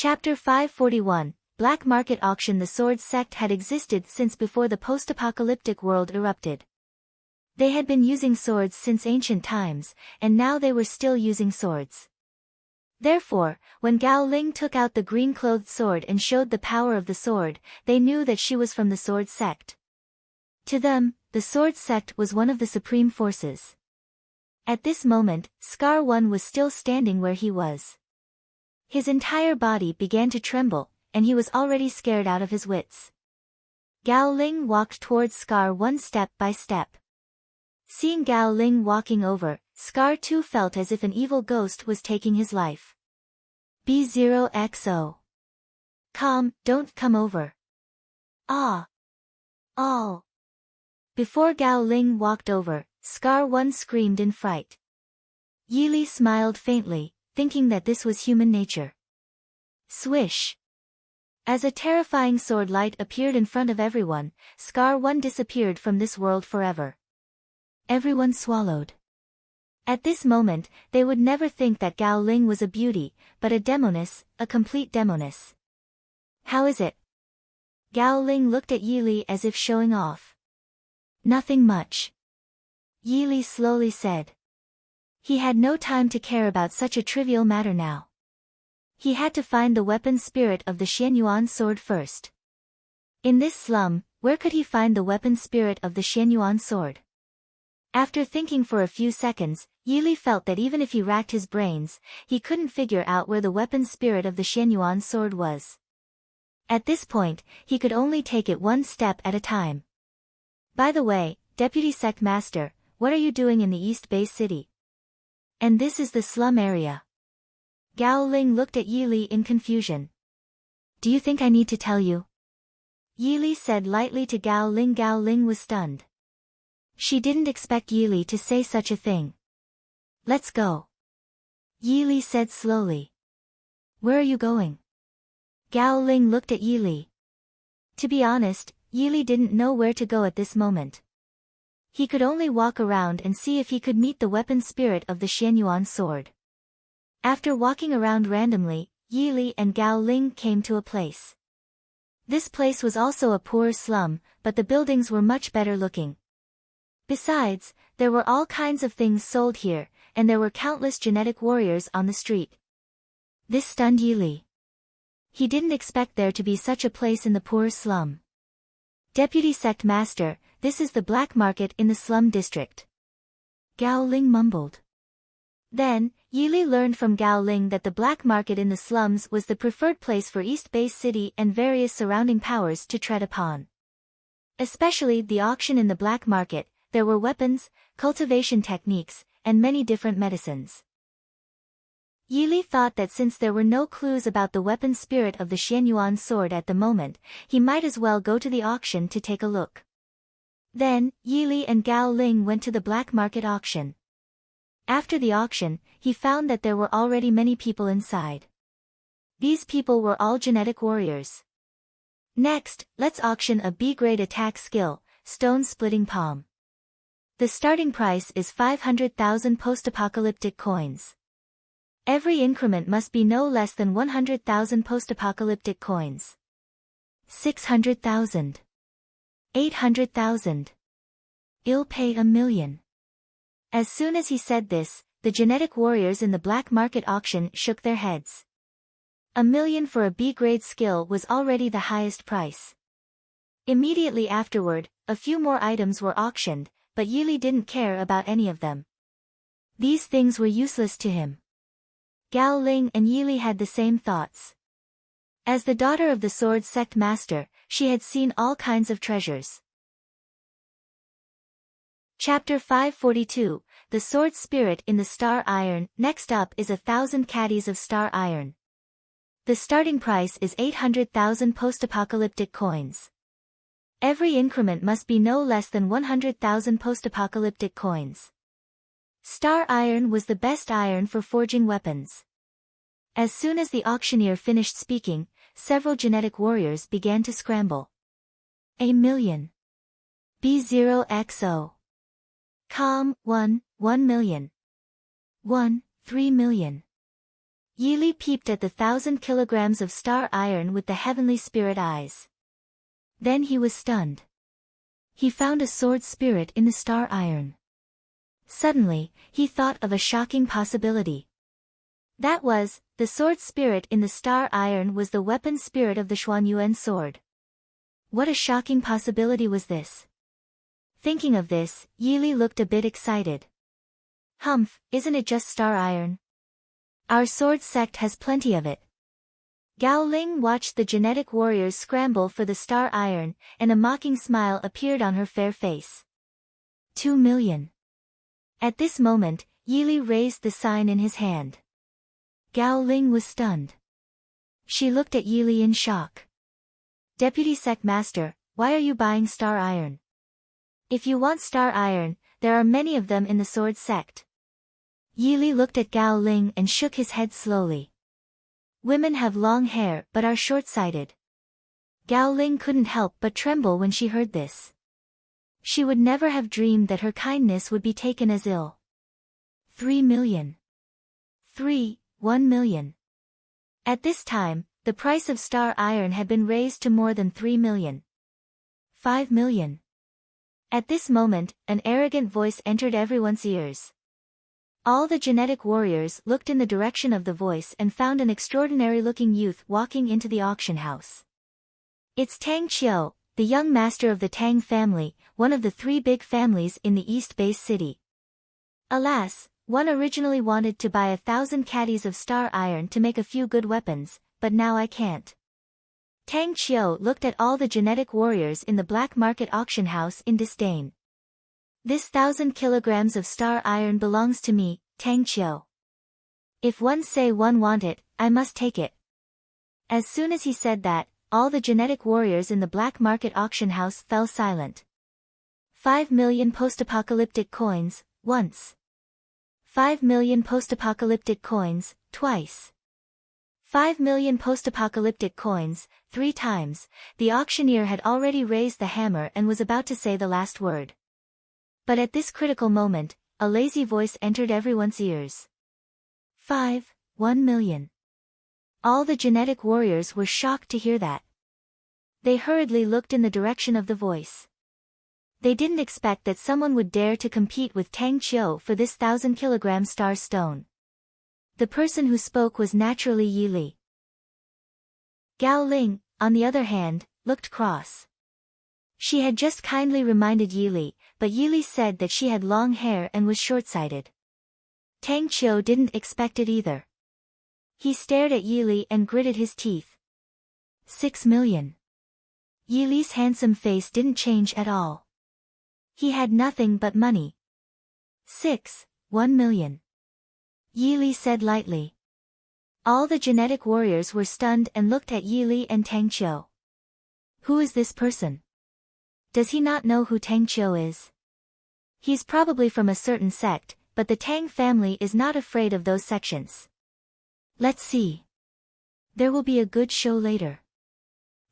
Chapter 541, Black Market Auction. The Sword Sect had existed since before the post-apocalyptic world erupted. They had been using swords since ancient times, and now they were still using swords. Therefore, when Gao Ling took out the green-clothed sword and showed the power of the sword, they knew that she was from the Sword Sect. To them, the Sword Sect was one of the supreme forces. At this moment, Scar One was still standing where he was. His entire body began to tremble, and he was already scared out of his wits. Gao Ling walked towards Scar One step by step. Seeing Gao Ling walking over, Scar Two felt as if an evil ghost was taking his life. B0XO. Calm, don't come over. Ah. Oh. Before Gao Ling walked over, Scar One screamed in fright. Yili smiled faintly, thinking that this was human nature. Swish. As a terrifying sword light appeared in front of everyone, Scar One disappeared from this world forever. Everyone swallowed. At this moment, they would never think that Gao Ling was a beauty, but a demoness, a complete demoness. How is it? Gao Ling looked at Yili as if showing off. Nothing much. Yili slowly said. He had no time to care about such a trivial matter now. He had to find the weapon spirit of the Xianyuan sword first. In this slum, where could he find the weapon spirit of the Xianyuan sword? After thinking for a few seconds, Yili felt that even if he racked his brains, he couldn't figure out where the weapon spirit of the Xianyuan sword was. At this point, he could only take it one step at a time. By the way, Deputy Sect Master, what are you doing in the East Bay City? And this is the slum area. Gao Ling looked at Yili in confusion. Do you think I need to tell you? Yili said lightly to Gao Ling. Gao Ling was stunned. She didn't expect Yili to say such a thing. Let's go. Yili said slowly. Where are you going? Gao Ling looked at Yili. To be honest, Yili didn't know where to go at this moment. He could only walk around and see if he could meet the weapon spirit of the Xianyuan sword. After walking around randomly, Yili and Gao Ling came to a place. This place was also a poor slum, but the buildings were much better looking. Besides, there were all kinds of things sold here, and there were countless genetic warriors on the street. This stunned Yili. He didn't expect there to be such a place in the poor slum. Deputy Sect Master, this is the black market in the slum district. Gao Ling mumbled. Then, Yili learned from Gao Ling that the black market in the slums was the preferred place for East Bay City and various surrounding powers to tread upon. Especially the auction in the black market, there were weapons, cultivation techniques, and many different medicines. Yili thought that since there were no clues about the weapon spirit of the Xianyuan sword at the moment, he might as well go to the auction to take a look. Then, Yili and Gao Ling went to the black market auction. After the auction, he found that there were already many people inside. These people were all genetic warriors. Next, let's auction a B-grade attack skill, Stone Splitting Palm. The starting price is 500,000 post-apocalyptic coins. Every increment must be no less than 100,000 post-apocalyptic coins. 600,000. 800,000. I'll pay 1,000,000. As soon as he said this, the genetic warriors in the black market auction shook their heads. 1,000,000 for a B-grade skill was already the highest price. Immediately afterward, a few more items were auctioned, but Yili didn't care about any of them. These things were useless to him. Gao Ling and Yili had the same thoughts. As the daughter of the Sword Sect Master, she had seen all kinds of treasures. Chapter 542, The Sword Spirit in the Star Iron. Next up is 1,000 caddies of star iron. The starting price is 800,000 post-apocalyptic coins. Every increment must be no less than 100,000 post-apocalyptic coins. Star iron was the best iron for forging weapons. As soon as the auctioneer finished speaking, several genetic warriors began to scramble. 1,000,000. B0XO. Calm, 1,000,000. 3 million. Yili peeped at the 1,000 kilograms of star iron with the heavenly spirit eyes. Then he was stunned. He found a sword spirit in the star iron. Suddenly, he thought of a shocking possibility. That was, the sword spirit in the star iron was the weapon spirit of the Xuanyuan sword. What a shocking possibility was this? Thinking of this, Yili looked a bit excited. Humph, isn't it just star iron? Our sword sect has plenty of it. Gao Ling watched the genetic warriors scramble for the star iron, and a mocking smile appeared on her fair face. 2 million. At this moment, Yili raised the sign in his hand. Gao Ling was stunned. She looked at Yili in shock. Deputy Sect Master, why are you buying star iron? If you want star iron, there are many of them in the sword sect. Yili looked at Gao Ling and shook his head slowly. Women have long hair but are short-sighted. Gao Ling couldn't help but tremble when she heard this. She would never have dreamed that her kindness would be taken as ill. 3 million. 1 million. At this time, the price of star iron had been raised to more than 3 million. 5 million. At this moment, an arrogant voice entered everyone's ears. All the genetic warriors looked in the direction of the voice and found an extraordinary-looking youth walking into the auction house. It's Tang Qiu, the young master of the Tang family, one of the 3 big families in the East Base City. Alas, one originally wanted to buy 1,000 caddies of star iron to make a few good weapons, but now I can't. Tang Qiu looked at all the genetic warriors in the black market auction house in disdain. This 1,000 kilograms of star iron belongs to me, Tang Qiu. If one say one want it, I must take it. As soon as he said that, all the genetic warriors in the black market auction house fell silent. 5 million post-apocalyptic coins, once. 5 million post-apocalyptic coins, twice. 5 million post-apocalyptic coins, 3 times. The auctioneer had already raised the hammer and was about to say the last word. But at this critical moment, a lazy voice entered everyone's ears. 1 million. All the genetic warriors were shocked to hear that. They hurriedly looked in the direction of the voice. They didn't expect that someone would dare to compete with Tang Qiu for this 1,000 kilogram star stone. The person who spoke was naturally Yili. Gao Ling, on the other hand, looked cross. She had just kindly reminded Yili, but Yili said that she had long hair and was short-sighted. Tang Qiu didn't expect it either. He stared at Yili and gritted his teeth. 6 million. Yili's handsome face didn't change at all. He had nothing but money. 1 million. Yili said lightly. All the genetic warriors were stunned and looked at Yili and Tang Qiu. Who is this person? Does he not know who Tang Qiu is? He's probably from a certain sect, but the Tang family is not afraid of those sections. Let's see. There will be a good show later.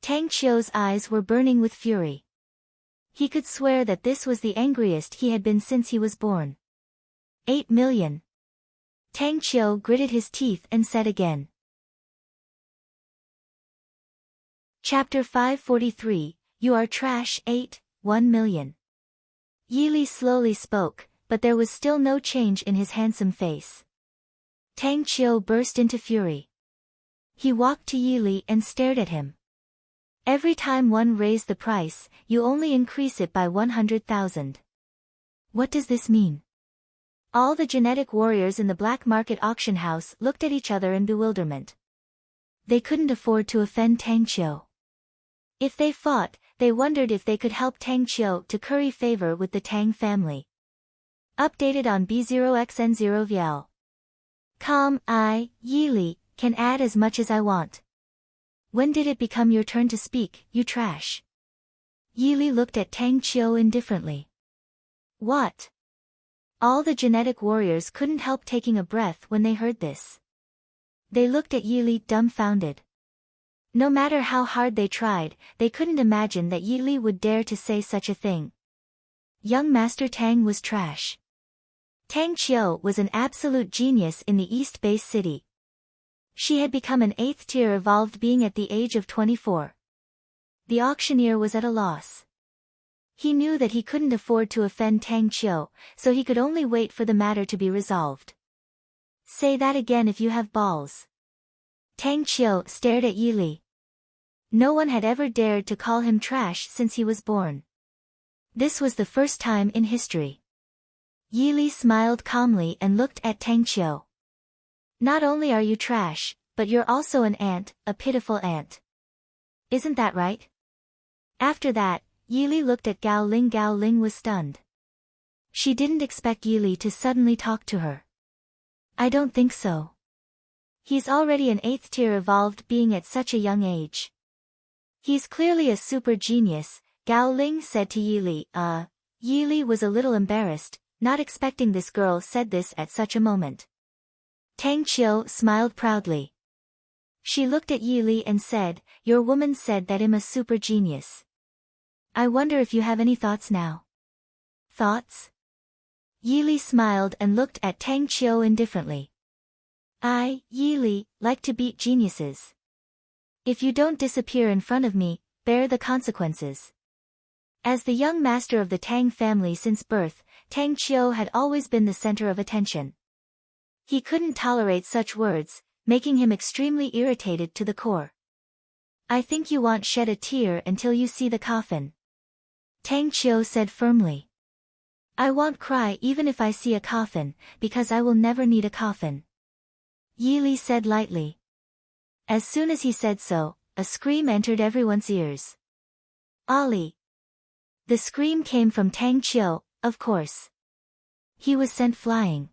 Tang Qiu's eyes were burning with fury. He could swear that this was the angriest he had been since he was born. 8 million. Tang Qiu gritted his teeth and said again. Chapter 543, You Are Trash 1 million. Yili slowly spoke, but there was still no change in his handsome face. Tang Qiu burst into fury. He walked to Yili and stared at him. Every time one raised the price, you only increase it by 100,000. What does this mean? All the genetic warriors in the black market auction house looked at each other in bewilderment. They couldn't afford to offend Tang Qiu. If they fought, they wondered if they could help Tang Qiu to curry favor with the Tang family. Updated on B0xN0VL. Yili, can add as much as I want. When did it become your turn to speak, you trash? Yili looked at Tang Qiu indifferently. What? All the genetic warriors couldn't help taking a breath when they heard this. They looked at Yili dumbfounded. No matter how hard they tried, they couldn't imagine that Yili would dare to say such a thing. Young Master Tang was trash. Tang Qiu was an absolute genius in the East Base City. She had become an 8th-tier evolved being at the age of 24. The auctioneer was at a loss. He knew that he couldn't afford to offend Tang Qiu, so he could only wait for the matter to be resolved. Say that again if you have balls. Tang Qiu stared at Yi Li. No one had ever dared to call him trash since he was born. This was the first time in history. Yi Li smiled calmly and looked at Tang Qiu. Not only are you trash, but you're also an ant, a pitiful ant. Isn't that right? After that, Yi Li looked at Gao Ling. Gao Ling was stunned. She didn't expect Yi Li to suddenly talk to her. I don't think so. He's already an 8th-tier evolved being at such a young age. He's clearly a super genius, Gao Ling said to Yi Li. Yi Li was a little embarrassed, not expecting this girl said this at such a moment. Tang Qiu smiled proudly. She looked at Yi Li and said, your woman said that I'm a super genius. I wonder if you have any thoughts now. Thoughts? Yi Li smiled and looked at Tang Qiu indifferently. I, Yi Li, like to beat geniuses. If you don't disappear in front of me, bear the consequences. As the young master of the Tang family since birth, Tang Qiu had always been the center of attention. He couldn't tolerate such words, making him extremely irritated to the core. I think you won't shed a tear until you see the coffin. Tang Qiu said firmly. I won't cry even if I see a coffin, because I will never need a coffin. Yi Li said lightly. As soon as he said so, a scream entered everyone's ears. Ollie! The scream came from Tang Qiu, of course. He was sent flying.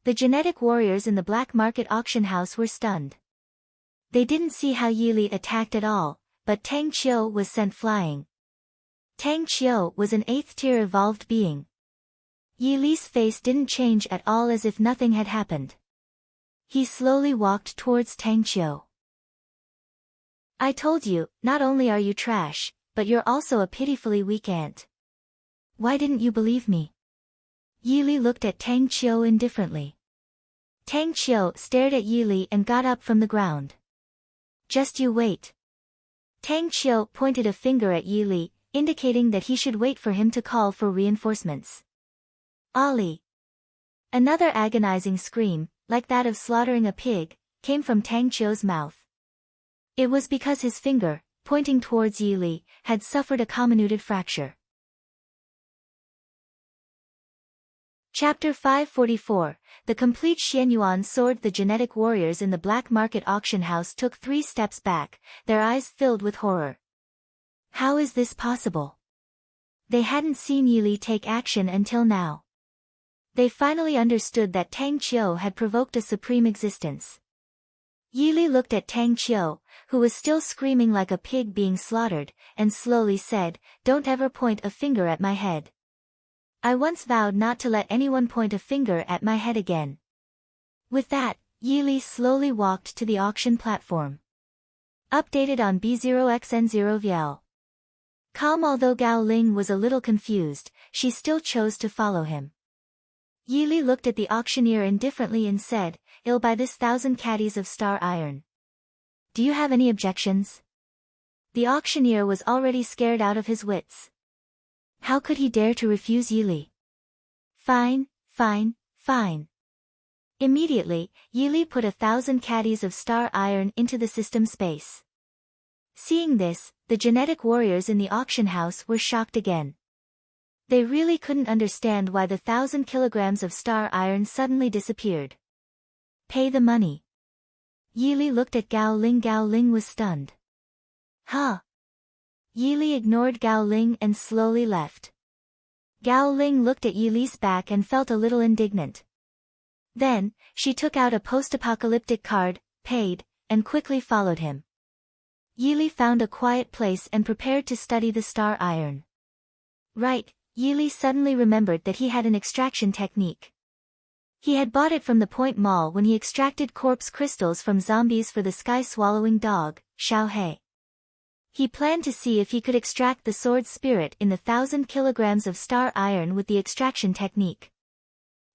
The genetic warriors in the black market auction house were stunned. They didn't see how Yi Li attacked at all, but Tang Qiu was sent flying. Tang Qiu was an 8th-tier evolved being. Yi Li's face didn't change at all, as if nothing had happened. He slowly walked towards Tang Qiu. I told you, not only are you trash, but you're also a pitifully weak ant. Why didn't you believe me? Yi Li looked at Tang Qiu indifferently. Tang Qiu stared at Yi Li and got up from the ground. Just you wait. Tang Qiu pointed a finger at Yi Li, indicating that he should wait for him to call for reinforcements. Ollie! Another agonizing scream, like that of slaughtering a pig, came from Tang Qiu's mouth. It was because his finger, pointing towards Yi Li, had suffered a comminuted fracture. Chapter 544, The complete Xianyuan sword. The genetic warriors in the black market auction house took 3 steps back, their eyes filled with horror. How is this possible? They hadn't seen Yi Li take action until now. They finally understood that Tang Qiu had provoked a supreme existence. Yi Li looked at Tang Qiu, who was still screaming like a pig being slaughtered, and slowly said, Don't ever point a finger at my head. I once vowed not to let anyone point a finger at my head again. With that, Yi Li slowly walked to the auction platform. Updated on B0xN0VL. Calm. Although Gao Ling was a little confused, she still chose to follow him. Yi Li looked at the auctioneer indifferently and said, I'll buy this 1,000 caddies of star iron. Do you have any objections? The auctioneer was already scared out of his wits. How could he dare to refuse Yi Li? Fine, fine, fine. Immediately, Yi Li put 1,000 caddies of star iron into the system space. Seeing this, the genetic warriors in the auction house were shocked again. They really couldn't understand why the 1,000 kilograms of star iron suddenly disappeared. Pay the money. Yi Li looked at Gao Ling. Gao Ling was stunned. Huh? Yi Li ignored Gao Ling and slowly left. Gao Ling looked at Yi Li's back and felt a little indignant. Then, she took out a post-apocalyptic card, paid, and quickly followed him. Yi Li found a quiet place and prepared to study the star iron. Right, Yi Li suddenly remembered that he had an extraction technique. He had bought it from the Point Mall when he extracted corpse crystals from zombies for the sky-swallowing dog, Xiao He. He planned to see if he could extract the sword spirit in the 1,000 kilograms of star iron with the extraction technique.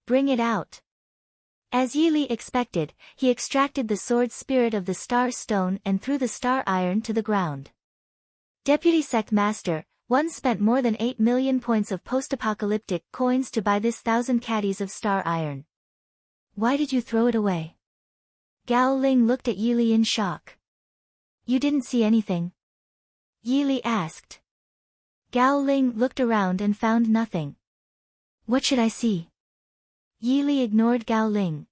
Bring it out. As Yili expected, he extracted the sword spirit of the star stone and threw the star iron to the ground. Deputy Sect Master, one spent more than 8 million points of post-apocalyptic coins to buy this 1,000 caddies of star iron. Why did you throw it away? Gao Ling looked at Yili in shock. You didn't see anything? Yili asked. Gao Ling looked around and found nothing. What should I see? Yili ignored Gao Ling.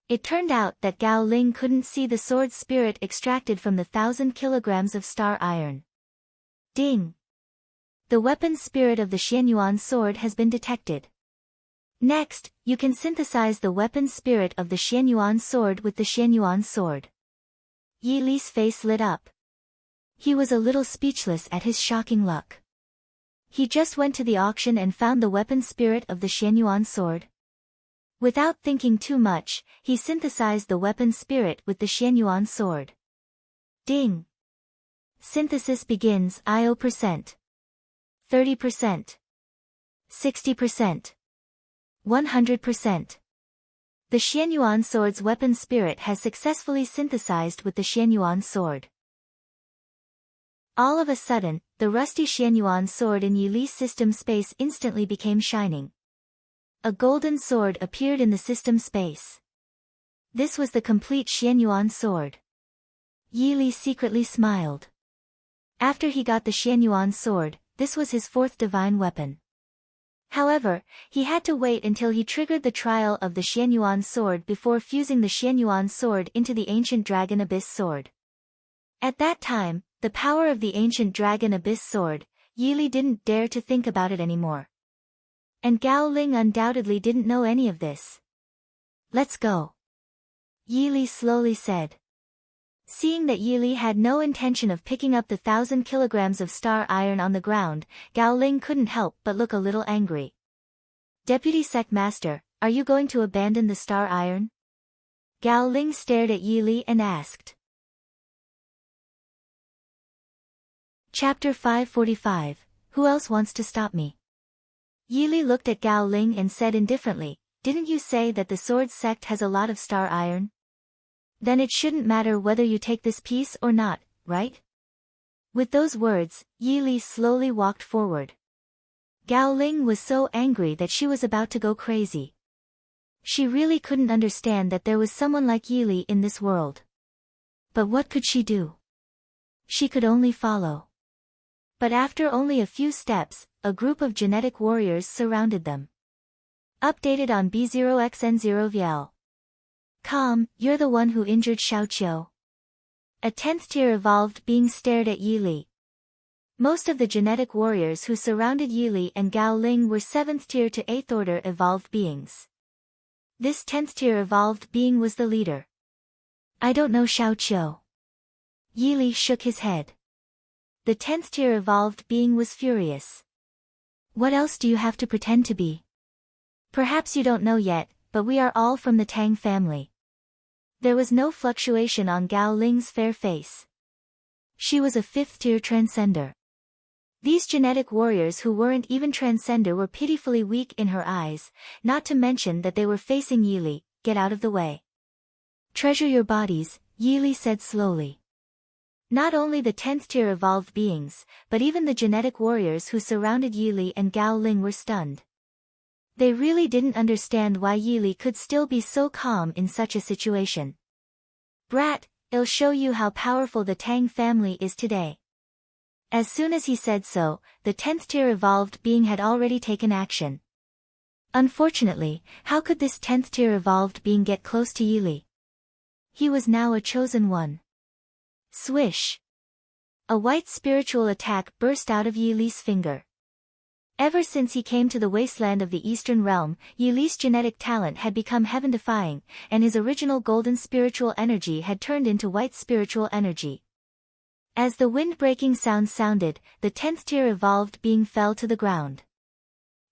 It turned out that Gao Ling couldn't see the sword spirit extracted from the 1,000 kilograms of star iron. Ding! The weapon spirit of the Xianyuan sword has been detected. Next, you can synthesize the weapon spirit of the Xianyuan sword with the Xianyuan sword. Yi Li's face lit up. He was a little speechless at his shocking luck. He just went to the auction and found the weapon spirit of the Xianyuan sword. Without thinking too much, he synthesized the weapon spirit with the Xianyuan sword. Ding! Synthesis begins. IO%. 30%. 60%. 100%. The Xianyuan sword's weapon spirit has successfully synthesized with the Xianyuan sword. All of a sudden, the rusty Xianyuan sword in Yi Li's system space instantly became shining. A golden sword appeared in the system space. This was the complete Xianyuan sword. Yi Li secretly smiled. After he got the Xianyuan sword, this was his fourth divine weapon. However, he had to wait until he triggered the trial of the Xianyuan sword before fusing the Xianyuan sword into the ancient dragon abyss sword. At that time, the power of the ancient dragon abyss sword, Yi Li didn't dare to think about it anymore. And Gao Ling undoubtedly didn't know any of this. Let's go. Yi Li slowly said. Seeing that Yi Li had no intention of picking up the 1,000 kilograms of star iron on the ground, Gao Ling couldn't help but look a little angry. Deputy Sect Master, are you going to abandon the star iron? Gao Ling stared at Yi Li and asked. Chapter 545, Who else wants to stop me? Yi Li looked at Gao Ling and said indifferently, didn't you say that the sword sect has a lot of star iron? Then it shouldn't matter whether you take this piece or not, right? With those words, Yi Li slowly walked forward. Gao Ling was so angry that she was about to go crazy. She really couldn't understand that there was someone like Yi Li in this world. But what could she do? She could only follow. But after only a few steps, a group of genetic warriors surrounded them. Updated on B0xN0VL. Calm, you're the one who injured Xiaoqiu. A 10th tier evolved being stared at Yi Li. Most of the genetic warriors who surrounded Yi Li and Gao Ling were 7th tier to 8th order evolved beings. This 10th tier evolved being was the leader. I don't know Xiaoqiu. Yi Li shook his head. The 10th tier evolved being was furious. What else do you have to pretend to be? Perhaps you don't know yet, but we are all from the Tang family. There was no fluctuation on Gao Ling's fair face. She was a 5th tier transcender. These genetic warriors who weren't even transcender were pitifully weak in her eyes, not to mention that they were facing Yi Li. Get out of the way. Treasure your bodies, Yi Li said slowly. Not only the 10th tier evolved beings, but even the genetic warriors who surrounded Yi Li and Gao Ling were stunned. They really didn't understand why Yi Li could still be so calm in such a situation. Brat, I'll show you how powerful the Tang family is today. As soon as he said so, the 10th tier evolved being had already taken action. Unfortunately, how could this 10th tier evolved being get close to Yi Li? He was now a chosen one. Swish! A white spiritual attack burst out of Yi Li's finger. Ever since he came to the wasteland of the Eastern Realm, Yi Li's genetic talent had become heaven-defying, and his original golden spiritual energy had turned into white spiritual energy. As the wind-breaking sound sounded, the 10th tier evolved being fell to the ground.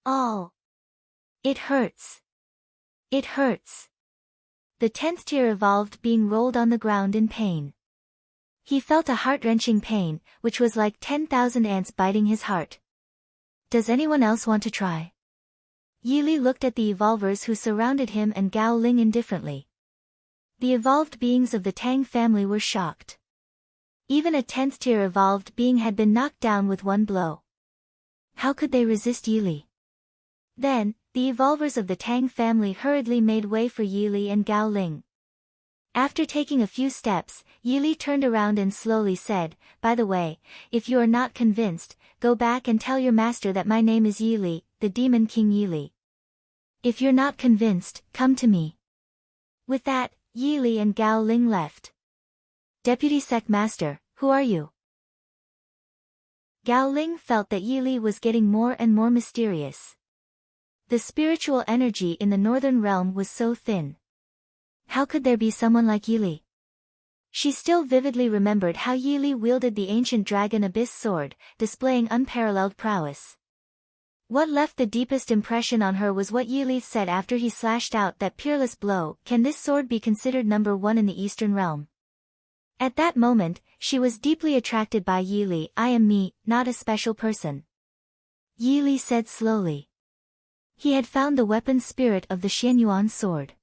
Oh! It hurts! It hurts! The 10th tier evolved being rolled on the ground in pain. He felt a heart-wrenching pain, which was like 10,000 ants biting his heart. Does anyone else want to try? Yili looked at the evolvers who surrounded him and Gao Ling indifferently. The evolved beings of the Tang family were shocked. Even a 10th tier evolved being had been knocked down with one blow. How could they resist Yili? Then, the evolvers of the Tang family hurriedly made way for Yili and Gao Ling. After taking a few steps, Yili turned around and slowly said, "By the way, if you are not convinced, go back and tell your master that my name is Yili, the Demon King Yili. If you're not convinced, come to me." With that, Yili and Gao Ling left. "Deputy Sec Master, who are you?" Gao Ling felt that Yili was getting more and more mysterious. The spiritual energy in the northern realm was so thin. How could there be someone like Yili? She still vividly remembered how Yili wielded the ancient dragon abyss sword, displaying unparalleled prowess. What left the deepest impression on her was what Yili said after he slashed out that peerless blow, "Can this sword be considered number one in the Eastern realm?" At that moment, she was deeply attracted by Yili. "I am me, not a special person," Yili said slowly. He had found the weapon spirit of the Xianyuan sword.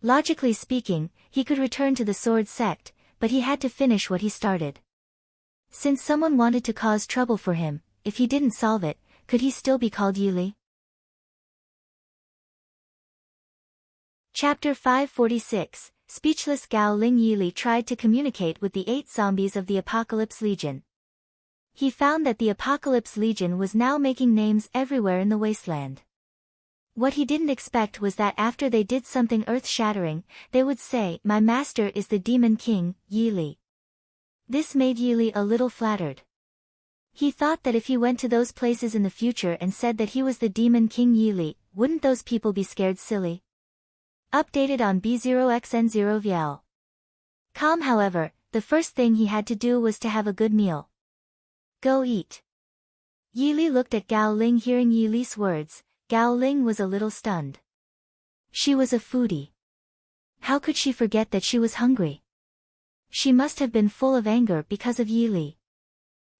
Logically speaking, he could return to the sword sect, but he had to finish what he started. Since someone wanted to cause trouble for him, if he didn't solve it, could he still be called Yili? Chapter 546, Speechless. Gao Ling. Yili tried to communicate with the 8 zombies of the Apocalypse Legion. He found that the Apocalypse Legion was now making names everywhere in the wasteland. What he didn't expect was that after they did something earth-shattering, they would say, "My master is the Demon King, Yili." This made Yili a little flattered. He thought that if he went to those places in the future and said that he was the Demon King Yili, wouldn't those people be scared silly? Updated on B0xN0VL. However, the first thing he had to do was to have a good meal. "Go eat." Yili looked at Gao Ling. Hearing Yili's words, Gao Ling was a little stunned. She was a foodie. How could she forget that she was hungry? She must have been full of anger because of Yili.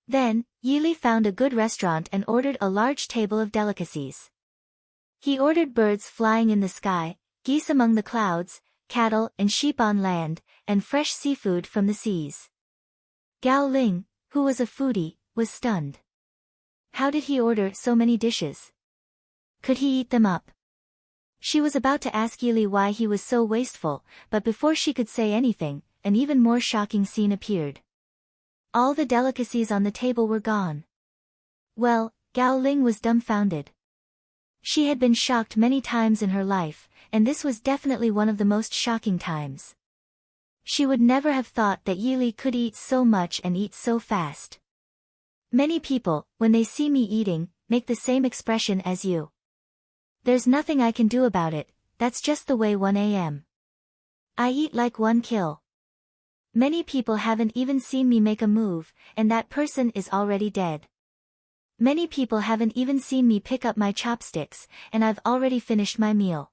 Then, Yili found a good restaurant and ordered a large table of delicacies. He ordered birds flying in the sky, geese among the clouds, cattle and sheep on land, and fresh seafood from the seas. Gao Ling, who was a foodie, was stunned. How did he order so many dishes? Could he eat them up? She was about to ask Yili why he was so wasteful, but before she could say anything, an even more shocking scene appeared. All the delicacies on the table were gone. Well, Gao Ling was dumbfounded. She had been shocked many times in her life, and this was definitely one of the most shocking times. She would never have thought that Yili could eat so much and eat so fast. Many people, when they see me eating, make the same expression as you. "There's nothing I can do about it, that's just the way 1 a.m. I eat like 1 kill. Many people haven't even seen me make a move, and that person is already dead. Many people haven't even seen me pick up my chopsticks, and I've already finished my meal."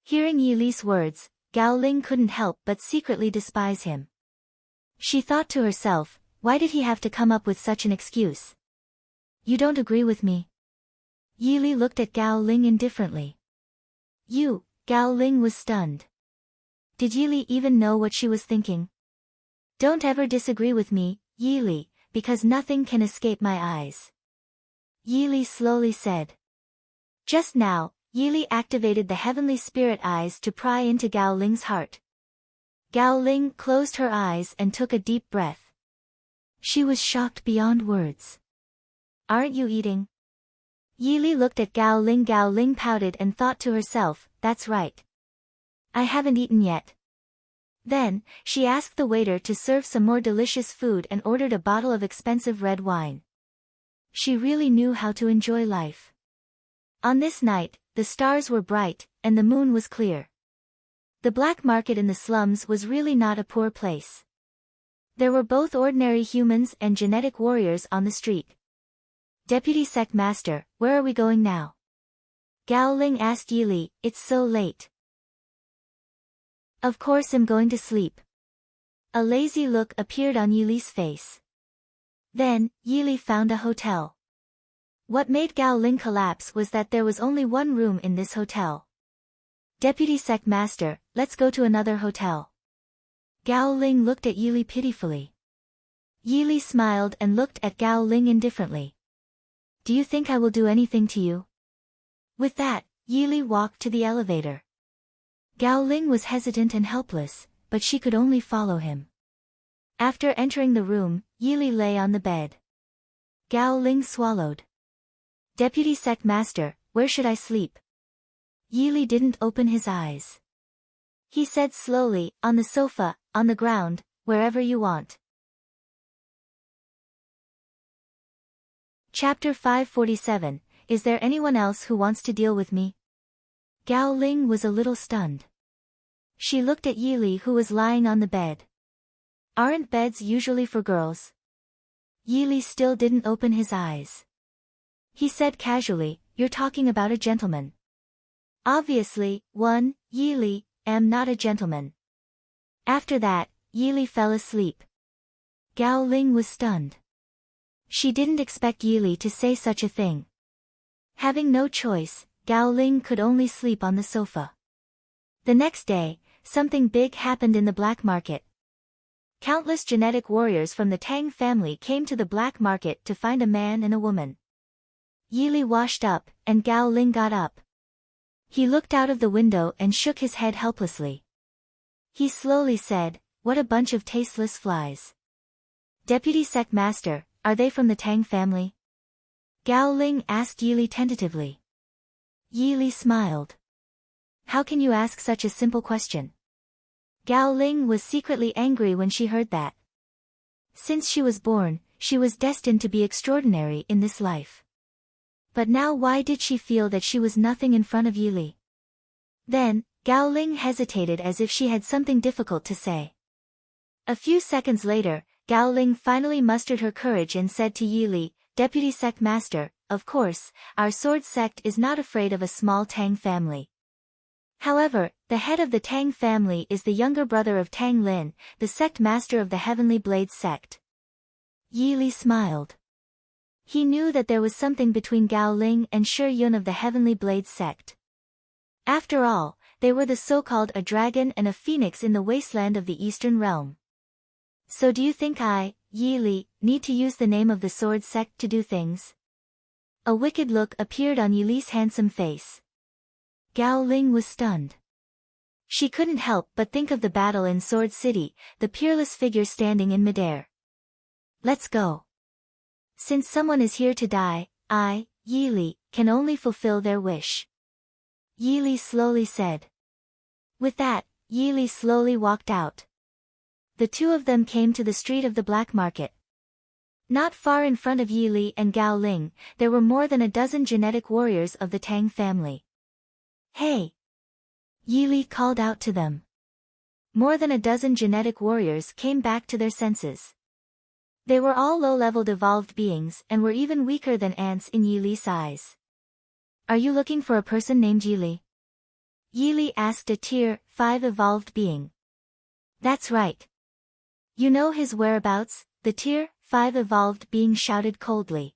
Hearing Yili's words, Gao Ling couldn't help but secretly despise him. She thought to herself, why did he have to come up with such an excuse? "You don't agree with me?" Yili looked at Gao Ling indifferently. "You," Gao Ling was stunned. Did Yili even know what she was thinking? "Don't ever disagree with me, Yili, because nothing can escape my eyes," Yili slowly said. Just now, Yili activated the heavenly spirit eyes to pry into Gao Ling's heart. Gao Ling closed her eyes and took a deep breath. She was shocked beyond words. "Aren't you eating?" Yili looked at Gao Ling. Gao Ling pouted and thought to herself, "That's right. I haven't eaten yet." Then, she asked the waiter to serve some more delicious food and ordered a bottle of expensive red wine. She really knew how to enjoy life. On this night, the stars were bright, and the moon was clear. The black market in the slums was really not a poor place. There were both ordinary humans and genetic warriors on the street. "Deputy Sect Master, where are we going now?" Gao Ling asked Yili. "It's so late." "Of course I'm going to sleep." A lazy look appeared on Yili's face. Then, Yili found a hotel. What made Gao Ling collapse was that there was only one room in this hotel. Deputy Sect Master, let's go to another hotel. Gao Ling looked at Yili pitifully. Yili smiled and looked at Gao Ling indifferently. Do you think I will do anything to you? With that, Yili walked to the elevator. Gao Ling was hesitant and helpless, but she could only follow him. After entering the room, Yili lay on the bed. Gao Ling swallowed. Deputy Sect Master, where should I sleep? Yili didn't open his eyes. He said slowly, on the sofa, on the ground, wherever you want. Chapter 547, Is there anyone else who wants to deal with me? Gao Ling was a little stunned. She looked at Yili who was lying on the bed. Aren't beds usually for girls? Yili still didn't open his eyes. He said casually, you're talking about a gentleman. Obviously, Yili, am not a gentleman. After that, Yili fell asleep. Gao Ling was stunned. She didn't expect Yili to say such a thing. Having no choice, Gao Ling could only sleep on the sofa. The next day, something big happened in the black market. Countless genetic warriors from the Tang family came to the black market to find a man and a woman. Yili washed up, and Gao Ling got up. He looked out of the window and shook his head helplessly. He slowly said, what a bunch of tasteless flies. Deputy Sect Master, are they from the Tang family? Gao Ling asked Yili tentatively. Yili smiled. How can you ask such a simple question? Gao Ling was secretly angry when she heard that. Since she was born, she was destined to be extraordinary in this life. But now why did she feel that she was nothing in front of Yili? Then, Gao Ling hesitated as if she had something difficult to say. A few seconds later, Gao Ling finally mustered her courage and said to Yili, Deputy Sect Master, of course, our sword sect is not afraid of a small Tang family. However, the head of the Tang family is the younger brother of Tang Lin, the sect master of the Heavenly Blade sect. Yili smiled. He knew that there was something between Gao Ling and Shi Yun of the Heavenly Blade sect. After all, they were the so-called a dragon and a phoenix in the wasteland of the Eastern Realm. So do you think I, Yili, need to use the name of the sword sect to do things? A wicked look appeared on Yili's handsome face. Gao Ling was stunned. She couldn't help but think of the battle in Sword City, the peerless figure standing in midair. Let's go. Since someone is here to die, I, Yili, can only fulfill their wish. Yili slowly said. With that, Yili slowly walked out. The two of them came to the street of the black market. Not far in front of Yili and Gao Ling, there were more than a dozen genetic warriors of the Tang family. Hey! Yili called out to them. More than a dozen genetic warriors came back to their senses. They were all low-leveled evolved beings and were even weaker than ants in Yili's eyes. Are you looking for a person named Yili? Yili asked a Tier 5 evolved being. That's right. You know his whereabouts? The Tier 5 evolved being shouted coldly.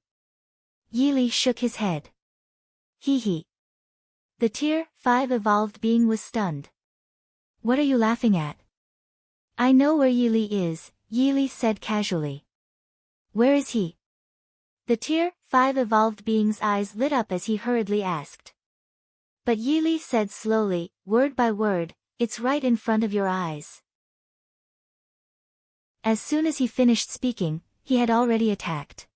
Yili shook his head. Hee hee. The Tier 5 evolved being was stunned. What are you laughing at? I know where Yili is, Yili said casually. Where is he? The Tier 5 evolved being's eyes lit up as he hurriedly asked. But Yili said slowly, word by word, it's right in front of your eyes. As soon as he finished speaking, he had already attacked.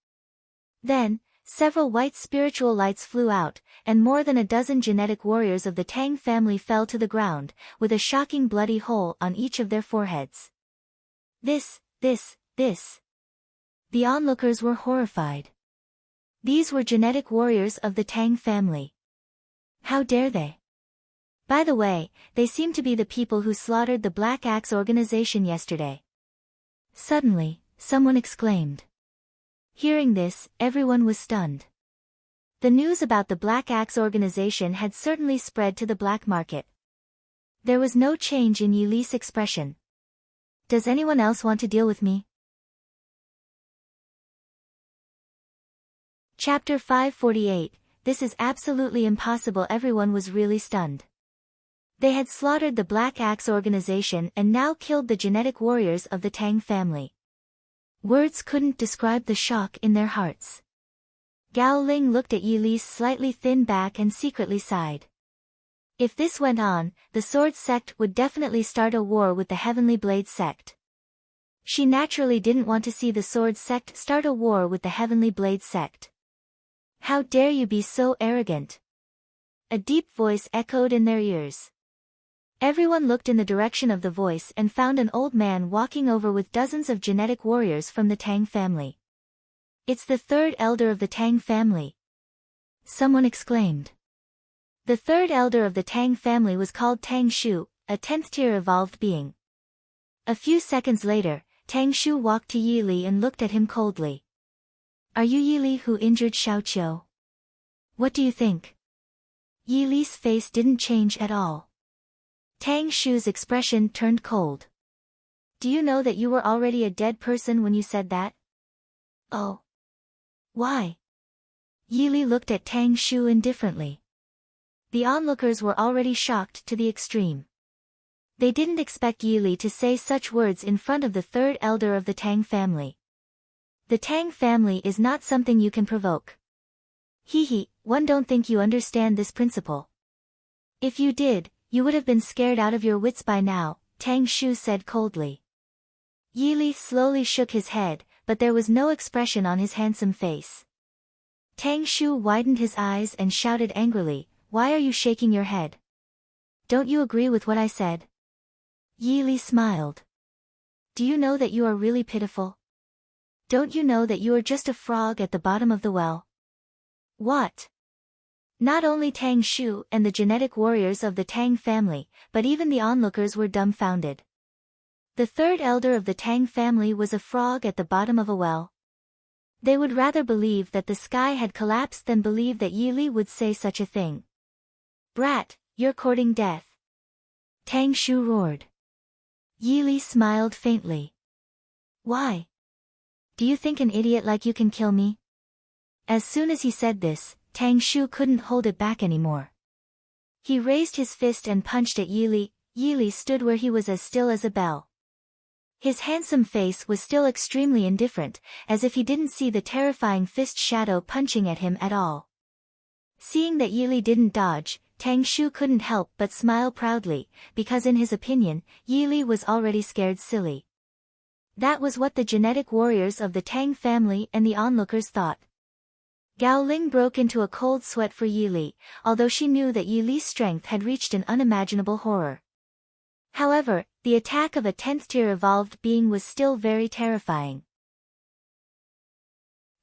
Then, several white spiritual lights flew out, and more than a dozen genetic warriors of the Tang family fell to the ground, with a shocking bloody hole on each of their foreheads. This. The onlookers were horrified. These were genetic warriors of the Tang family. How dare they? By the way, they seem to be the people who slaughtered the Black Axe organization yesterday. Suddenly, someone exclaimed. Hearing this, everyone was stunned. The news about the Black Axe organization had certainly spread to the black market. There was no change in Yili's expression. Does anyone else want to deal with me? Chapter 548, This is absolutely impossible. Everyone was really stunned. They had slaughtered the Black Axe organization and now killed the genetic warriors of the Tang family. Words couldn't describe the shock in their hearts. Gao Ling looked at Yi Li's slightly thin back and secretly sighed. If this went on, the Sword Sect would definitely start a war with the Heavenly Blade Sect. She naturally didn't want to see the Sword Sect start a war with the Heavenly Blade Sect. How dare you be so arrogant? A deep voice echoed in their ears. Everyone looked in the direction of the voice and found an old man walking over with dozens of genetic warriors from the Tang family. It's the third elder of the Tang family, someone exclaimed. The third elder of the Tang family was called Tang Shu, a 10th-tier evolved being. A few seconds later, Tang Shu walked to Yi Li and looked at him coldly. Are you Yi Li who injured Xiaoqiu? What do you think? Yi Li's face didn't change at all. Tang Shu's expression turned cold. Do you know that you were already a dead person when you said that? Oh. Why? Yi Li looked at Tang Shu indifferently. The onlookers were already shocked to the extreme. They didn't expect Yi Li to say such words in front of the third elder of the Tang family. The Tang family is not something you can provoke. Hee, one don't think you understand this principle. If you did, you would have been scared out of your wits by now, Tang Shu said coldly. Yi Li slowly shook his head, but there was no expression on his handsome face. Tang Shu widened his eyes and shouted angrily, Why are you shaking your head? Don't you agree with what I said? Yi Li smiled. Do you know that you are really pitiful? Don't you know that you are just a frog at the bottom of the well? What? Not only Tang Shu and the genetic warriors of the Tang family, but even the onlookers were dumbfounded. The third elder of the Tang family was a frog at the bottom of a well. They would rather believe that the sky had collapsed than believe that Yi Li would say such a thing. Brat, you're courting death. Tang Shu roared. Yi Li smiled faintly. Why? Do you think an idiot like you can kill me? As soon as he said this, Tang Shu couldn't hold it back anymore. He raised his fist and punched at Yi Li. Yi Li stood where he was as still as a bell. His handsome face was still extremely indifferent, as if he didn't see the terrifying fist shadow punching at him at all. Seeing that Yi Li didn't dodge, Tang Shu couldn't help but smile proudly, because in his opinion, Yi Li was already scared silly. That was what the genetic warriors of the Tang family and the onlookers thought. Gao Ling broke into a cold sweat for Yi Li, although she knew that Yi Li's strength had reached an unimaginable horror. However, the attack of a 10th-tier evolved being was still very terrifying.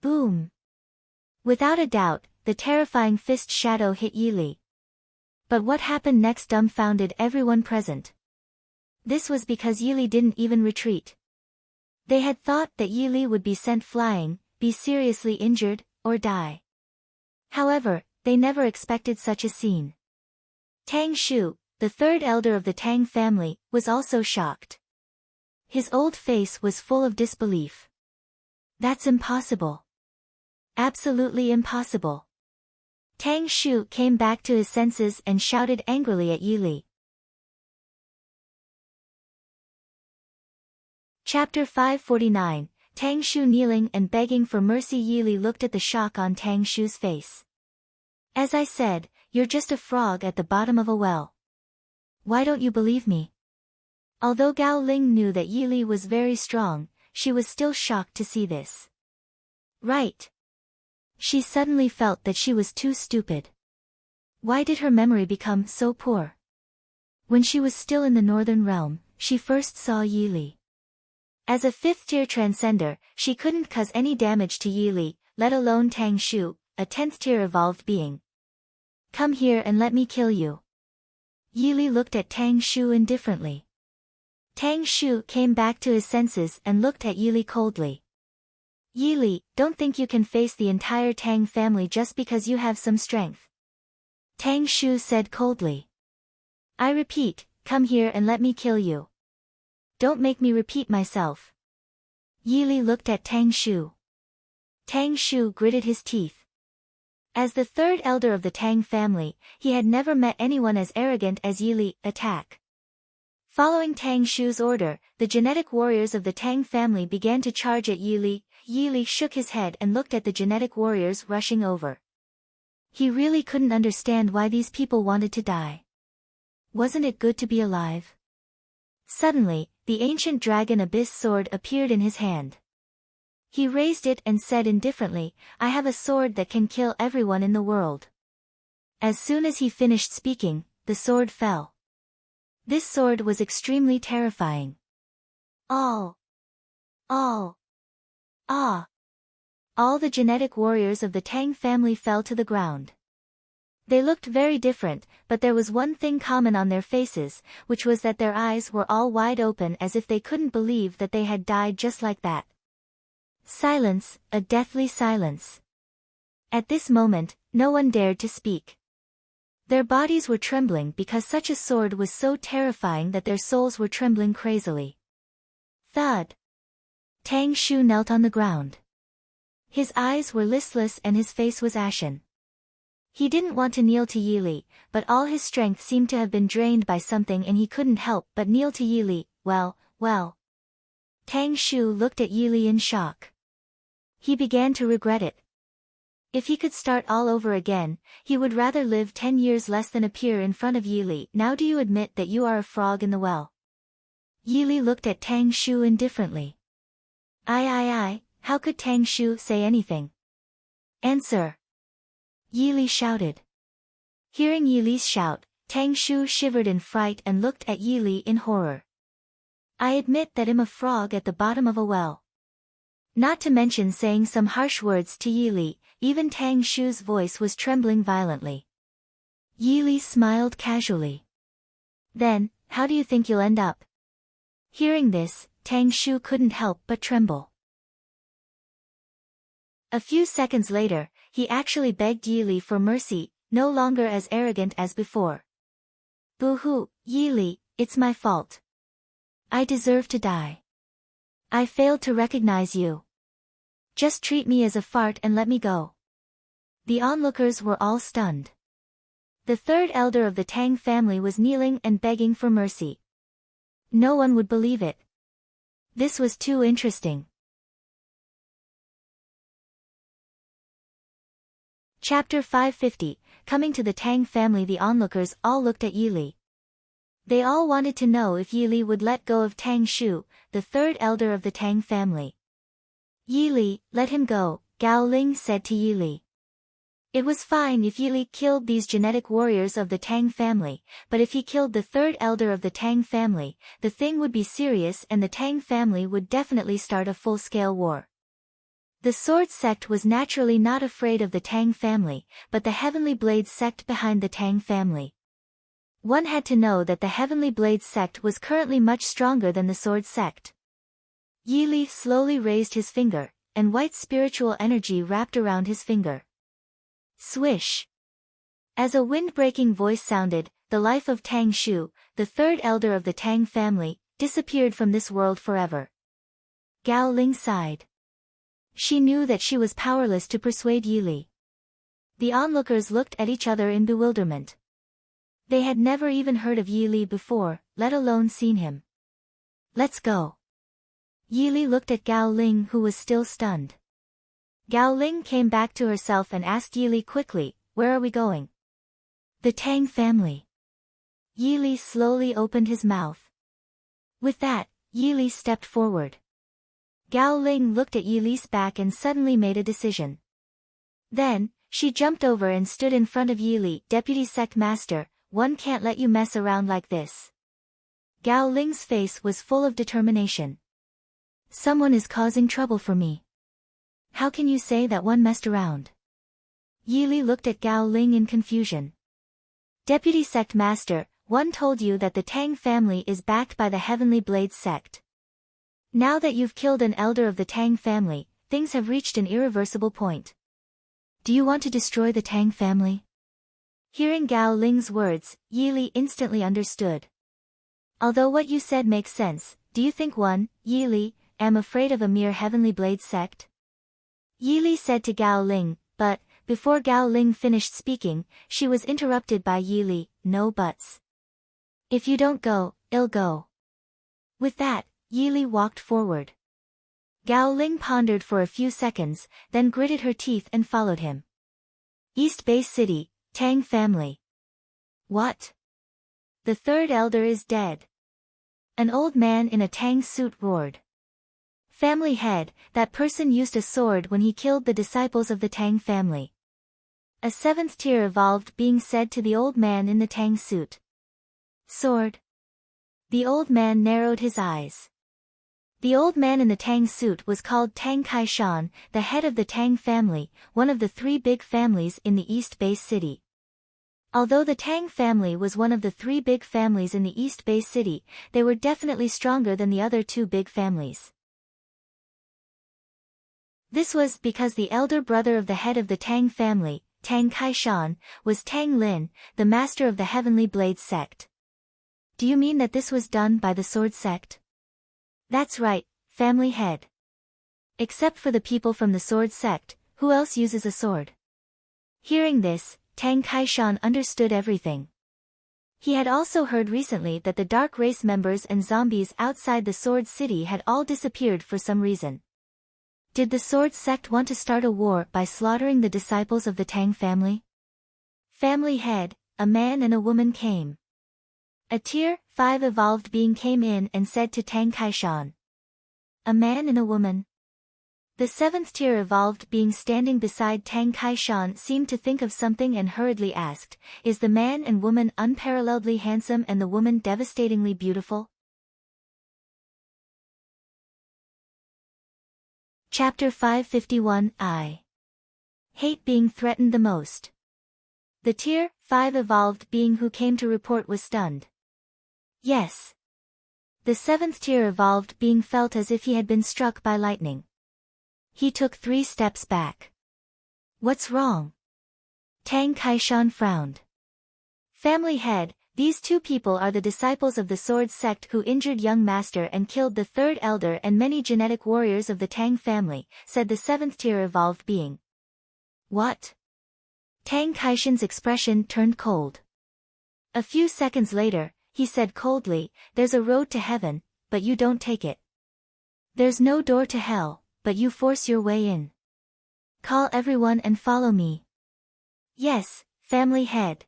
Boom! Without a doubt, the terrifying fist shadow hit Yi Li. But what happened next dumbfounded everyone present. This was because Yi Li didn't even retreat. They had thought that Yi Li would be sent flying, be seriously injured, or die. However, they never expected such a scene. Tang Shu, the third elder of the Tang family, was also shocked. His old face was full of disbelief. That's impossible. Absolutely impossible. Tang Shu came back to his senses and shouted angrily at Yi Li. Chapter 549, Tang Shu kneeling and begging for mercy. Yi Li looked at the shock on Tang Shu's face. As I said, you're just a frog at the bottom of a well. Why don't you believe me? Although Gao Ling knew that Yi Li was very strong, she was still shocked to see this. Right. She suddenly felt that she was too stupid. Why did her memory become so poor? When she was still in the Northern Realm, she first saw Yi Li. As a 5th-tier transcender, she couldn't cause any damage to Yi Li, let alone Tang Shu, a 10th-tier evolved being. Come here and let me kill you. Yi Li looked at Tang Shu indifferently. Tang Shu came back to his senses and looked at Yi Li coldly. Yi Li, don't think you can face the entire Tang family just because you have some strength. Tang Shu said coldly. I repeat, come here and let me kill you. Don't make me repeat myself. Yi Li looked at Tang Shu. Tang Shu gritted his teeth. As the third elder of the Tang family, he had never met anyone as arrogant as Yili. Attack. Following Tang Shu's order, the genetic warriors of the Tang family began to charge at Yili. Yili shook his head and looked at the genetic warriors rushing over. He really couldn't understand why these people wanted to die. Wasn't it good to be alive? Suddenly, the ancient dragon abyss sword appeared in his hand. He raised it and said indifferently, "I have a sword that can kill everyone in the world." As soon as he finished speaking, the sword fell. This sword was extremely terrifying. All the genetic warriors of the Tang family fell to the ground. They looked very different, but there was one thing common on their faces, which was that their eyes were all wide open as if they couldn't believe that they had died just like that. Silence, a deathly silence. At this moment, no one dared to speak. Their bodies were trembling because such a sword was so terrifying that their souls were trembling crazily. Thud. Tang Shu knelt on the ground. His eyes were listless and his face was ashen. He didn't want to kneel to Yili, but all his strength seemed to have been drained by something and he couldn't help but kneel to Yili. Well. Tang Shu looked at Yili in shock. He began to regret it. If he could start all over again, he would rather live 10 years less than appear in front of Yili. "Now do you admit that you are a frog in the well?" Yili looked at Tang Shu indifferently. I. How could Tang Shu say anything? Answer. Yili shouted. Hearing Yili's shout, Tang Shu shivered in fright and looked at Yili in horror. "I admit that I'm a frog at the bottom of a well." Not to mention saying some harsh words to Yili, even Tang Shu's voice was trembling violently. Yili smiled casually. "Then, how do you think you'll end up?" Hearing this, Tang Shu couldn't help but tremble. A few seconds later, he actually begged Yili for mercy, no longer as arrogant as before. "Boo-hoo, Yili, it's my fault. I deserve to die. I failed to recognize you. Just treat me as a fart and let me go." The onlookers were all stunned. The third elder of the Tang family was kneeling and begging for mercy. No one would believe it. This was too interesting. Chapter 550, Coming to the Tang family. The onlookers all looked at Yili. They all wanted to know if Yili would let go of Tang Shu, the third elder of the Tang family. "Yili, let him go," Gao Ling said to Yili. It was fine if Yili killed these genetic warriors of the Tang family, but if he killed the third elder of the Tang family, the thing would be serious and the Tang family would definitely start a full-scale war. The Sword sect was naturally not afraid of the Tang family, but the Heavenly Blade sect behind the Tang family. One had to know that the Heavenly Blade sect was currently much stronger than the Sword sect. Yili slowly raised his finger, and white spiritual energy wrapped around his finger. Swish! As a wind-breaking voice sounded, the life of Tang Shu, the third elder of the Tang family, disappeared from this world forever. Gao Ling sighed. She knew that she was powerless to persuade Yili. The onlookers looked at each other in bewilderment. They had never even heard of Yili before, let alone seen him. "Let's go." Yili looked at Gao Ling, who was still stunned. Gao Ling came back to herself and asked Yili quickly, "Where are we going?" "The Tang family." Yili slowly opened his mouth. With that, Yili stepped forward. Gao Ling looked at Yili's back and suddenly made a decision. Then, she jumped over and stood in front of Yili. "Deputy Sect Master, one can't let you mess around like this." Gao Ling's face was full of determination. "Someone is causing trouble for me. How can you say that one messed around?" Yili looked at Gao Ling in confusion. "Deputy Sect Master, one told you that the Tang family is backed by the Heavenly Blade sect. Now that you've killed an elder of the Tang family, things have reached an irreversible point. Do you want to destroy the Tang family?" Hearing Gao Ling's words, Yili instantly understood. "Although what you said makes sense, do you think one, Yili, am afraid of a mere Heavenly Blade sect?" Yili said to Gao Ling, "But, before Gao Ling finished speaking, she was interrupted by Yi Li. No buts. If you don't go, I'll go. With that, Yi Li walked forward. Gao Ling pondered for a few seconds, then gritted her teeth and followed him. East Bay City, Tang family. What? The third elder is dead. An old man in a Tang suit roared. Family head, that person used a sword when he killed the disciples of the Tang family. A seventh-tier evolved being said to the old man in the Tang suit. Sword? The old man narrowed his eyes. The old man in the Tang suit was called Tang Kaishan, the head of the Tang family, one of the three big families in the East Bay City. Although the Tang family was one of the three big families in the East Bay City, they were definitely stronger than the other two big families. This was because the elder brother of the head of the Tang family, Tang Kaishan, was Tang Lin, the master of the Heavenly Blade sect. Do you mean that this was done by the Sword sect? That's right, family head. Except for the people from the Sword sect, who else uses a sword? Hearing this, Tang Kaishan understood everything. He had also heard recently that the dark race members and zombies outside the Sword City had all disappeared for some reason. Did the Sword sect want to start a war by slaughtering the disciples of the Tang family? Family head, a man and a woman came. A Tier 5 evolved being came in and said to Tang Kaishan. A man and a woman. The 7th tier evolved being standing beside Tang Kaishan seemed to think of something and hurriedly asked, is the man and woman unparalleledly handsome and the woman devastatingly beautiful? Chapter 551 I hate being threatened the most. The Tier 5 evolved being who came to report was stunned. Yes. The 7th tier evolved being felt as if he had been struck by lightning. He took 3 steps back. What's wrong? Tang Kaishan frowned. Family head, these two people are the disciples of the Sword sect who injured young master and killed the third elder and many genetic warriors of the Tang family, said the 7th tier evolved being. What? Tang Kaishan's expression turned cold. A few seconds later, he said coldly, there's a road to heaven, but you don't take it. There's no door to hell, but you force your way in. Call everyone and follow me. Yes, family head.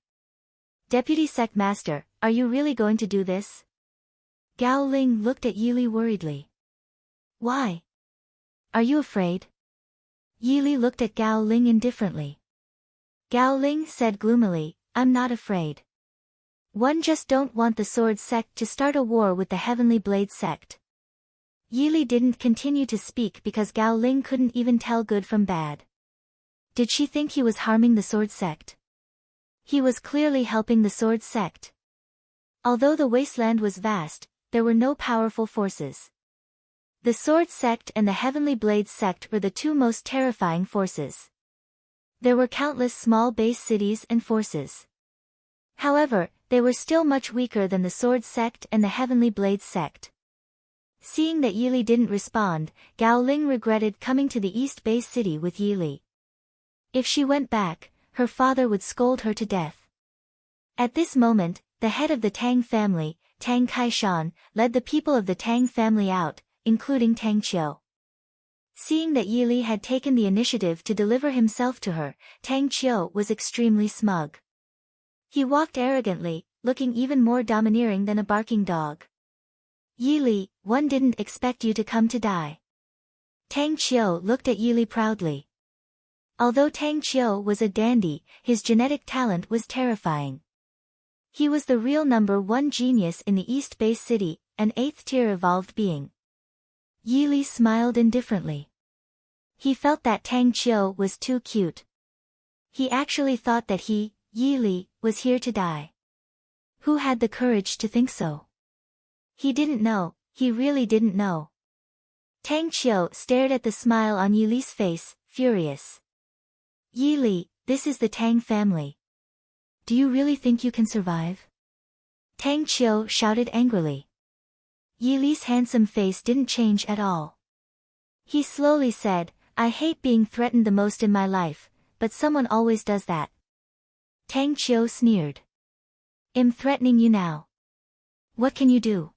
Deputy Sect Master, are you really going to do this? Gao Ling looked at Yi Li worriedly. Why? Are you afraid? Yi Li looked at Gao Ling indifferently. Gao Ling said gloomily, I'm not afraid. One just don't want the Sword sect to start a war with the Heavenly Blade sect. Yi Li didn't continue to speak because Gao Ling couldn't even tell good from bad. Did she think he was harming the Sword sect? He was clearly helping the Sword sect. Although the wasteland was vast, there were no powerful forces. The Sword sect and the Heavenly Blade sect were the two most terrifying forces. There were countless small base cities and forces. However, they were still much weaker than the Sword sect and the Heavenly Blade sect. Seeing that Yi Li didn't respond, Gao Ling regretted coming to the East Bay City with Yi Li. If she went back, her father would scold her to death. At this moment, the head of the Tang family, Tang Kaishan, led the people of the Tang family out, including Tang Qiu. Seeing that Yi Li had taken the initiative to deliver himself to her, Tang Qiu was extremely smug. He walked arrogantly, looking even more domineering than a barking dog. Yi Li, one didn't expect you to come to die. Tang Qiu looked at Yi Li proudly. Although Tang Qiu was a dandy, his genetic talent was terrifying. He was the real #1 genius in the East Bay City, an 8th tier evolved being. Yi Li smiled indifferently. He felt that Tang Qiu was too cute. He actually thought that he, Yi Li, was here to die. Who had the courage to think so? He didn't know, he really didn't know. Tang Qiu stared at the smile on Yi Li's face, furious. Yi Li, this is the Tang family. Do you really think you can survive? Tang Qiu shouted angrily. Yi Li's handsome face didn't change at all. He slowly said, I hate being threatened the most in my life, but someone always does that. Tang Qiu sneered. I'm threatening you now. What can you do?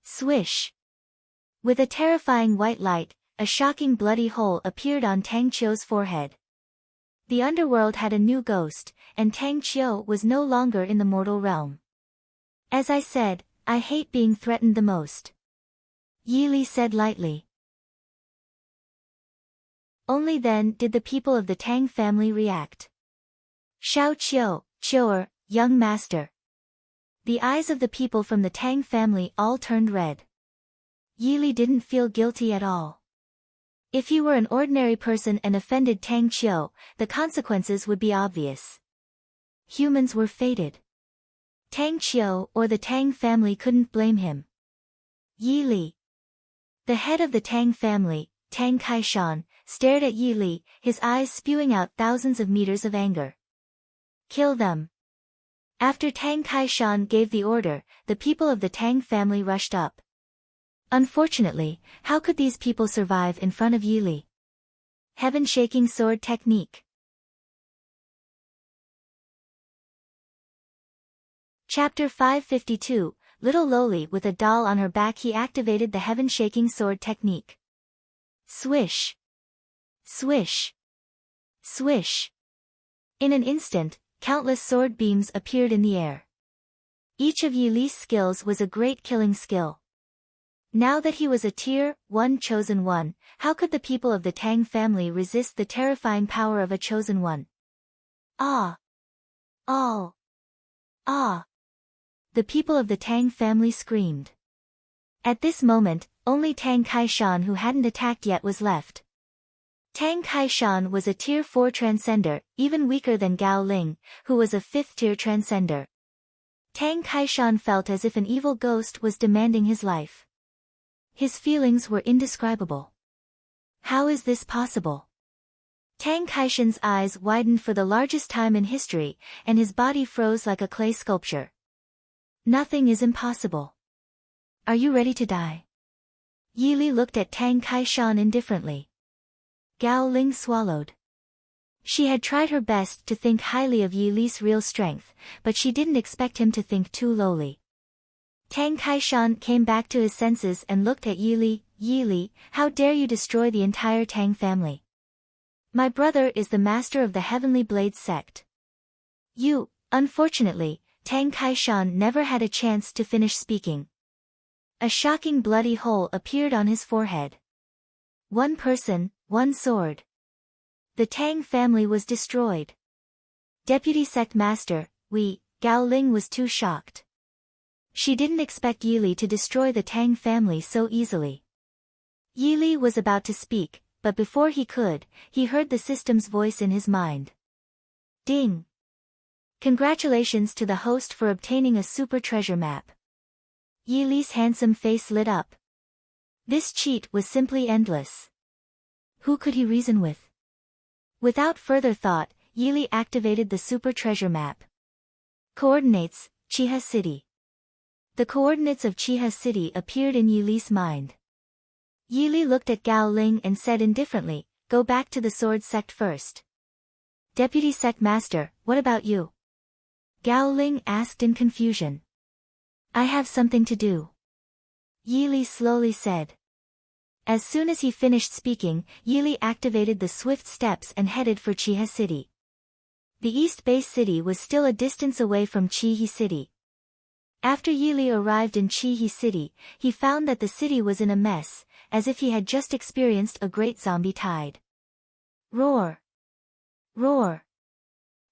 Swish. With a terrifying white light, a shocking bloody hole appeared on Tang Qiu's forehead. The underworld had a new ghost, and Tang Qiu was no longer in the mortal realm. As I said, I hate being threatened the most. Yi Li said lightly. Only then did the people of the Tang family react. Shao Qiu, Qiu'er, young master. The eyes of the people from the Tang family all turned red. Yi Li didn't feel guilty at all. If he were an ordinary person and offended Tang Qiu, the consequences would be obvious. Humans were fated. Tang Qiu or the Tang family couldn't blame him. Yi Li. The head of the Tang family, Tang Kaishan, stared at Yi Li, his eyes spewing out thousands of meters of anger. Kill them. After Tang Kaishan gave the order, the people of the Tang family rushed up. Unfortunately, how could these people survive in front of Yi Li? Heaven-shaking sword technique. Chapter 552, Little Loli with a doll on her back. He activated the heaven-shaking sword technique. Swish. Swish. Swish. In an instant, countless sword beams appeared in the air. Each of Yi Li's skills was a great killing skill. Now that he was a Tier 1 Chosen One, how could the people of the Tang family resist the terrifying power of a Chosen One? Ah! All! Ah! The people of the Tang family screamed. At this moment, only Tang Kaishan, who hadn't attacked yet, was left. Tang Kaishan was a Tier 4 Transcender, even weaker than Gao Ling, who was a 5th Tier Transcender. Tang Kaishan felt as if an evil ghost was demanding his life. His feelings were indescribable. How is this possible? Tang Kaishan's eyes widened for the largest time in history, and his body froze like a clay sculpture. Nothing is impossible. Are you ready to die? Yi Li looked at Tang Kaishan indifferently. Gao Ling swallowed. She had tried her best to think highly of Yi Li's real strength, but she didn't expect him to think too lowly. Tang Kaishan came back to his senses and looked at Yi Li. Yi Li, how dare you destroy the entire Tang family? My brother is the master of the Heavenly Blades sect. You, unfortunately, Tang Kaishan never had a chance to finish speaking. A shocking bloody hole appeared on his forehead. One person, one sword. The Tang family was destroyed. Deputy Sect Master, Gao Ling was too shocked. She didn't expect Yi Li to destroy the Tang family so easily. Yi Li was about to speak, but before he could, he heard the system's voice in his mind. Ding! Congratulations to the host for obtaining a super treasure map. Yi Li's handsome face lit up. This cheat was simply endless. Who could he reason with? Without further thought, Yi Li activated the super treasure map. Coordinates, Chiha City. The coordinates of Chiha City appeared in Yi Li's mind. Yi Li looked at Gao Ling and said indifferently, go back to the sword sect first. Deputy Sect Master, what about you? Gao Ling asked in confusion. I have something to do. Yi Li slowly said. As soon as he finished speaking, Yi Li activated the swift steps and headed for Chiha City. The East Base City was still a distance away from Chihi City. After Yi Li arrived in Chihi City, he found that the city was in a mess, as if he had just experienced a great zombie tide. Roar! Roar!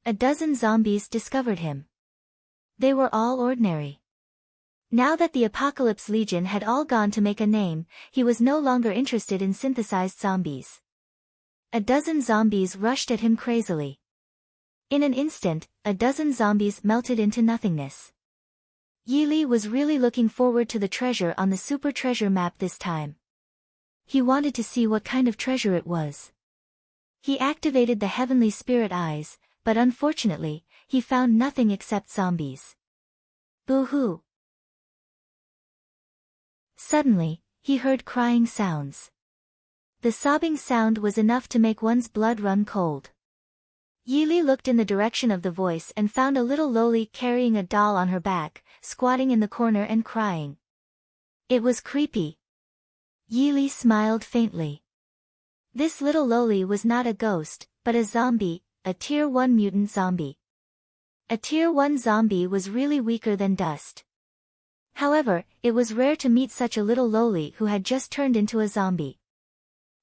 A dozen zombies discovered him. They were all ordinary. Now that the Apocalypse Legion had all gone to make a name, he was no longer interested in synthesized zombies. A dozen zombies rushed at him crazily. In an instant, a dozen zombies melted into nothingness. Yi Li was really looking forward to the treasure on the super treasure map this time. He wanted to see what kind of treasure it was. He activated the heavenly spirit eyes, but unfortunately, he found nothing except zombies. Boo-hoo! Suddenly, he heard crying sounds. The sobbing sound was enough to make one's blood run cold. Yili looked in the direction of the voice and found a little loli carrying a doll on her back, squatting in the corner and crying. It was creepy. Yili smiled faintly. This little loli was not a ghost, but a zombie, a Tier 1 mutant zombie. A Tier 1 zombie was really weaker than dust. However, it was rare to meet such a little loli who had just turned into a zombie.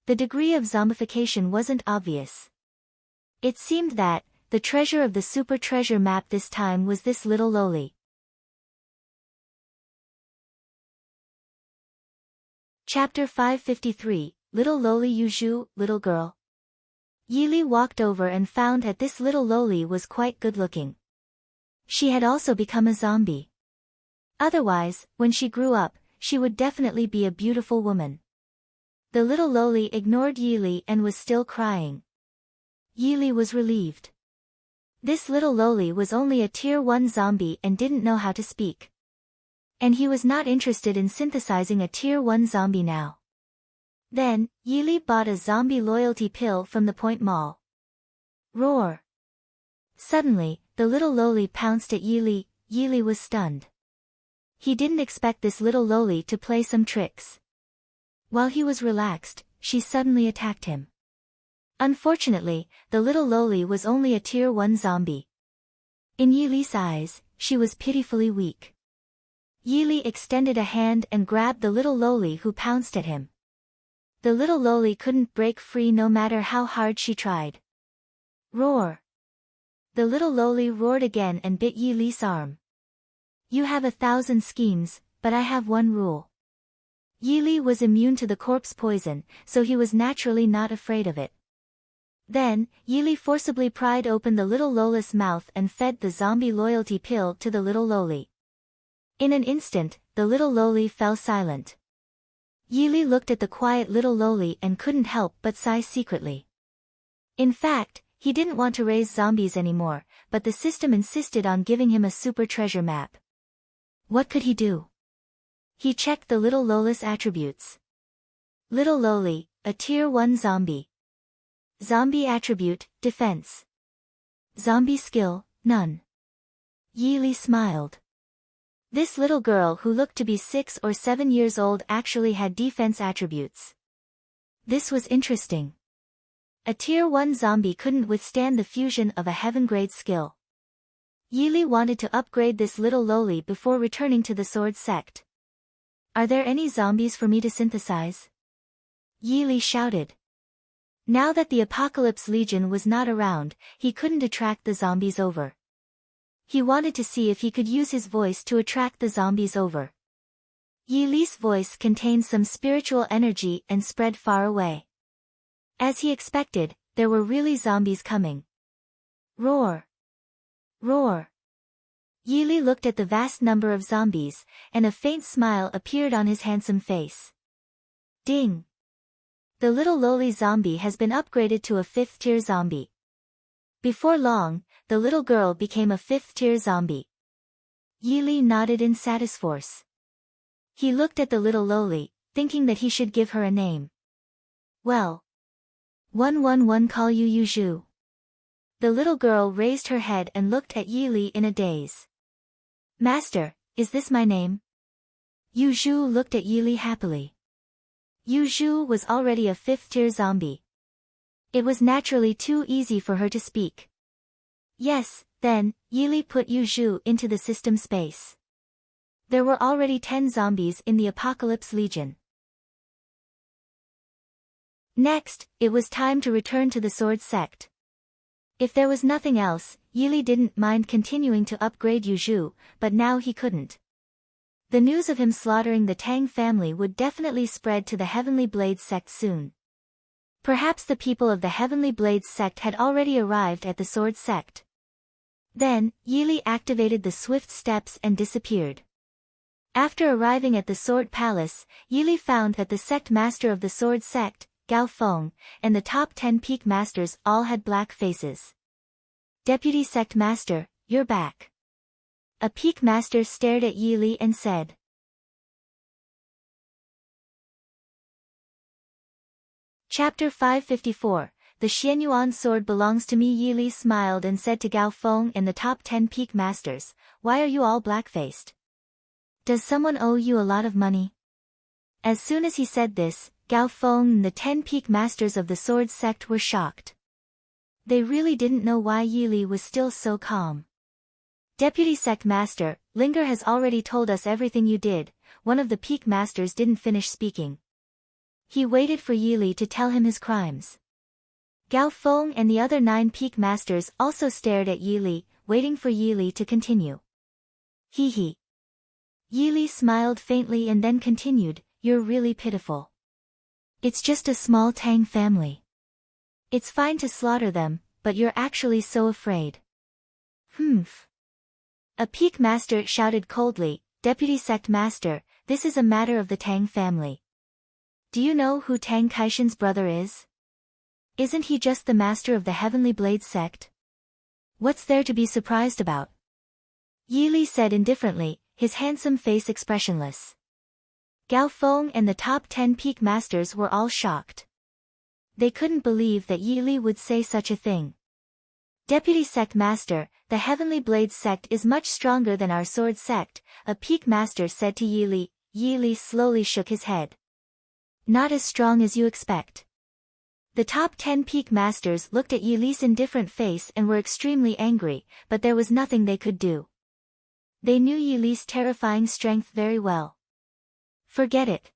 The degree of zombification wasn't obvious. It seemed that, the treasure of the super treasure map this time was this little loli. Chapter 553, Little Loli Yuju, Little Girl. Yili walked over and found that this little loli was quite good-looking. She had also become a zombie. Otherwise, when she grew up, she would definitely be a beautiful woman. The little loli ignored Yili and was still crying. Yili was relieved. This little loli was only a Tier 1 zombie and didn't know how to speak. And he was not interested in synthesizing a Tier 1 zombie now. Then, Yili bought a zombie loyalty pill from the Point Mall. Roar! Suddenly, the little loli pounced at Yili. Yili was stunned. He didn't expect this little loli to play some tricks. While he was relaxed, she suddenly attacked him. Unfortunately, the little loli was only a Tier 1 zombie. In Yili's eyes, she was pitifully weak. Yili extended a hand and grabbed the little loli who pounced at him. The little loli couldn't break free no matter how hard she tried. Roar! The little loli roared again and bit Yili's arm. You have 1,000 schemes, but I have one rule. Yili was immune to the corpse poison, so he was naturally not afraid of it. Then, Yili forcibly pried open the little loli's mouth and fed the zombie loyalty pill to the little loli. In an instant, the little loli fell silent. Yili looked at the quiet little loli and couldn't help but sigh secretly. In fact, he didn't want to raise zombies anymore, but the system insisted on giving him a super treasure map. What could he do? He checked the little loli's attributes. Little loli, a Tier 1 zombie. Zombie attribute, defense. Zombie skill, none. Yili smiled. This little girl who looked to be 6 or 7 years old actually had defense attributes. This was interesting. A Tier 1 zombie couldn't withstand the fusion of a heaven-grade skill. Yili wanted to upgrade this little loli before returning to the sword sect. Are there any zombies for me to synthesize? Yili shouted. Now that the Apocalypse Legion was not around, he couldn't attract the zombies over. He wanted to see if he could use his voice to attract the zombies over. Yili's voice contained some spiritual energy and spread far away. As he expected, there were really zombies coming. Roar! Roar! Yili looked at the vast number of zombies, and a faint smile appeared on his handsome face. Ding! The little loli zombie has been upgraded to a 5th tier zombie. Before long, the little girl became a 5th tier zombie. Yili nodded in satisfaction. He looked at the little loli, thinking that he should give her a name. Well. 111 call you Yuju. The little girl raised her head and looked at Yili in a daze. Master, is this my name? Yuju looked at Yili happily. Yuju was already a 5th tier zombie. It was naturally too easy for her to speak. Yes, then, Yili put Yuju into the system space. There were already 10 zombies in the Apocalypse Legion. Next, it was time to return to the sword sect. If there was nothing else, Yili didn't mind continuing to upgrade Yuju, but now he couldn't. The news of him slaughtering the Tang family would definitely spread to the Heavenly Blades sect soon. Perhaps the people of the Heavenly Blades sect had already arrived at the sword sect. Then, Yili activated the swift steps and disappeared. After arriving at the sword palace, Yili found that the sect master of the sword sect, Gao Feng, and the top 10 peak masters all had black faces. Deputy sect master, you're back. A peak master stared at Yili and said. Chapter 554, the Xianyuan sword belongs to me. Yi Li smiled and said to Gao Feng and the top 10 peak masters, why are you all black-faced? Does someone owe you a lot of money? As soon as he said this, Gao Feng and the 10 peak masters of the sword sect were shocked. They really didn't know why Yi Li was still so calm. Deputy Sect Master, Linger has already told us everything you did. One of the peak masters didn't finish speaking. He waited for Yi Li to tell him his crimes. Gao Feng and the other 9 peak masters also stared at Yi Li, waiting for Yi Li to continue. Hee hee. Yi Li smiled faintly and then continued, you're really pitiful. It's just a small Tang family. It's fine to slaughter them, but you're actually so afraid. Humph. A peak master shouted coldly, Deputy Sect Master, this is a matter of the Tang family. Do you know who Tang Kaishan's brother is? Isn't he just the master of the Heavenly Blade sect? What's there to be surprised about? Yi Li said indifferently, his handsome face expressionless. Gao Feng and the top 10 peak masters were all shocked. They couldn't believe that Yi Li would say such a thing. Deputy Sect Master, the Heavenly Blade sect is much stronger than our sword sect, a peak master said to Yi Li. Yi Li slowly shook his head. Not as strong as you expect. The top 10 peak masters looked at Yi Li's indifferent face and were extremely angry, but there was nothing they could do. They knew Yi Li's terrifying strength very well. Forget it.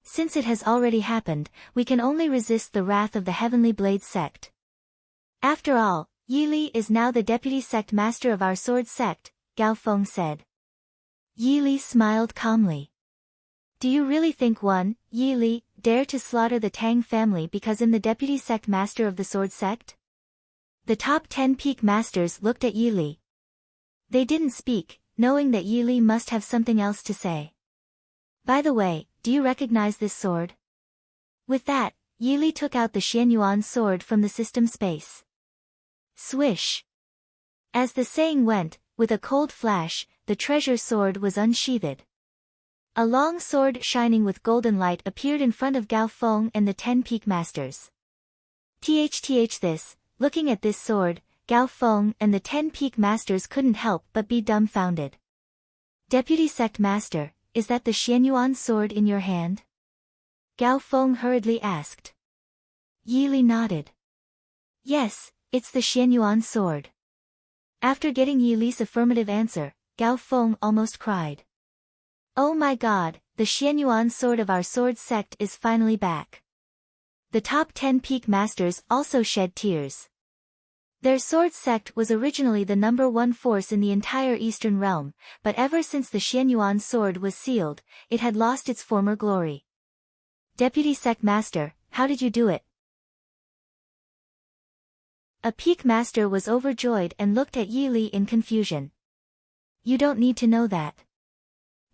Since it has already happened, we can only resist the wrath of the Heavenly Blade sect. After all, Yi Li is now the deputy sect master of our sword sect, Gao Feng said. Yi Li smiled calmly. Do you really think one, Yi Li, dare to slaughter the Tang family because I'm the deputy sect master of the sword sect? The top 10 peak masters looked at Yi Li. They didn't speak, knowing that Yi Li must have something else to say. By the way, do you recognize this sword? With that, Yi Li took out the Xianyuan sword from the system space. Swish! As the saying went, with a cold flash, the treasure sword was unsheathed. A long sword shining with golden light appeared in front of Gao Feng and the 10 peak masters. Looking at this sword, Gao Feng and the 10 peak masters couldn't help but be dumbfounded. Deputy Sect Master, is that the Xianyuan sword in your hand? Gao Feng hurriedly asked. Yi Li nodded. Yes, it's the Xianyuan sword. After getting Yi Li's affirmative answer, Gao Feng almost cried. Oh my god, the Xianyuan sword of our sword sect is finally back. The top 10 peak masters also shed tears. Their sword sect was originally the number 1 force in the entire Eastern Realm, but ever since the Xianyuan sword was sealed, it had lost its former glory. Deputy Sect Master, how did you do it? A peak master was overjoyed and looked at Yi Li in confusion. You don't need to know that.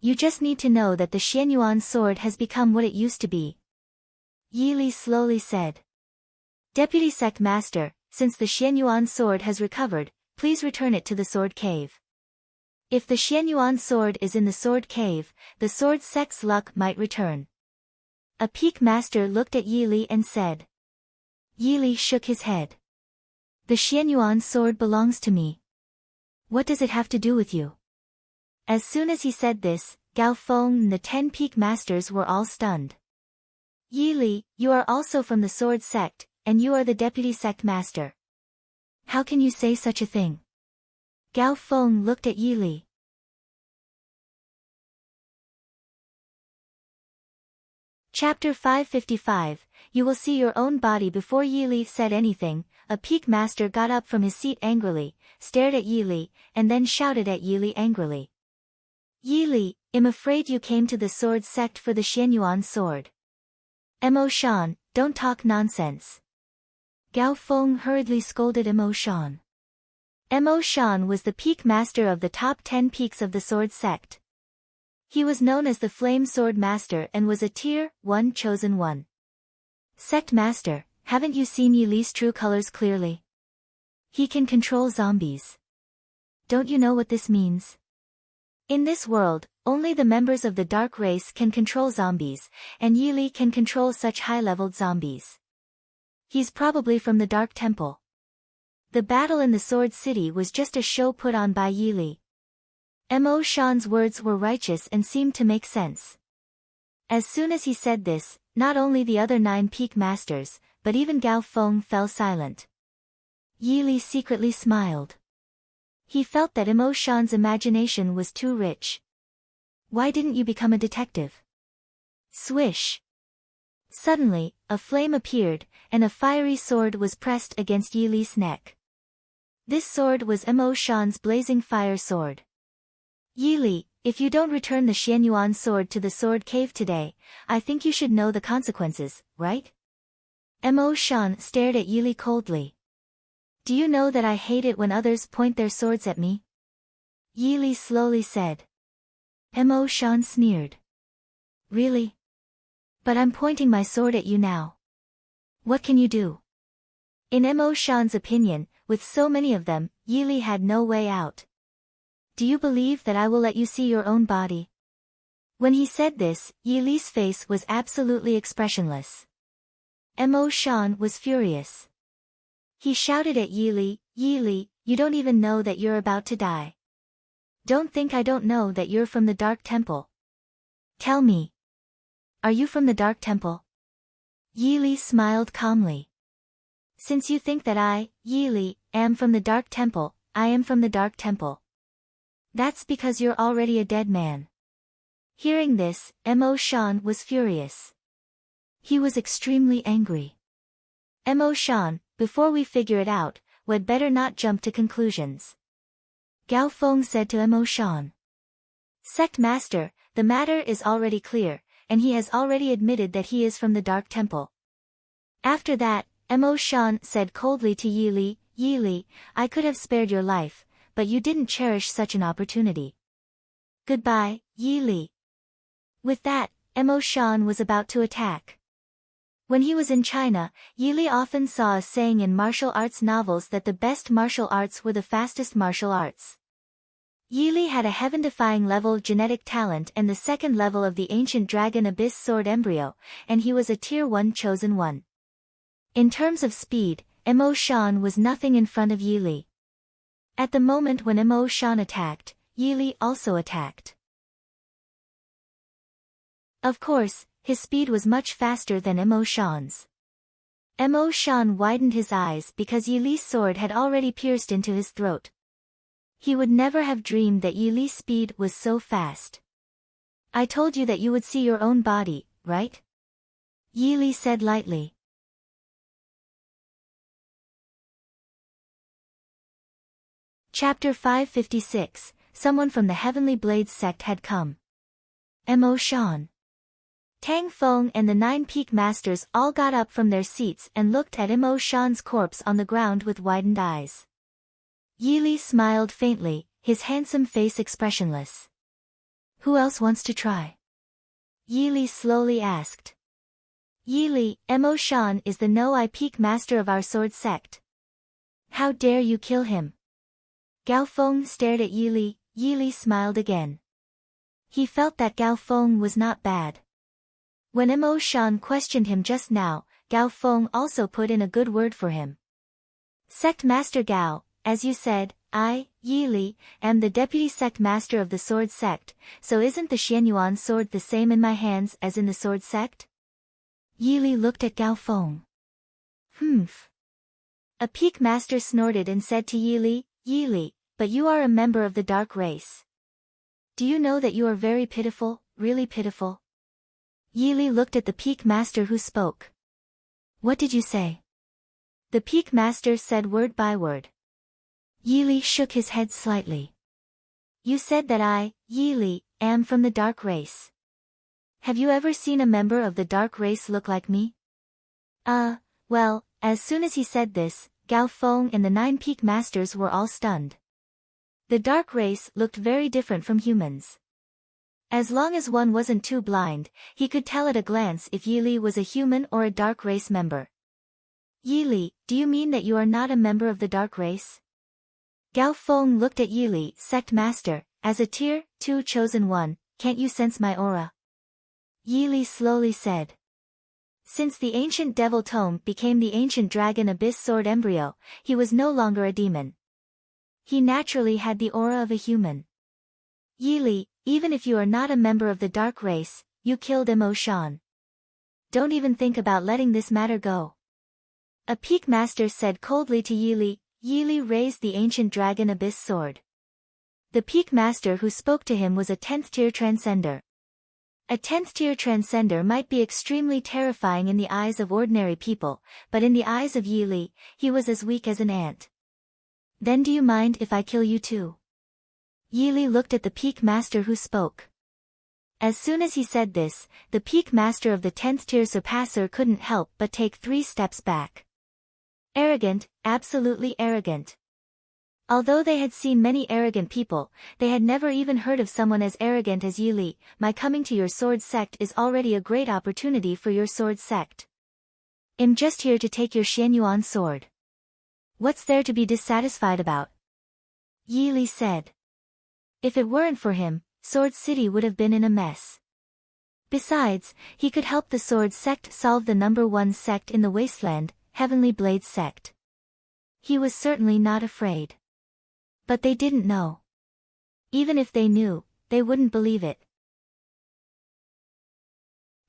You just need to know that the Xianyuan sword has become what it used to be. Yi Li slowly said. Deputy Sect Master, since the Xianyuan sword has recovered, please return it to the sword cave. If the Xianyuan sword is in the sword cave, the sword sect's luck might return. A peak master looked at Yi Li and said. Yi Li shook his head. The Xianyuan sword belongs to me. What does it have to do with you? As soon as he said this, Gao Feng and the 10 peak masters were all stunned. Yi Li, you are also from the sword sect, and you are the deputy sect master. How can you say such a thing? Gao Feng looked at Yi Li. Chapter 555, You will see your own body. Before Yi Li said anything, a peak master got up from his seat angrily, stared at Yi Li, and then shouted at Yi Li angrily. Yi Li, I'm afraid you came to the sword sect for the Xianyuan sword. Mo Shan, don't talk nonsense. Gao Feng hurriedly scolded Mo Shan. Mo Shan was the peak master of the top 10 peaks of the sword sect. He was known as the Flame Sword Master and was a Tier 1 Chosen One. Sect Master, haven't you seen Yi Li's true colors clearly? He can control zombies. Don't you know what this means? In this world, only the members of the dark race can control zombies, and Yi Li can control such high-leveled zombies. He's probably from the Dark Temple. The battle in the Sword City was just a show put on by Yi Li. Mo Shan's words were righteous and seemed to make sense. As soon as he said this, not only the other 9 peak masters, but even Gao Feng fell silent. Yi Li secretly smiled. He felt that Mo Shan's imagination was too rich. Why didn't you become a detective? Swish. Suddenly, a flame appeared, and a fiery sword was pressed against Yi Li's neck. This sword was Mo Shan's blazing fire sword. Yi Li, if you don't return the Xianyuan sword to the sword cave today, I think you should know the consequences, right? Mo Shan stared at Yi Li coldly. Do you know that I hate it when others point their swords at me? Yi Li slowly said. Mo Shan sneered. Really? But I'm pointing my sword at you now. What can you do? In Mo Shan's opinion, with so many of them, Yi Li had no way out. Do you believe that I will let you see your own body? When he said this, Yi Li's face was absolutely expressionless. Mo Shan was furious. He shouted at Yi Li, you don't even know that you're about to die. Don't think I don't know that you're from the Dark Temple. Tell me. Are you from the Dark Temple? Yi Li smiled calmly. Since you think that I, Yi Li, am from the Dark Temple, I am from the Dark Temple. That's because you're already a dead man. Hearing this, Mo Shan was furious. He was extremely angry. Mo Shan, before we figure it out, we'd better not jump to conclusions. Gao Feng said to Mo Shan. Sect Master, the matter is already clear, and he has already admitted that he is from the Dark Temple. After that, Mo Shan said coldly to Yi Li, I could have spared your life, but you didn't cherish such an opportunity. Goodbye, Yi Li. With that, Mo Shan was about to attack. When he was in China, Yi Li often saw a saying in martial arts novels that the best martial arts were the fastest martial arts. Yi Li had a heaven-defying level genetic talent and the second level of the ancient dragon abyss sword embryo, and he was a tier 1 chosen one. In terms of speed, Mo Shan was nothing in front of Yi Li. At the moment when Mo Shan attacked, Yi Li also attacked. Of course, his speed was much faster than Mo Shan's. Mo Shan widened his eyes because Yi Li's sword had already pierced into his throat. He would never have dreamed that Yi Li's speed was so fast. I told you that you would see your own body, right? Yi Li said lightly. Chapter 556, Someone from the Heavenly Blades sect had come. Mo Shan. Tang Feng and the 9 peak masters all got up from their seats and looked at Mo Shan's corpse on the ground with widened eyes. Yi Li smiled faintly, his handsome face expressionless. Who else wants to try? Yi Li slowly asked. Yi Li, Mo Shan is the No-I peak master of our sword sect. How dare you kill him? Gao Feng stared at Yi Li, Yi Li smiled again. He felt that Gao Feng was not bad. When Mo Shan questioned him just now, Gao Feng also put in a good word for him. Sect Master Gao, as you said, I, Yi Li, am the deputy sect master of the sword sect, so isn't the Xianyuan sword the same in my hands as in the sword sect? Yi Li looked at Gao Feng. Humph. A peak master snorted and said to Yi Li, but you are a member of the dark race. Do you know that you are very pitiful, really pitiful? Yi Li looked at the peak master who spoke. What did you say? The peak master said word by word. Yi Li shook his head slightly. You said that I, Yi Li, am from the dark race. Have you ever seen a member of the dark race look like me? Well, as soon as he said this, Gao Feng and the 9 peak masters were all stunned. The dark race looked very different from humans. As long as one wasn't too blind, he could tell at a glance if Yi Li was a human or a dark race member. Yi Li, do you mean that you are not a member of the dark race? Gao Feng looked at Yi Li, sect master, as a tier 2 chosen one, can't you sense my aura? Yi Li slowly said. Since the ancient devil tome became the ancient dragon abyss sword embryo, he was no longer a demon. He naturally had the aura of a human. Yili, even if you are not a member of the dark race, you killed Mo Shan. Don't even think about letting this matter go. A peak master said coldly to Yili. Yili raised the ancient dragon abyss sword. The peak master who spoke to him was a 10th tier transcender. A 10th tier transcender might be extremely terrifying in the eyes of ordinary people, but in the eyes of Yili, he was as weak as an ant. Then do you mind if I kill you too? Yili looked at the peak master who spoke. As soon as he said this, the peak master of the 10th tier surpasser couldn't help but take 3 steps back. Arrogant, absolutely arrogant. Although they had seen many arrogant people, they had never even heard of someone as arrogant as Yili. My coming to your sword sect is already a great opportunity for your sword sect. I'm just here to take your Xianyuan sword. What's there to be dissatisfied about? Yili said. If it weren't for him, Sword City would have been in a mess. Besides, he could help the sword sect solve the #1 sect in the wasteland, Heavenly Blade sect. He was certainly not afraid. But they didn't know. Even if they knew, they wouldn't believe it.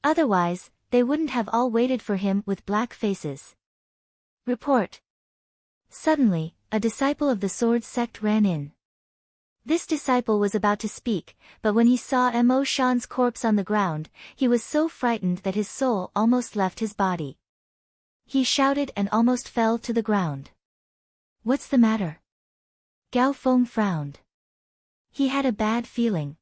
Otherwise, they wouldn't have all waited for him with black faces. Report. Suddenly, a disciple of the sword sect ran in. This disciple was about to speak, but when he saw Mo Shan's corpse on the ground, he was so frightened that his soul almost left his body. He shouted and almost fell to the ground. What's the matter? Gao Feng frowned. He had a bad feeling.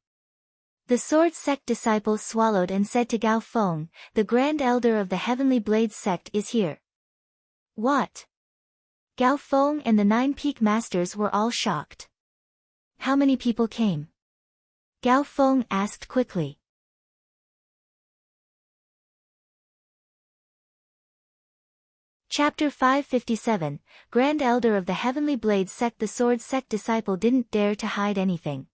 The sword sect disciple swallowed and said to Gao Feng, the Grand Elder of the Heavenly Blade sect is here. What? Gao Feng and the 9 peak masters were all shocked. How many people came? Gao Feng asked quickly. Chapter 557, Grand Elder of the Heavenly Blade Sect. The sword sect disciple didn't dare to hide anything.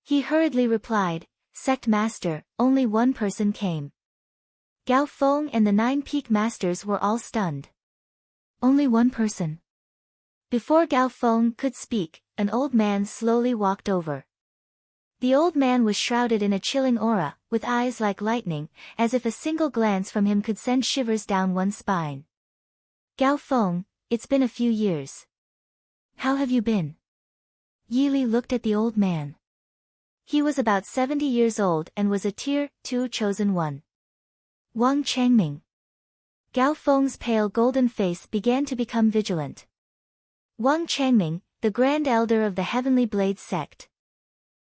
He hurriedly replied, Sect Master, only 1 person came. Gao Feng and the 9 peak masters were all stunned. Only 1 person. Before Gao Feng could speak, an old man slowly walked over. The old man was shrouded in a chilling aura, with eyes like lightning, as if a single glance from him could send shivers down one's spine. Gao Feng, it's been a few years. How have you been? Yili looked at the old man. He was about 70 years old and was a Tier 2 chosen one. Wang Changming. Gao Feng's pale golden face began to become vigilant. Wang Changming, the Grand Elder of the Heavenly Blade sect.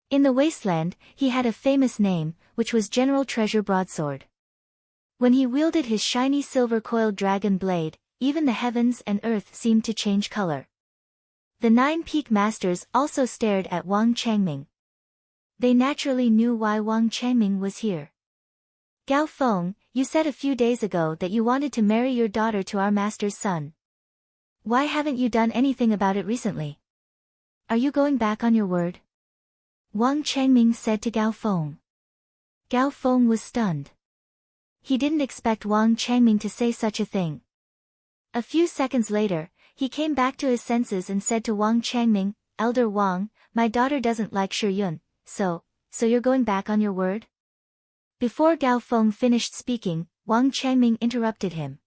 In the wasteland, he had a famous name, which was General Treasure Broadsword. When he wielded his shiny silver-coiled dragon blade, even the heavens and earth seemed to change color. The 9 peak masters also stared at Wang Changming. They naturally knew why Wang Changming was here. Gao Feng, you said a few days ago that you wanted to marry your daughter to our master's son. Why haven't you done anything about it recently? Are you going back on your word? Wang Changming said to Gao Feng. Gao Feng was stunned. He didn't expect Wang Changming to say such a thing. A few seconds later, he came back to his senses and said to Wang Changming, Elder Wang, my daughter doesn't like Shiyun, so you're going back on your word? Before Gao Feng finished speaking, Wang Changming interrupted him.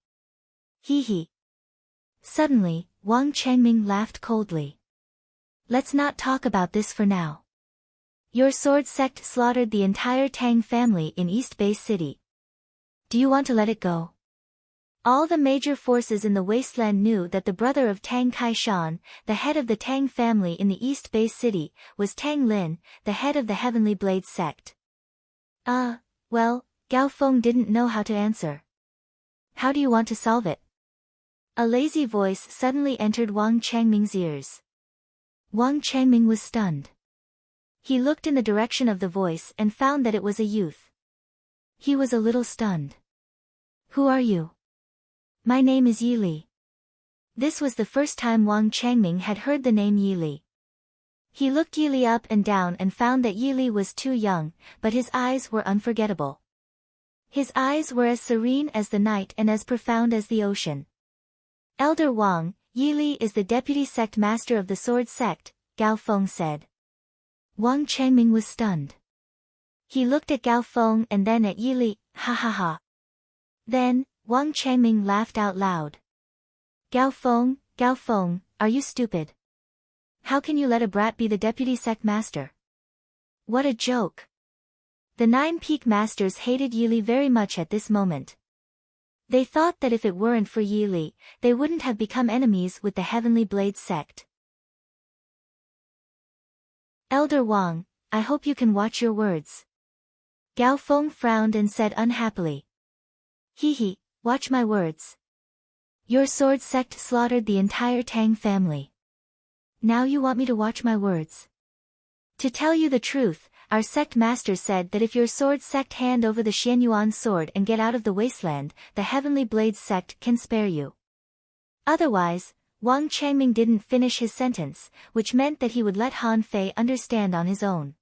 He. Suddenly, Wang Changming laughed coldly. Let's not talk about this for now. Your sword sect slaughtered the entire Tang family in East Bay City. Do you want to let it go? All the major forces in the wasteland knew that the brother of Tang Kaishan, the head of the Tang family in the East Bay City, was Tang Lin, the head of the Heavenly Blade sect. Well, Gao Feng didn't know how to answer. How do you want to solve it? A lazy voice suddenly entered Wang Changming's ears. Wang Changming was stunned. He looked in the direction of the voice and found that it was a youth. He was a little stunned. Who are you? My name is Yili. This was the first time Wang Changming had heard the name Yili. He looked Yili up and down and found that Yili was too young, but his eyes were unforgettable. His eyes were as serene as the night and as profound as the ocean. Elder Wang, Yili is the deputy sect master of the sword sect, Gao Feng said. Wang Changming was stunned. He looked at Gao Feng and then at Yili, ha ha ha. Then, Wang Changming laughed out loud. Gao Feng, are you stupid? How can you let a brat be the deputy sect master? What a joke. The 9 peak masters hated Yili very much at this moment. They thought that if it weren't for Yili, they wouldn't have become enemies with the Heavenly Blade sect. Elder Wang, I hope you can watch your words. Gao Feng frowned and said unhappily. Hee, watch my words. Your sword sect slaughtered the entire Tang family. Now you want me to watch my words? To tell you the truth, our sect master said that if your sword sect hand over the Xianyuan sword and get out of the wasteland, the Heavenly Blade sect can spare you. Otherwise, Wang Changming didn't finish his sentence, which meant that he would let Han Fei understand on his own.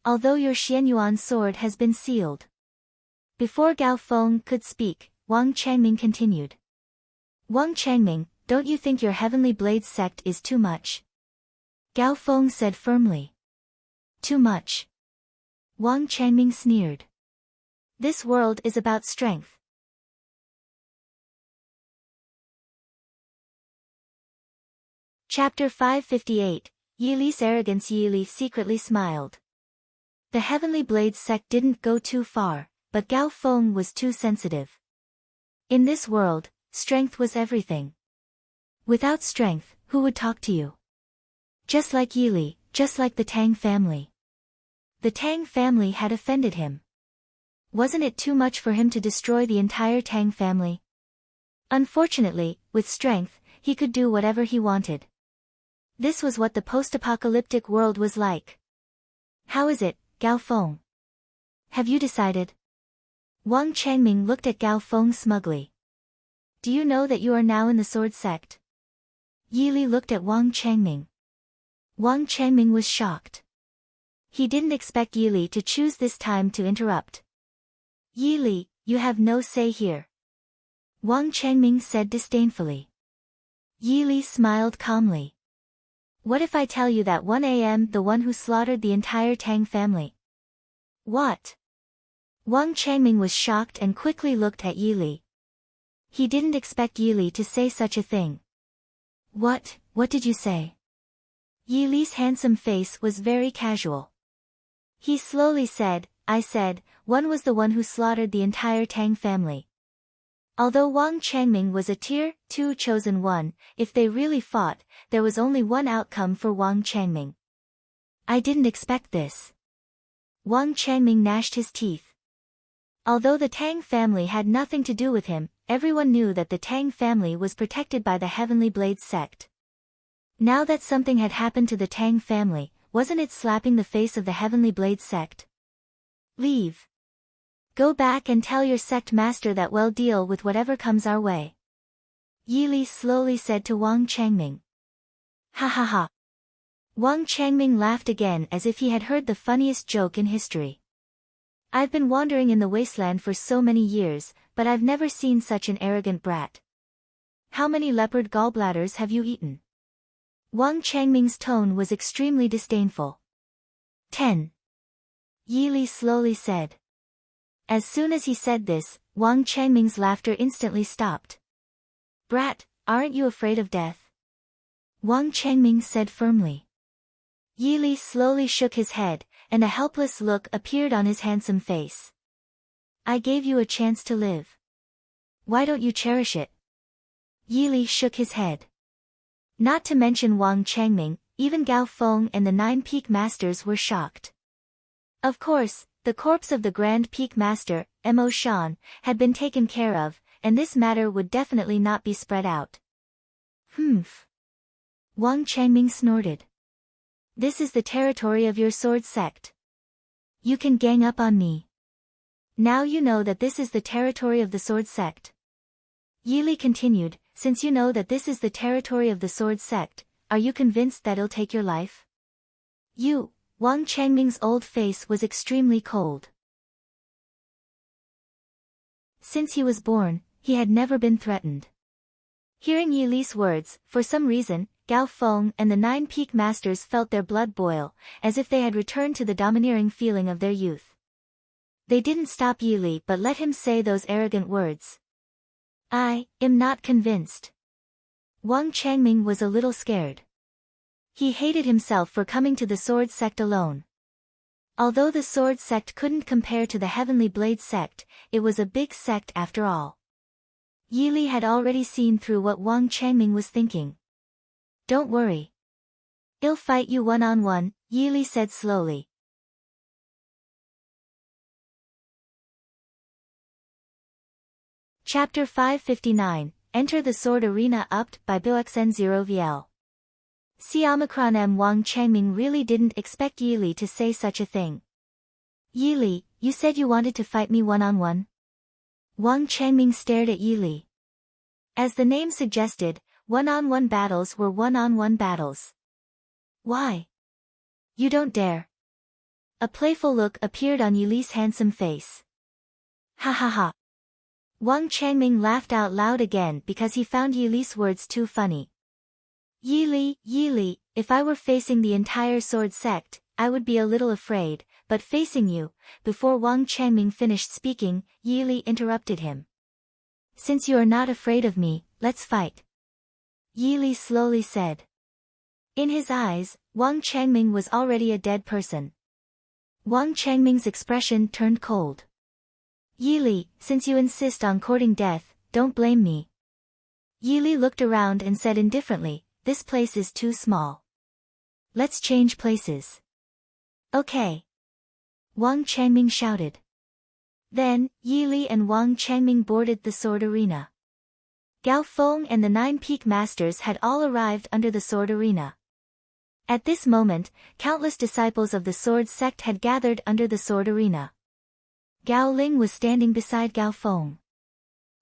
Although your Xianyuan sword has been sealed. Before Gao Feng could speak, Wang Changming continued. Wang Changming, don't you think your Heavenly Blade sect is too much? Gao Feng said firmly. Too much. Wang Changming sneered. This world is about strength. Chapter 558, Yili's arrogance. Yili secretly smiled. The Heavenly Blade sect didn't go too far, but Gao Feng was too sensitive. In this world, strength was everything. Without strength, who would talk to you? Just like Yili, just like the Tang family. The Tang family had offended him. Wasn't it too much for him to destroy the entire Tang family? Unfortunately, with strength, he could do whatever he wanted. This was what the post-apocalyptic world was like. How is it, Gao Feng? Have you decided? Wang Changming looked at Gao Feng smugly. Do you know that you are now in the sword sect? Yili looked at Wang Changming. Wang Changming was shocked. He didn't expect Yili to choose this time to interrupt. Yili, you have no say here. Wang Changming said disdainfully. Yili smiled calmly. What if I tell you that 1 a.m. the one who slaughtered the entire Tang family? What? Wang Changming was shocked and quickly looked at Yili. He didn't expect Yili to say such a thing. What did you say? Yili's handsome face was very casual. He slowly said, I said, one was the one who slaughtered the entire Tang family. Although Wang Changming was a Tier 2 chosen one, if they really fought, there was only one outcome for Wang Changming. I didn't expect this. Wang Changming gnashed his teeth. Although the Tang family had nothing to do with him, everyone knew that the Tang family was protected by the Heavenly Blade sect. Now that something had happened to the Tang family, wasn't it slapping the face of the Heavenly Blade sect? Leave. Go back and tell your sect master that we'll deal with whatever comes our way. Yili slowly said to Wang Changming. Ha ha ha. Wang Changming laughed again as if he had heard the funniest joke in history. I've been wandering in the wasteland for so many years, but I've never seen such an arrogant brat. How many leopard gallbladders have you eaten? Wang Changming's tone was extremely disdainful. 10. Yili slowly said. As soon as he said this, Wang Changming's laughter instantly stopped. Brat, aren't you afraid of death? Wang Changming said firmly. Yili slowly shook his head, and a helpless look appeared on his handsome face. I gave you a chance to live. Why don't you cherish it? Yili shook his head. Not to mention Wang Changming, even Gao Feng and the 9 Peak Masters were shocked. Of course, the corpse of the Grand Peak Master, Mo Shan, had been taken care of, and this matter would definitely not be spread out. Humph. Wang Changming snorted. This is the territory of your sword sect. You can gang up on me. Now you know that this is the territory of the sword sect. Yili continued, since you know that this is the territory of the sword sect, are you convinced that it'll take your life? Wang Changming's old face was extremely cold. Since he was born, he had never been threatened. Hearing Yi Li's words, for some reason, Gao Feng and the 9 peak masters felt their blood boil, as if they had returned to the domineering feeling of their youth. They didn't stop Yi Li but let him say those arrogant words. I am not convinced. Wang Changming was a little scared. He hated himself for coming to the sword sect alone. Although the sword sect couldn't compare to the Heavenly Blade sect, it was a big sect after all. Yi Li had already seen through what Wang Changming was thinking. Don't worry. I'll fight you one-on-one, Yi Li said slowly. Chapter 559, Enter the Sword Arena upped by Boxn 0VL. C Omicron M. Wang Changming really didn't expect Yi Li to say such a thing. Yi Li, you said you wanted to fight me one-on-one? Wang Changming stared at Yi Li. As the name suggested, one-on-one battles were one-on-one battles. Why? You don't dare. A playful look appeared on Yi Li's handsome face. Ha ha ha. Wang Changming laughed out loud again because he found Yi Li's words too funny. Yi Li, if I were facing the entire sword sect, I would be a little afraid, but facing you, before Wang Changming finished speaking, Yi Li interrupted him. Since you are not afraid of me, let's fight. Yi Li slowly said. In his eyes, Wang Changming was already a dead person. Wang Changming's expression turned cold. Yi Li, since you insist on courting death, don't blame me. Yi Li looked around and said indifferently, this place is too small. Let's change places. Okay. Wang Changming shouted. Then, Yi Li and Wang Changming boarded the sword arena. Gao Feng and the 9 peak masters had all arrived under the sword arena. At this moment, countless disciples of the sword sect had gathered under the sword arena. Gao Ling was standing beside Gao Feng.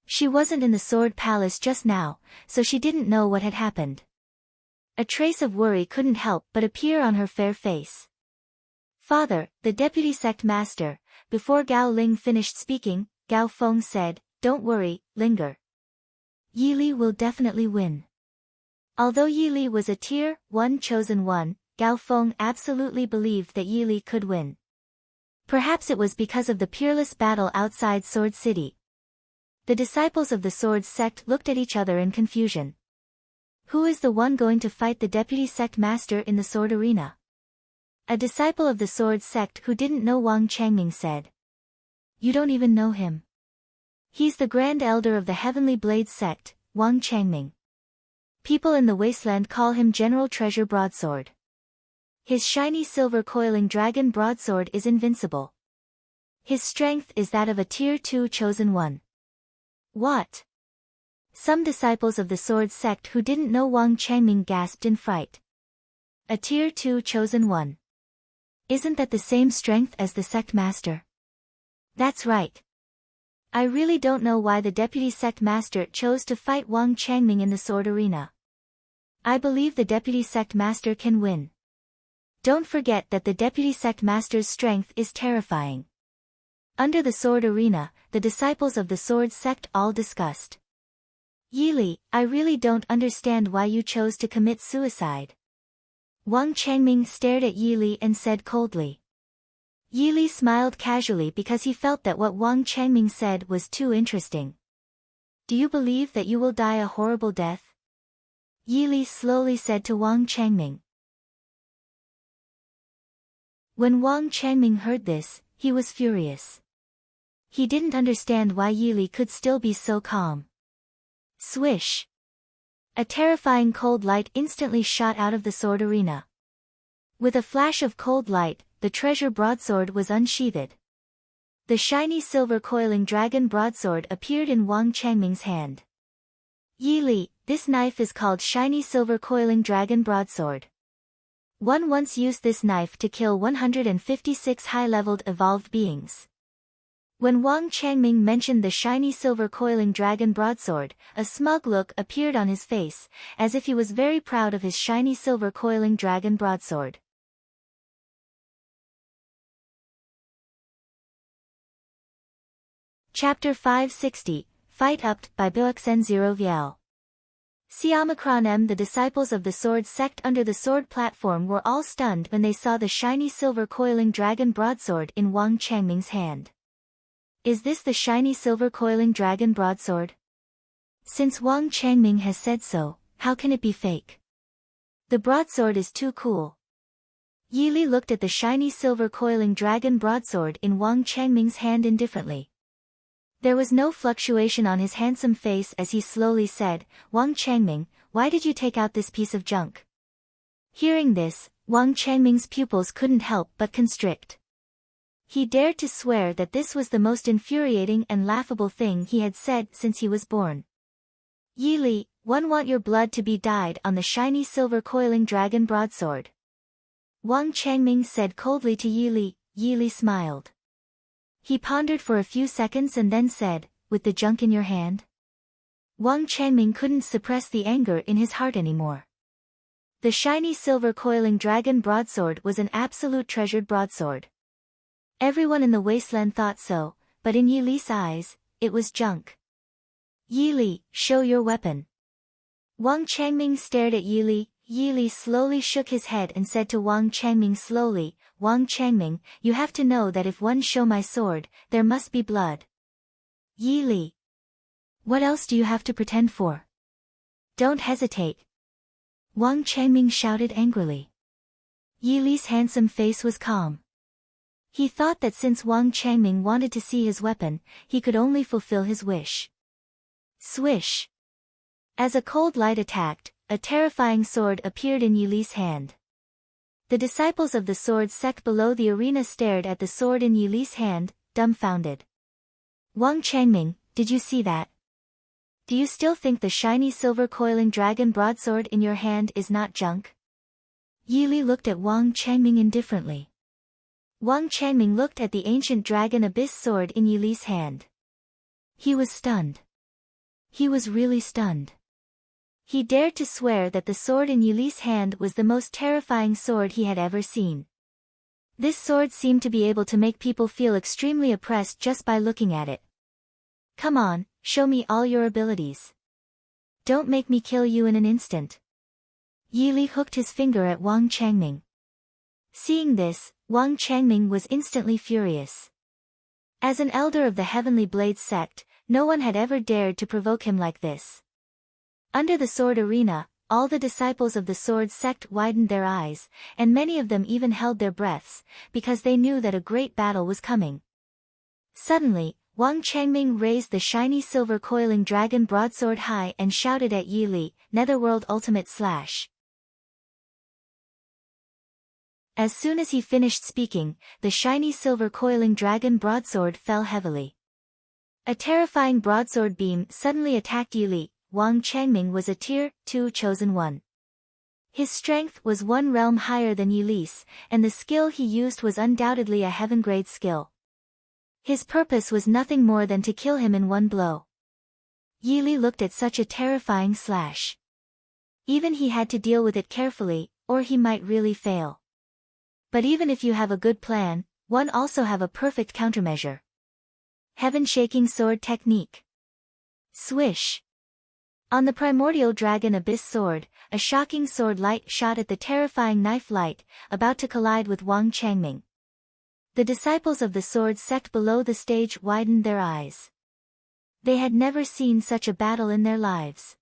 She wasn't in the sword palace just now, so she didn't know what had happened. A trace of worry couldn't help but appear on her fair face. Father, the deputy sect master, before Gao Ling finished speaking, Gao Feng said, don't worry, linger. Yi Li will definitely win. Although Yi Li was a tier 1 chosen one, Gao Feng absolutely believed that Yi Li could win. Perhaps it was because of the peerless battle outside Sword City. The disciples of the sword sect looked at each other in confusion. Who is the one going to fight the deputy sect master in the sword arena? A disciple of the sword sect who didn't know Wang Changming said. You don't even know him. He's the grand elder of the Heavenly Blade sect, Wang Changming. People in the wasteland call him General Treasure Broadsword. His shiny silver coiling dragon broadsword is invincible. His strength is that of a tier 2 chosen one. What? Some disciples of the sword sect who didn't know Wang Changming gasped in fright. A tier 2 chosen one. Isn't that the same strength as the sect master? That's right. I really don't know why the deputy sect master chose to fight Wang Changming in the sword arena. I believe the deputy sect master can win. Don't forget that the deputy sect master's strength is terrifying. Under the sword arena, the disciples of the sword sect all discussed. Yi Li, I really don't understand why you chose to commit suicide. Wang Changming stared at Yi Li and said coldly. Yi Li smiled casually because he felt that what Wang Changming said was too interesting. Do you believe that you will die a horrible death? Yi Li slowly said to Wang Changming. When Wang Changming heard this, he was furious. He didn't understand why Yi Li could still be so calm. Swish! A terrifying cold light instantly shot out of the sword arena. With a flash of cold light, the treasure broadsword was unsheathed. The shiny silver coiling dragon broadsword appeared in Wang Changming's hand. Yi Li, this knife is called shiny silver coiling dragon broadsword. One once used this knife to kill 156 high-leveled evolved beings. When Wang Changming mentioned the shiny silver coiling dragon broadsword, a smug look appeared on his face, as if he was very proud of his shiny silver coiling dragon broadsword. Chapter 560, Fight Up, by Boxn0VL. The disciples of the sword sect under the sword platform were all stunned when they saw the shiny silver coiling dragon broadsword in Wang Changming's hand. Is this the shiny silver coiling dragon broadsword? Since Wang Changming has said so, how can it be fake? The broadsword is too cool. Yili looked at the shiny silver coiling dragon broadsword in Wang Changming's hand indifferently. There was no fluctuation on his handsome face as he slowly said, "Wang Changming, why did you take out this piece of junk?" Hearing this, Wang Changming's pupils couldn't help but constrict. He dared to swear that this was the most infuriating and laughable thing he had said since he was born. "Yili, one want your blood to be dyed on the shiny silver coiling dragon broadsword?" Wang Changming said coldly to Yili. Yili smiled. He pondered for a few seconds and then said, "With the junk in your hand?" Wang Changming couldn't suppress the anger in his heart anymore. The shiny silver coiling dragon broadsword was an absolute treasured broadsword. Everyone in the wasteland thought so, but in Yili's eyes, it was junk. "Yili, show your weapon." Wang Changming stared at Yili. Yili slowly shook his head and said to Wang Changming slowly, "Wang Changming, you have to know that if one show my sword, there must be blood." "Yili, what else do you have to pretend for? Don't hesitate." Wang Changming shouted angrily. Yili's handsome face was calm. He thought that since Wang Changming wanted to see his weapon, he could only fulfill his wish. Swish! As a cold light attacked, a terrifying sword appeared in Yili's hand. The disciples of the sword sect below the arena stared at the sword in Yili's hand, dumbfounded. "Wang Changming, did you see that? Do you still think the shiny silver coiling dragon broadsword in your hand is not junk?" Yili looked at Wang Changming indifferently. Wang Changming looked at the ancient dragon abyss sword in Yili's hand. He was stunned. He was really stunned. He dared to swear that the sword in Yili's hand was the most terrifying sword he had ever seen. This sword seemed to be able to make people feel extremely oppressed just by looking at it. "Come on, show me all your abilities. Don't make me kill you in an instant." Yili hooked his finger at Wang Changming. Seeing this, Wang Changming was instantly furious. As an elder of the Heavenly Blade sect, no one had ever dared to provoke him like this. Under the sword arena, all the disciples of the sword sect widened their eyes, and many of them even held their breaths, because they knew that a great battle was coming. Suddenly, Wang Changming raised the shiny silver coiling dragon broadsword high and shouted at Yili, "Netherworld Ultimate Slash." As soon as he finished speaking, the shiny silver coiling dragon broadsword fell heavily. A terrifying broadsword beam suddenly attacked Yili. Wang Changming was a Tier 2 chosen one. His strength was one realm higher than Yili's, and the skill he used was undoubtedly a heaven-grade skill. His purpose was nothing more than to kill him in one blow. Yili looked at such a terrifying slash. Even he had to deal with it carefully, or he might really fail. But even if you have a good plan, one also have a perfect countermeasure. Heaven-shaking sword technique. Swish! On the primordial dragon abyss sword, a shocking sword light shot at the terrifying knife light, about to collide with Wang Changming. The disciples of the sword sect below the stage widened their eyes. They had never seen such a battle in their lives.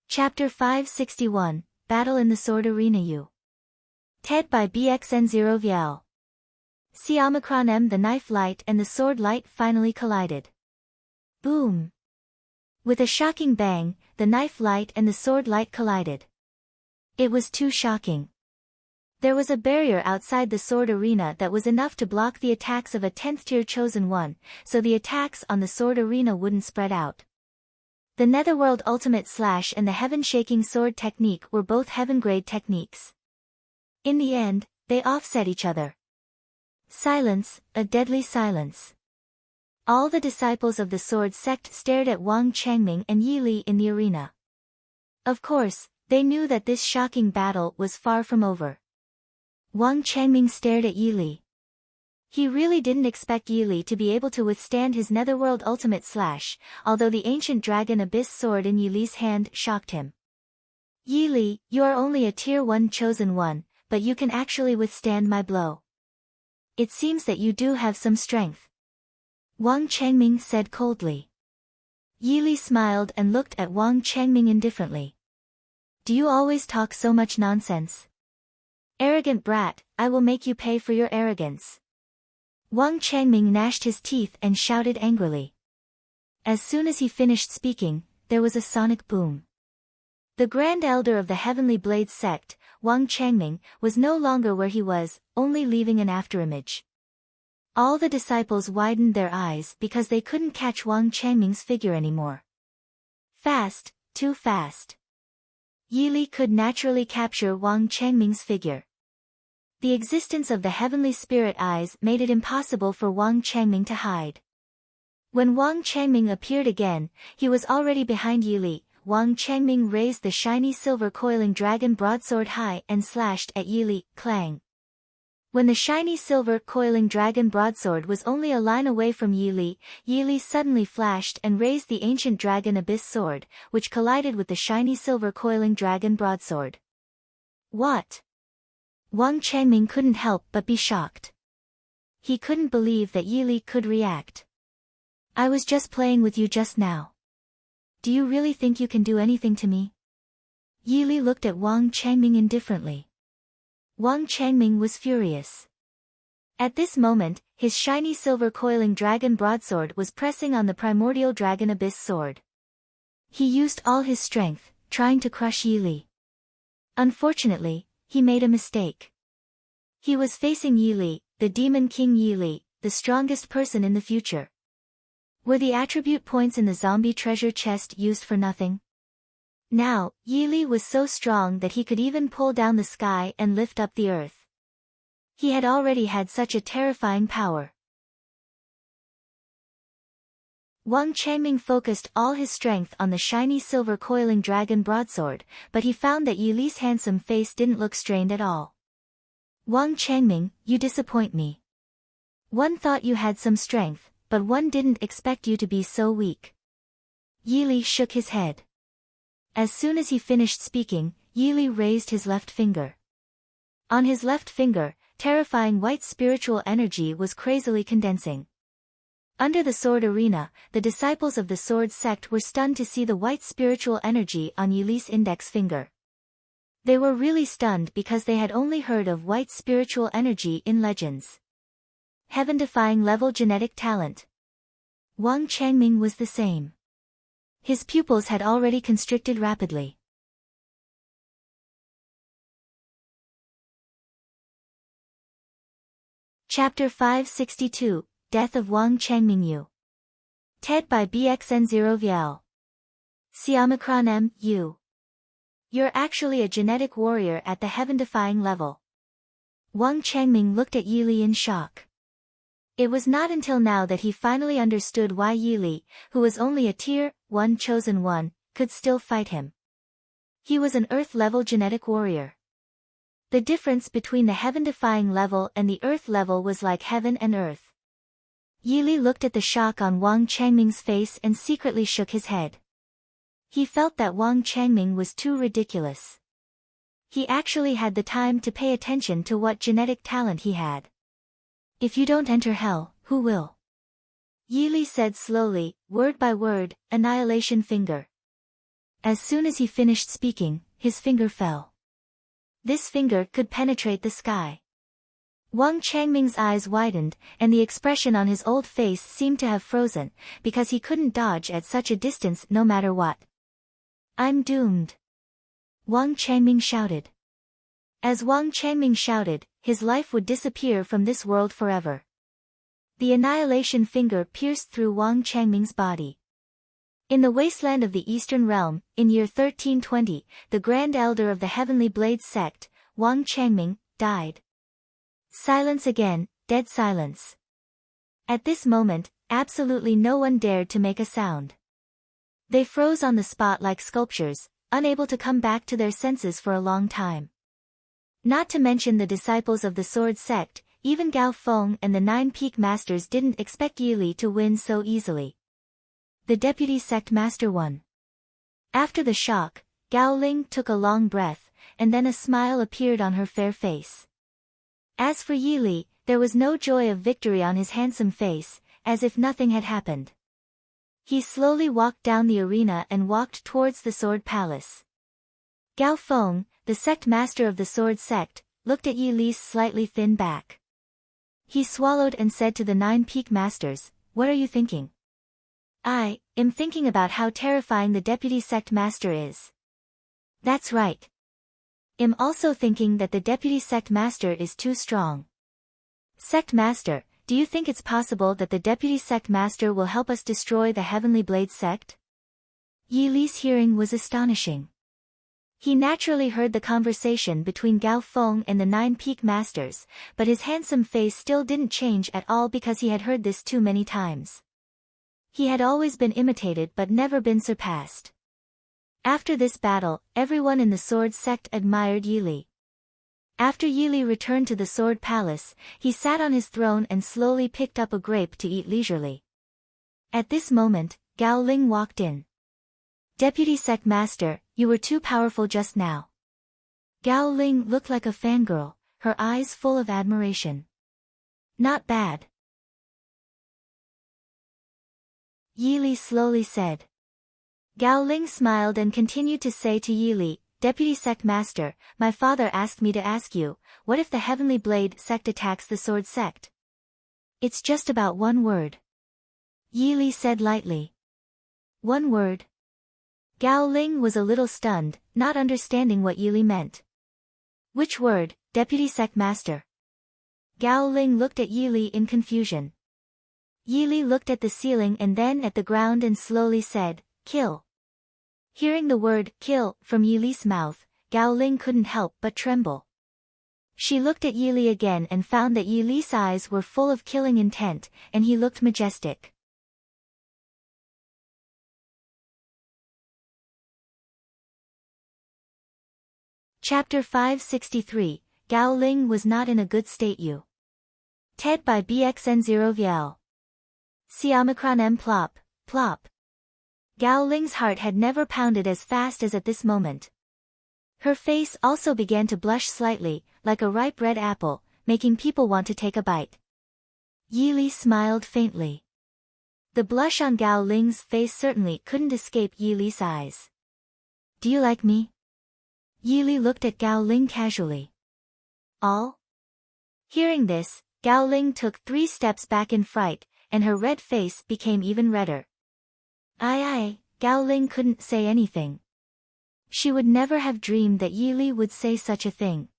Chapter 561, Battle in the Sword Arena U. TED by Boxn0VL. The knife light and the sword light finally collided. Boom! With a shocking bang, the knife light and the sword light collided. It was too shocking. There was a barrier outside the sword arena that was enough to block the attacks of a 10th tier chosen one, so the attacks on the sword arena wouldn't spread out. The Netherworld Ultimate Slash and the Heaven-Shaking Sword technique were both heaven-grade techniques. In the end, they offset each other. Silence, a deadly silence. All the disciples of the sword sect stared at Wang Changming and Yili in the arena. Of course, they knew that this shocking battle was far from over. Wang Changming stared at Yili. He really didn't expect Yili to be able to withstand his netherworld ultimate slash, although the ancient dragon abyss sword in Yili's hand shocked him. Yili, you are only a tier 1 chosen one, but you can actually withstand my blow. It seems that you do have some strength. Wang Changming said coldly. Yili smiled and looked at Wang Changming indifferently. Do you always talk so much nonsense? Arrogant brat, I will make you pay for your arrogance. Wang Changming gnashed his teeth and shouted angrily. As soon as he finished speaking, there was a sonic boom. The Grand Elder of the Heavenly Blades sect, Wang Changming, was no longer where he was, only leaving an afterimage. All the disciples widened their eyes because they couldn't catch Wang Changming's figure anymore. Fast, too fast. Yili could naturally capture Wang Changming's figure. The existence of the heavenly spirit eyes made it impossible for Wang Changming to hide. When Wang Changming appeared again, he was already behind Yili. Wang Changming raised the shiny silver coiling dragon broadsword high and slashed at Yili, clang. When the shiny silver coiling dragon broadsword was only a line away from Yili, Yili suddenly flashed and raised the ancient dragon abyss sword, which collided with the shiny silver coiling dragon broadsword. What? Wang Changming couldn't help but be shocked. He couldn't believe that Yili could react. I was just playing with you just now. Do you really think you can do anything to me? Yili looked at Wang Changming indifferently. Wang Changming was furious. At this moment, his shiny silver coiling dragon broadsword was pressing on the primordial dragon abyss sword. He used all his strength, trying to crush Yili. Unfortunately, he made a mistake. He was facing Yili, the Demon King Yili, the strongest person in the future. Were the attribute points in the zombie treasure chest used for nothing? Now, Yili was so strong that he could even pull down the sky and lift up the earth. He had already had such a terrifying power. Wang Changming focused all his strength on the shiny silver coiling dragon broadsword, but he found that Yili's handsome face didn't look strained at all. Wang Changming, you disappoint me. One thought you had some strength, but one didn't expect you to be so weak. Yili shook his head. As soon as he finished speaking, Yili raised his left finger. On his left finger, terrifying white spiritual energy was crazily condensing. Under the sword arena, the disciples of the sword sect were stunned to see the white spiritual energy on Yili's index finger. They were really stunned because they had only heard of white spiritual energy in legends. Heaven-defying level genetic talent. Wang Changming was the same. His pupils had already constricted rapidly. Chapter 562, Death of Wang Changming Yu. TED by BXN0VL. Siamacron M. Yu. You're actually a genetic warrior at the heaven-defying level. Wang Changming looked at Yili in shock. It was not until now that he finally understood why Yili, who was only a tier 1 chosen one, could still fight him. He was an earth-level genetic warrior. The difference between the heaven-defying level and the earth level was like heaven and earth. Yili looked at the shock on Wang Changming's face and secretly shook his head. He felt that Wang Changming was too ridiculous. He actually had the time to pay attention to what genetic talent he had. If you don't enter hell, who will? Yili said slowly, word by word, annihilation finger. As soon as he finished speaking, his finger fell. This finger could penetrate the sky. Wang Changming's eyes widened, and the expression on his old face seemed to have frozen, because he couldn't dodge at such a distance no matter what. I'm doomed. Wang Changming shouted. As Wang Changming shouted, his life would disappear from this world forever. The annihilation finger pierced through Wang Changming's body. In the wasteland of the Eastern Realm, in year 1320, the Grand Elder of the Heavenly Blades sect, Wang Changming, died. Silence again, dead silence. At this moment, absolutely no one dared to make a sound. They froze on the spot like sculptures, unable to come back to their senses for a long time. Not to mention the disciples of the sword sect, even Gao Feng and the 9 peak masters didn't expect Yili to win so easily. The deputy sect master won. After the shock, Gao Ling took a long breath, and then a smile appeared on her fair face. As for Yili, there was no joy of victory on his handsome face, as if nothing had happened. He slowly walked down the arena and walked towards the sword palace. Gao Feng, the sect master of the sword sect, looked at Yili's slightly thin back. He swallowed and said to the 9 peak masters, "What are you thinking?" "I am thinking about how terrifying the deputy sect master is." "That's right. I'm also thinking that the deputy sect master is too strong." "Sect master, do you think it's possible that the deputy sect master will help us destroy the Heavenly Blade sect?" Yili's hearing was astonishing. He naturally heard the conversation between Gao Feng and the 9 peak masters, but his handsome face still didn't change at all because he had heard this too many times. He had always been imitated but never been surpassed. After this battle, everyone in the sword sect admired Yili. After Yili returned to the sword palace, he sat on his throne and slowly picked up a grape to eat leisurely. At this moment, Gao Ling walked in. "Deputy sect master, you were too powerful just now." Gao Ling looked like a fangirl, her eyes full of admiration. "Not bad," Yili slowly said. Gao Ling smiled and continued to say to Yili, "Deputy sect master, my father asked me to ask you, what if the Heavenly Blade sect attacks the sword sect?" "It's just about one word," Yili said lightly. "One word?" Gao Ling was a little stunned, not understanding what Yili meant. "Which word, deputy sect master?" Gao Ling looked at Yili in confusion. Yili looked at the ceiling and then at the ground and slowly said, "Kill." Hearing the word "kill" from Yili's mouth, Gao Ling couldn't help but tremble. She looked at Yili again and found that Yili's eyes were full of killing intent, and he looked majestic. Chapter 563, Gao Ling was not in a good state. Ted by BXN0VL. Siamacron M plop, plop. Gao Ling's heart had never pounded as fast as at this moment. Her face also began to blush slightly, like a ripe red apple, making people want to take a bite. Yili smiled faintly. The blush on Gao Ling's face certainly couldn't escape Yili's eyes. "Do you like me?" Yili looked at Gao Ling casually. "All?" Hearing this, Gao Ling took 3 steps back in fright, and her red face became even redder. Gao Ling couldn't say anything. She would never have dreamed that Yili would say such a thing.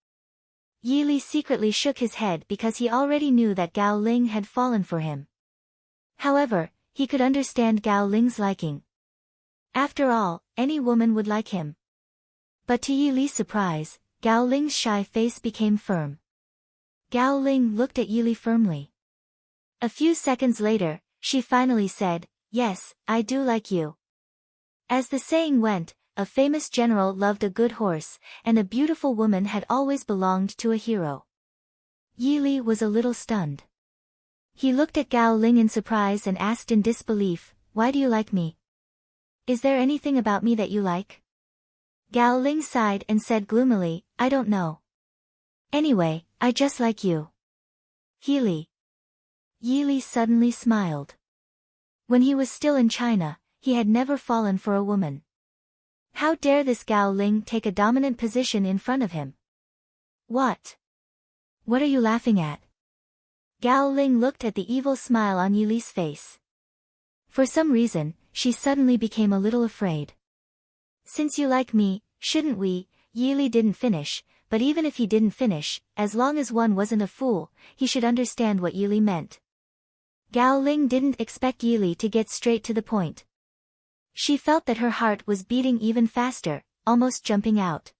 Yili secretly shook his head because he already knew that Gao Ling had fallen for him. However, he could understand Gao Ling's liking. After all, any woman would like him. But to Yili's surprise, Gao Ling's shy face became firm. Gao Ling looked at Yili firmly. A few seconds later, she finally said, "Yes, I do like you." As the saying went, a famous general loved a good horse, and a beautiful woman had always belonged to a hero. Yili was a little stunned. He looked at Gao Ling in surprise and asked in disbelief, "Why do you like me? Is there anything about me that you like?" Gao Ling sighed and said gloomily, "I don't know. Anyway, I just like you." Yili suddenly smiled. When he was still in China, he had never fallen for a woman. How dare this Gao Ling take a dominant position in front of him? What are you laughing at?" Gao Ling looked at the evil smile on Yili's face. For some reason, she suddenly became a little afraid. "Since you like me, shouldn't we?" Yili didn't finish, but even if he didn't finish, as long as one wasn't a fool, he should understand what Yili meant. Gao Ling didn't expect Yili to get straight to the point. She felt that her heart was beating even faster, almost jumping out.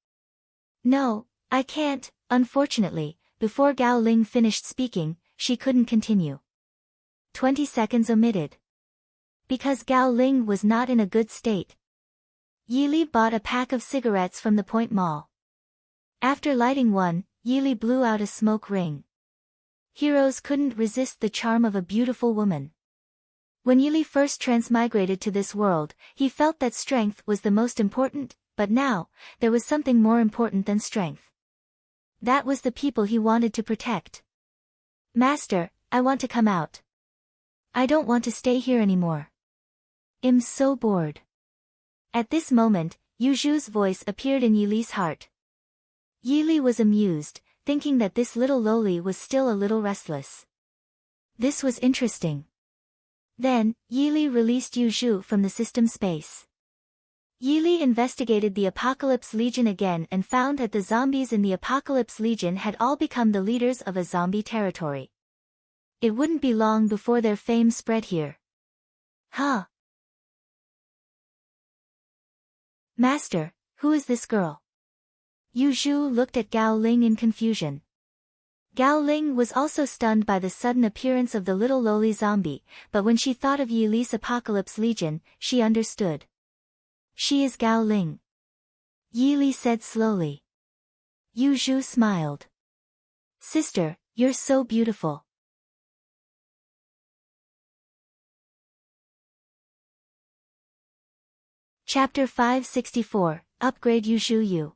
"No, I can't," unfortunately, before Gao Ling finished speaking, she couldn't continue. 20 seconds omitted. Because Gao Ling was not in a good state. Yili bought a pack of cigarettes from the Point Mall. After lighting one, Yili blew out a smoke ring. Heroes couldn't resist the charm of a beautiful woman. When Yili first transmigrated to this world, he felt that strength was the most important, but now, there was something more important than strength. That was the people he wanted to protect. Master, I want to come out. I don't want to stay here anymore. I'm so bored. At this moment, Yuju's voice appeared in Yili's heart. Yili was amused, thinking that this little loli was still a little restless. This was interesting. Then, Yili released Yuju from the system space. Yili investigated the Apocalypse Legion again and found that the zombies in the Apocalypse Legion had all become the leaders of a zombie territory. It wouldn't be long before their fame spread here. Huh? Master, who is this girl? Yuju looked at Gao Ling in confusion. Gao Ling was also stunned by the sudden appearance of the little lowly zombie, but when she thought of Yili's Apocalypse Legion, she understood. She is Gao Ling. Yili said slowly. Yuju smiled. Sister, you're so beautiful. Chapter 564, Upgrade Yuju Yu.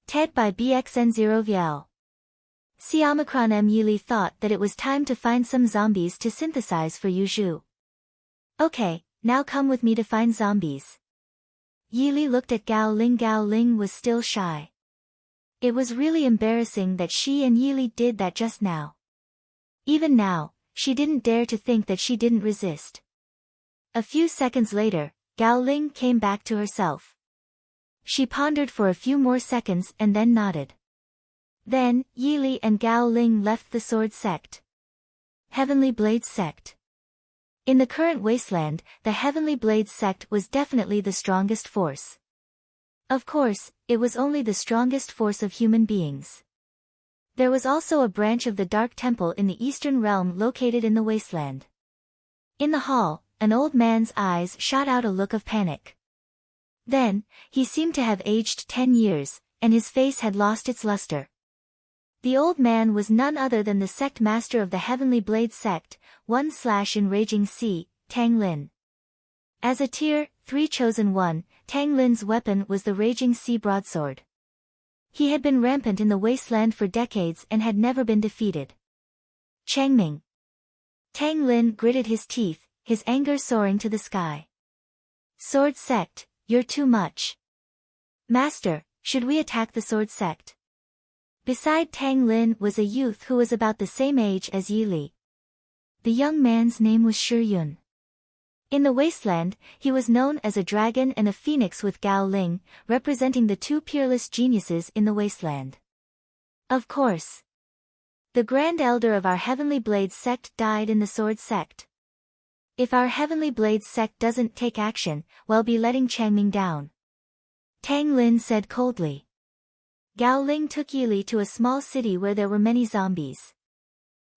TED by BXN0VL. Omicron M. Yili thought that it was time to find some zombies to synthesize for Yuju. Okay, now come with me to find zombies. Yili looked at Gao Ling. Gao Ling was still shy. It was really embarrassing that she and Yili did that just now. Even now, she didn't dare to think that she didn't resist. A few seconds later, Gao Ling came back to herself. She pondered for a few more seconds and then nodded. Then, Yili and Gao Ling left the Sword Sect. Heavenly Blade Sect. In the current wasteland, the Heavenly Blade Sect was definitely the strongest force. Of course, it was only the strongest force of human beings. There was also a branch of the Dark Temple in the Eastern Realm located in the wasteland. In the hall, an old man's eyes shot out a look of panic. Then, he seemed to have aged 10 years, and his face had lost its luster. The old man was none other than the sect master of the Heavenly Blade Sect, 1/Enraging Sea, Tang Lin. As a Tier 3 Chosen One, Tang Lin's weapon was the Raging Sea Broadsword. He had been rampant in the wasteland for decades and had never been defeated. Changming. Tang Lin gritted his teeth, his anger soaring to the sky. Sword Sect, you're too much. Master, should we attack the Sword Sect? Beside Tang Lin was a youth who was about the same age as Yili. The young man's name was Shi Yun. In the wasteland, he was known as a dragon and a phoenix with Gao Ling, representing the two peerless geniuses in the wasteland. Of course. The Grand Elder of our Heavenly Blade Sect died in the Sword Sect. If our Heavenly Blade Sect doesn't take action, we'll be letting Changming down. Tang Lin said coldly. Gao Ling took Yili to a small city where there were many zombies.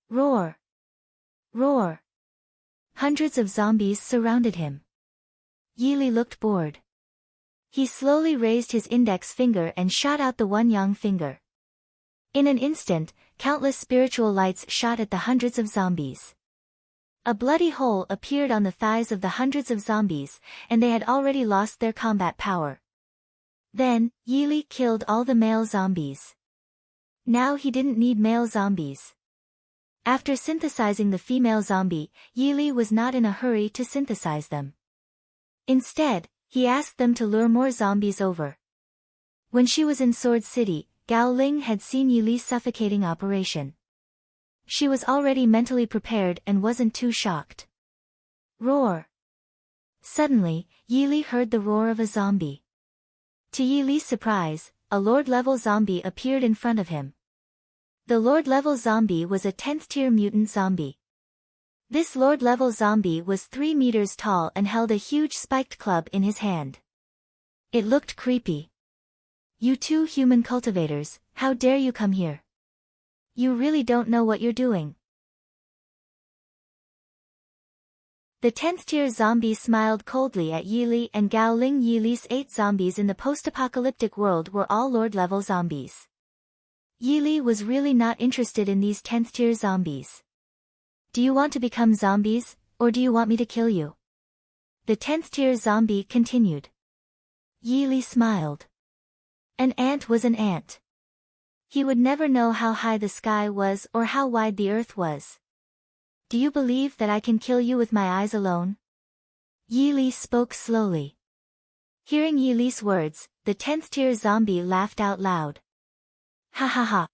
Roar! Roar! Hundreds of zombies surrounded him. Yili looked bored. He slowly raised his index finger and shot out the one yang finger. In an instant, countless spiritual lights shot at the hundreds of zombies. A bloody hole appeared on the thighs of the hundreds of zombies, and they had already lost their combat power. Then, Yili killed all the male zombies. Now he didn't need male zombies. After synthesizing the female zombie, Yili was not in a hurry to synthesize them. Instead, he asked them to lure more zombies over. When she was in Sword City, Gao Ling had seen Yili's suffocating operation. She was already mentally prepared and wasn't too shocked. Roar! Suddenly, Yili heard the roar of a zombie. To Yili's surprise, a Lord-level zombie appeared in front of him. The Lord-level zombie was a 10th-tier mutant zombie. This Lord-level zombie was 3 meters tall and held a huge spiked club in his hand. It looked creepy. You two human cultivators, how dare you come here? You really don't know what you're doing. The 10th-tier zombie smiled coldly at Yili and Gao Ling. Yili's 8 zombies in the post-apocalyptic world were all Lord-level zombies. Yili was really not interested in these 10th tier zombies. Do you want to become zombies, or do you want me to kill you? The 10th tier zombie continued. Yili smiled. An ant was an ant. He would never know how high the sky was or how wide the earth was. Do you believe that I can kill you with my eyes alone? Yili spoke slowly. Hearing Yili's words, the 10th tier zombie laughed out loud. Ha ha ha.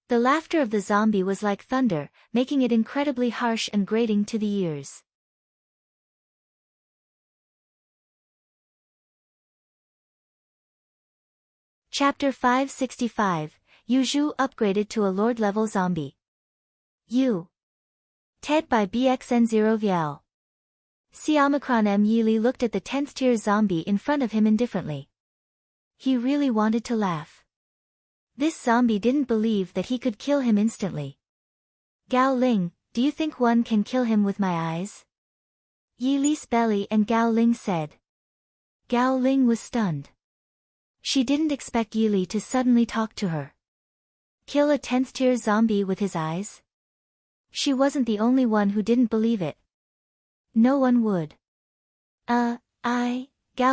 The laughter of the zombie was like thunder, making it incredibly harsh and grating to the ears. Chapter 565, Yuju upgraded to a Lord-level zombie. TED by BXN0VL. Omicron M. Yili looked at the 10th tier zombie in front of him indifferently. He really wanted to laugh. This zombie didn't believe that he could kill him instantly. Gao Ling, do you think one can kill him with my eyes? Yili's belly and Gao Ling said. Gao Ling was stunned. She didn't expect Yili to suddenly talk to her. Kill a 10th tier zombie with his eyes? She wasn't the only one who didn't believe it. No one would. Gao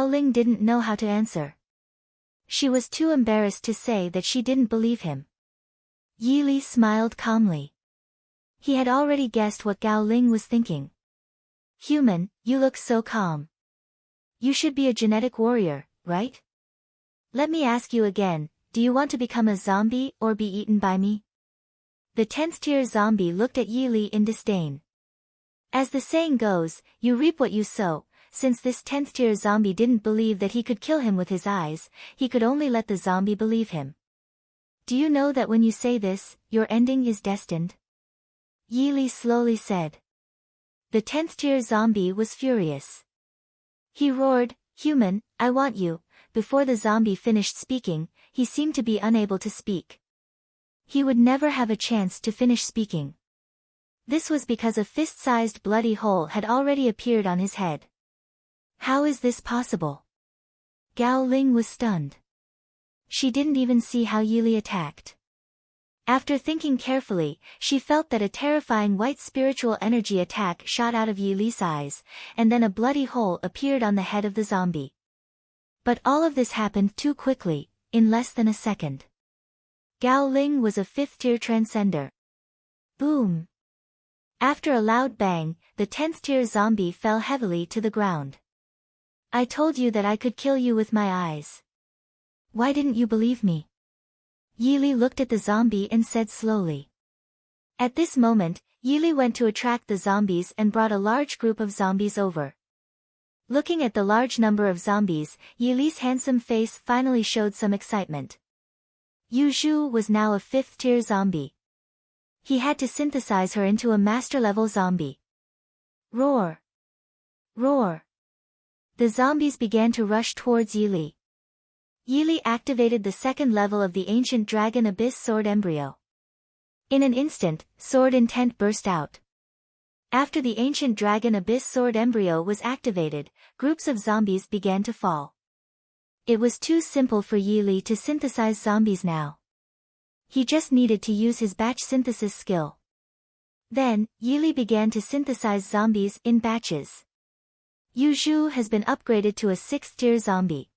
Ling didn't know how to answer. She was too embarrassed to say that she didn't believe him. Yili smiled calmly. He had already guessed what Gao Ling was thinking. Human, you look so calm. You should be a genetic warrior, right? Let me ask you again, do you want to become a zombie or be eaten by me? The 10th tier zombie looked at Yili in disdain. As the saying goes, you reap what you sow. Since this 10th tier zombie didn't believe that he could kill him with his eyes, he could only let the zombie believe him. Do you know that when you say this, your ending is destined? Yili slowly said. The 10th tier zombie was furious. He roared, Human, I want you. Before the zombie finished speaking, he seemed to be unable to speak. He would never have a chance to finish speaking. This was because a fist-sized bloody hole had already appeared on his head. How is this possible? Gao Ling was stunned. She didn't even see how Yili attacked. After thinking carefully, she felt that a terrifying white spiritual energy attack shot out of Yili's eyes, and then a bloody hole appeared on the head of the zombie. But all of this happened too quickly, in less than a second. Gao Ling was a 5th tier transcender. Boom! After a loud bang, the 10th tier zombie fell heavily to the ground. I told you that I could kill you with my eyes. Why didn't you believe me? Yili looked at the zombie and said slowly. At this moment, Yili went to attract the zombies and brought a large group of zombies over. Looking at the large number of zombies, Yili's handsome face finally showed some excitement. Yuju was now a 5th tier zombie. He had to synthesize her into a master-level zombie. Roar! Roar! The zombies began to rush towards Yili. Yili activated the 2nd level of the ancient dragon abyss sword embryo. In an instant, sword intent burst out. After the ancient dragon abyss sword embryo was activated, groups of zombies began to fall. It was too simple for Yili to synthesize zombies now. He just needed to use his batch synthesis skill. Then, Yili began to synthesize zombies in batches. Yuju has been upgraded to a 6th tier zombie.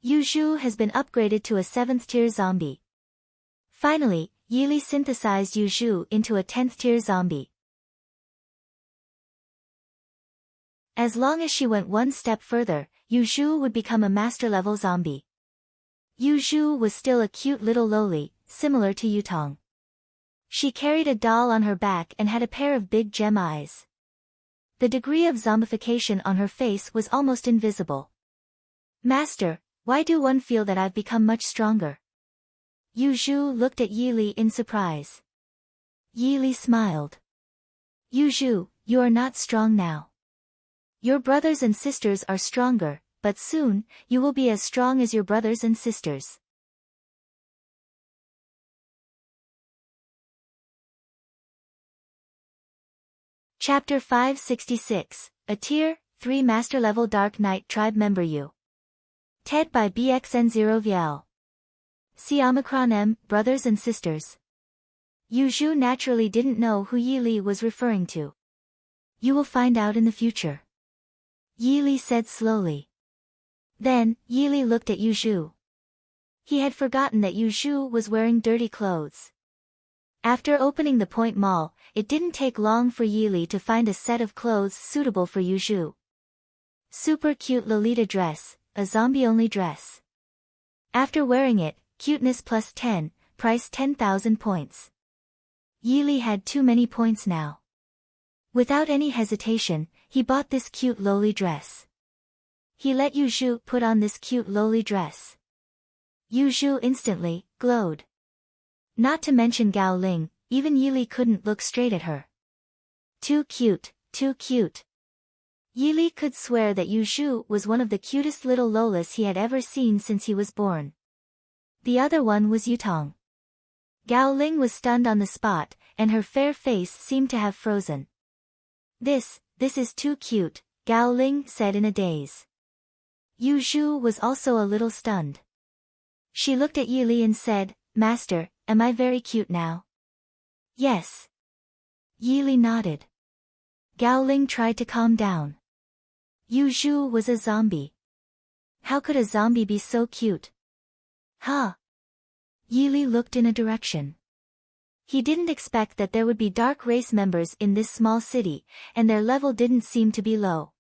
Yuju has been upgraded to a 7th tier zombie. Finally, Yili synthesized Yuju into a 10th tier zombie. As long as she went one step further, Yuju would become a master-level zombie. Yuju was still a cute little loli, similar to Yutong. She carried a doll on her back and had a pair of big gem eyes. The degree of zombification on her face was almost invisible. Master, why do one feel that I've become much stronger? Yuju looked at Yili in surprise. Yili smiled. Yuju, you are not strong now. Your brothers and sisters are stronger, but soon, you will be as strong as your brothers and sisters. Chapter 566, a Tier 3 Master-Level Dark Knight Tribe Member TED by BXN0VL. See Omicron M, brothers and sisters. Yu Zhu naturally didn't know who Yi Li was referring to. You will find out in the future. Yi Li said slowly. Then, Yi Li looked at Yu Zhu. He had forgotten that Yu Zhu was wearing dirty clothes. After opening the Point Mall, it didn't take long for Yi Li to find a set of clothes suitable for Yu Zhu. Super cute Lolita dress, a zombie-only dress. After wearing it, cuteness plus 10, price 10,000 points. Yi Li had too many points now. Without any hesitation, he bought this cute lowly dress. He let Yu Zhu put on this cute lowly dress. Yu Zhu instantly glowed. Not to mention Gao Ling, even Yi Li couldn't look straight at her. Too cute, too cute. Yi Li could swear that Yu Zhu was one of the cutest little Lolas he had ever seen since he was born. The other one was Yutong. Gao Ling was stunned on the spot, and her fair face seemed to have frozen. This is too cute, Gao Ling said in a daze. Yu Zhu was also a little stunned. She looked at Yi Li and said, Master, am I very cute now? Yes. Yi Li nodded. Gao Ling tried to calm down. Yu Zhu was a zombie. How could a zombie be so cute? Huh? Yi Li looked in a direction. He didn't expect that there would be dark race members in this small city, and their level didn't seem to be low.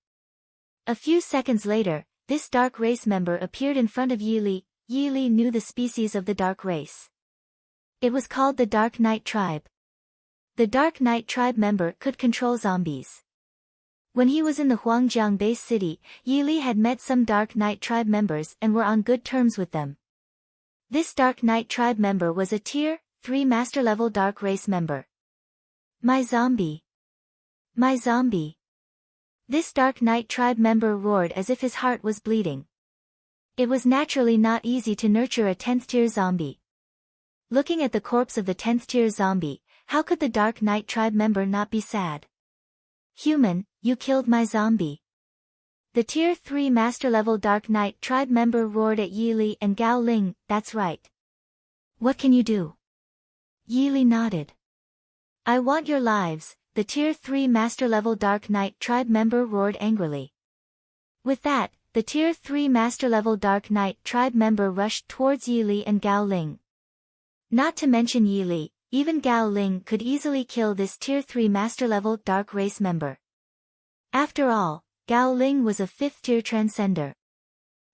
A few seconds later, this dark race member appeared in front of Yi Li. Yi Li knew the species of the dark race. It was called the Dark Knight Tribe. The Dark Knight Tribe member could control zombies. When he was in the Huangjiang base city, Yi Li had met some Dark Knight Tribe members and were on good terms with them. This Dark Knight Tribe member was a Tier 3 Master Level Dark Race member. My zombie! My zombie! This Dark Knight Tribe member roared as if his heart was bleeding. It was naturally not easy to nurture a 10th tier zombie. Looking at the corpse of the 10th tier zombie, how could the Dark Knight Tribe member not be sad? Human, you killed my zombie. The Tier 3 Master Level Dark Knight Tribe member roared at Yi Li and Gao Ling, that's right. What can you do? Yi Li nodded. I want your lives, the Tier 3 Master Level Dark Knight Tribe member roared angrily. With that, the Tier 3 Master Level Dark Knight Tribe member rushed towards Yi Li and Gao Ling. Not to mention Yi Li, even Gao Ling could easily kill this Tier 3 Master Level Dark Race member. After all, Gao Ling was a 5th tier transcender.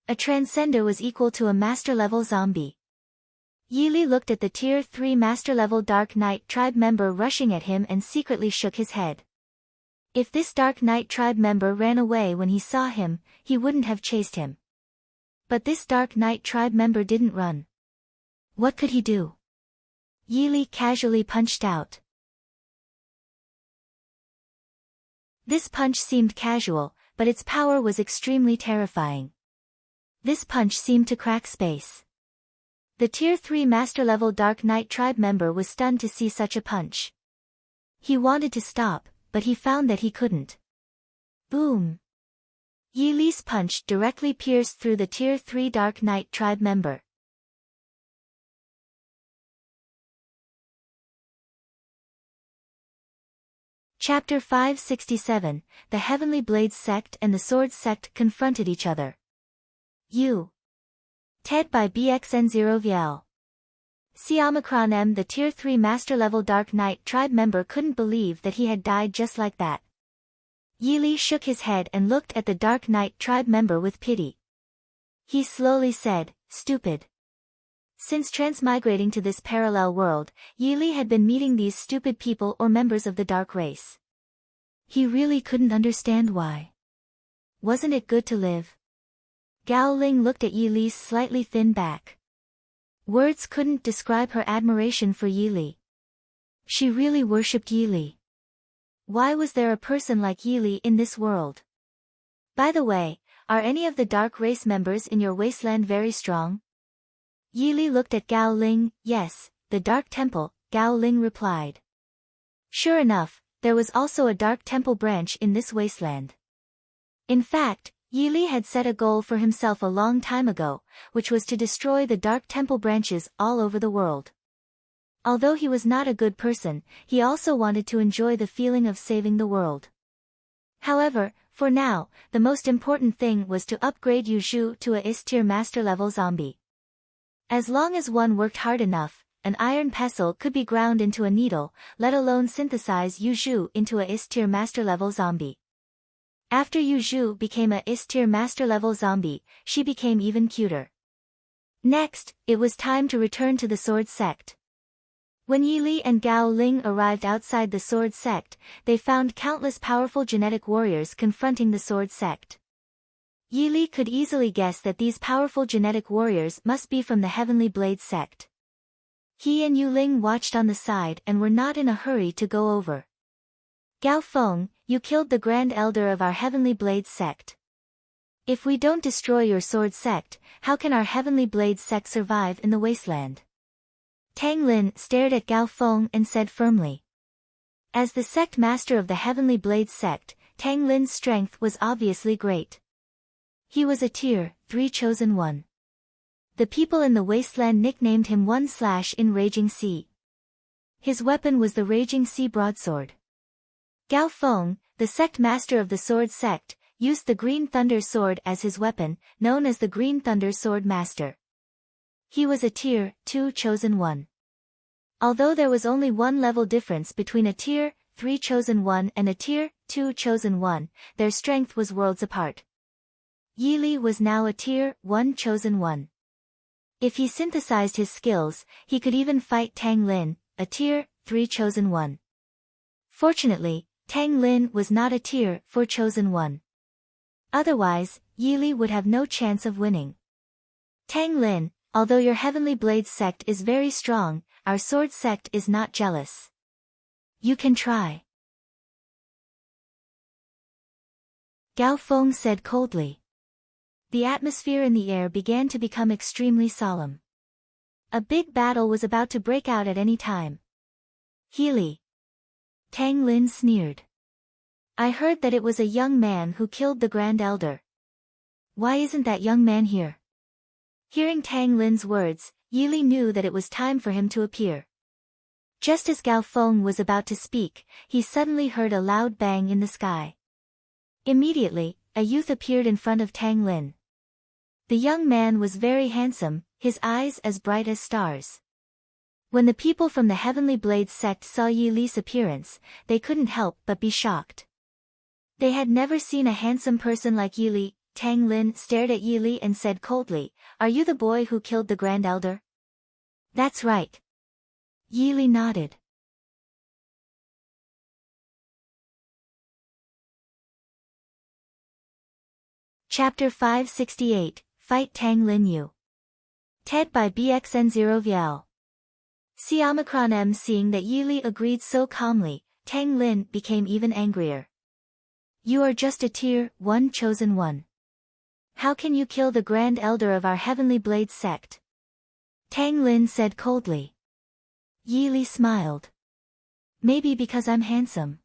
A transcender was equal to a Master Level zombie. Yi Li looked at the Tier 3 Master Level Dark Knight Tribe member rushing at him and secretly shook his head. If this Dark Knight Tribe member ran away when he saw him, he wouldn't have chased him. But this Dark Knight Tribe member didn't run. What could he do? Yi Li casually punched out. This punch seemed casual, but its power was extremely terrifying. This punch seemed to crack space. The Tier 3 Master Level Dark Knight Tribe member was stunned to see such a punch. He wanted to stop, but he found that he couldn't. Boom! Yi Li's punch directly pierced through the Tier 3 Dark Knight Tribe member. Chapter 567, The Heavenly Blades Sect and the Swords Sect confronted each other. TED by BXN0VL. See Omicron M. The Tier 3 Master Level Dark Knight Tribe member couldn't believe that he had died just like that. Yi Li shook his head and looked at the Dark Knight Tribe member with pity. He slowly said, stupid. Since transmigrating to this parallel world, Yi Li had been meeting these stupid people or members of the dark race. He really couldn't understand why. Wasn't it good to live? Gao Ling looked at Yi Li's slightly thin back. Words couldn't describe her admiration for Yi Li. She really worshipped Yi Li. Why was there a person like Yi Li in this world? By the way, are any of the dark race members in your wasteland very strong? Yi Li looked at Gao Ling. Yes, the Dark Temple, Gao Ling replied. Sure enough, there was also a Dark Temple branch in this wasteland. In fact, Yi had set a goal for himself a long time ago, which was to destroy the dark temple branches all over the world. Although he was not a good person, he also wanted to enjoy the feeling of saving the world. However, for now, the most important thing was to upgrade Yuzhu to a S-tier master-level zombie. As long as one worked hard enough, an iron pestle could be ground into a needle, let alone synthesize Yuzhu into a S-tier master-level zombie. After Yuzhu became a S-tier master-level zombie, she became even cuter. Next, it was time to return to the Sword Sect. When Yi and Gao Ling arrived outside the Sword Sect, they found countless powerful genetic warriors confronting the Sword Sect. Yi could easily guess that these powerful genetic warriors must be from the Heavenly Blade Sect. He and Yuling watched on the side and were not in a hurry to go over. Gao Feng, you killed the Grand Elder of our Heavenly Blade Sect. If we don't destroy your Sword Sect, how can our Heavenly Blade Sect survive in the wasteland? Tang Lin stared at Gao Feng and said firmly. As the sect master of the Heavenly Blade Sect, Tang Lin's strength was obviously great. He was a Tier 3 chosen one. The people in the wasteland nicknamed him 1/ in Raging Sea. His weapon was the Raging Sea Broadsword. Gao Feng, the sect master of the Sword Sect, used the Green Thunder Sword as his weapon, known as the Green Thunder Sword Master. He was a Tier 2 chosen one. Although there was only one level difference between a Tier 3 chosen one and a Tier 2 chosen one, their strength was worlds apart. Yi was now a Tier 1 chosen one. If he synthesized his skills, he could even fight Tang Lin, a Tier 3 chosen one. Fortunately, Tang Lin was not a Tier 4 chosen one. Otherwise, Yi would have no chance of winning. Tang Lin, although your Heavenly Blade Sect is very strong, our Sword Sect is not jealous. You can try. Gao Feng said coldly. The atmosphere in the air began to become extremely solemn. A big battle was about to break out at any time. Healy. Tang Lin sneered. I heard that it was a young man who killed the Grand Elder. Why isn't that young man here? Hearing Tang Lin's words, Yi knew that it was time for him to appear. Just as Gao Feng was about to speak, he suddenly heard a loud bang in the sky. Immediately, a youth appeared in front of Tang Lin. The young man was very handsome, his eyes as bright as stars. When the people from the Heavenly Blade Sect saw Yi's appearance, they couldn't help but be shocked. They had never seen a handsome person like Yi. Tang Lin stared at Yi and said coldly, Are you the boy who killed the Grand Elder? That's right. Yi nodded. Chapter 568, Fight Tang Lin Yu. TED by BXN0VL. C. Omicron M. Seeing that Yi agreed so calmly, Tang Lin became even angrier. You are just a Tier 1 chosen one. How can you kill the Grand Elder of our Heavenly Blade Sect? Tang Lin said coldly. Yi smiled. Maybe because I'm handsome.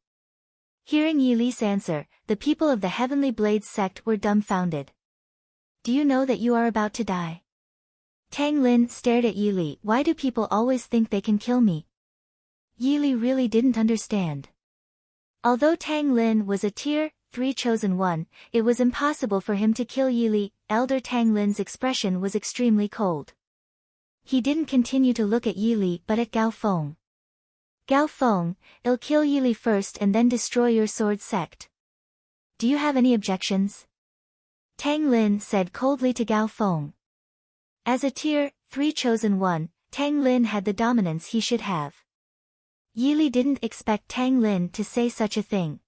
Hearing Yi's answer, the people of the Heavenly Blade Sect were dumbfounded. Do you know that you are about to die? Tang Lin stared at Yi. Why do people always think they can kill me? Yi really didn't understand. Although Tang Lin was a Tier 3 chosen one, it was impossible for him to kill Yi. Elder Tang Lin's expression was extremely cold. He didn't continue to look at Yi but at Gao Feng. Gao Feng, I'll kill Yi first and then destroy your Sword Sect. Do you have any objections? Tang Lin said coldly to Gao Feng. As a Tier 3 chosen one, Tang Lin had the dominance he should have. Yi didn't expect Tang Lin to say such a thing.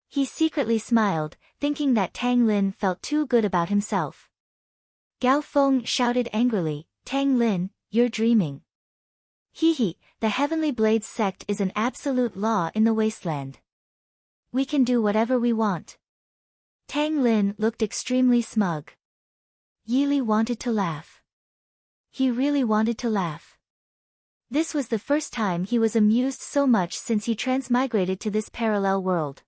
He secretly smiled, thinking that Tang Lin felt too good about himself. Gao Feng shouted angrily, Tang Lin, you're dreaming. Hee, the Heavenly Blade Sect is an absolute law in the wasteland. We can do whatever we want. Tang Lin looked extremely smug. Yi wanted to laugh. He really wanted to laugh. This was the first time he was amused so much since he transmigrated to this parallel world.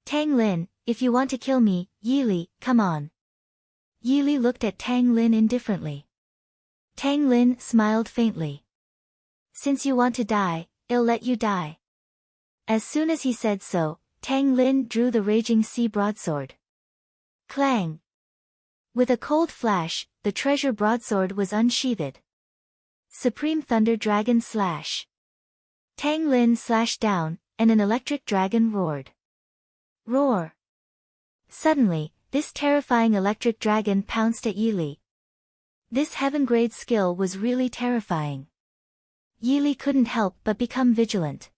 Tang Lin, if you want to kill me, Yili, come on. Yili looked at Tang Lin indifferently. Tang Lin smiled faintly. Since you want to die, I'll let you die. As soon as he said so, Tang Lin drew the raging sea broadsword. Clang! With a cold flash, the treasure broadsword was unsheathed. Supreme Thunder Dragon Slash. Tang Lin slashed down, and an electric dragon roared. Roar! Suddenly, this terrifying electric dragon pounced at Yili. This heaven-grade skill was really terrifying. Yili couldn't help but become vigilant.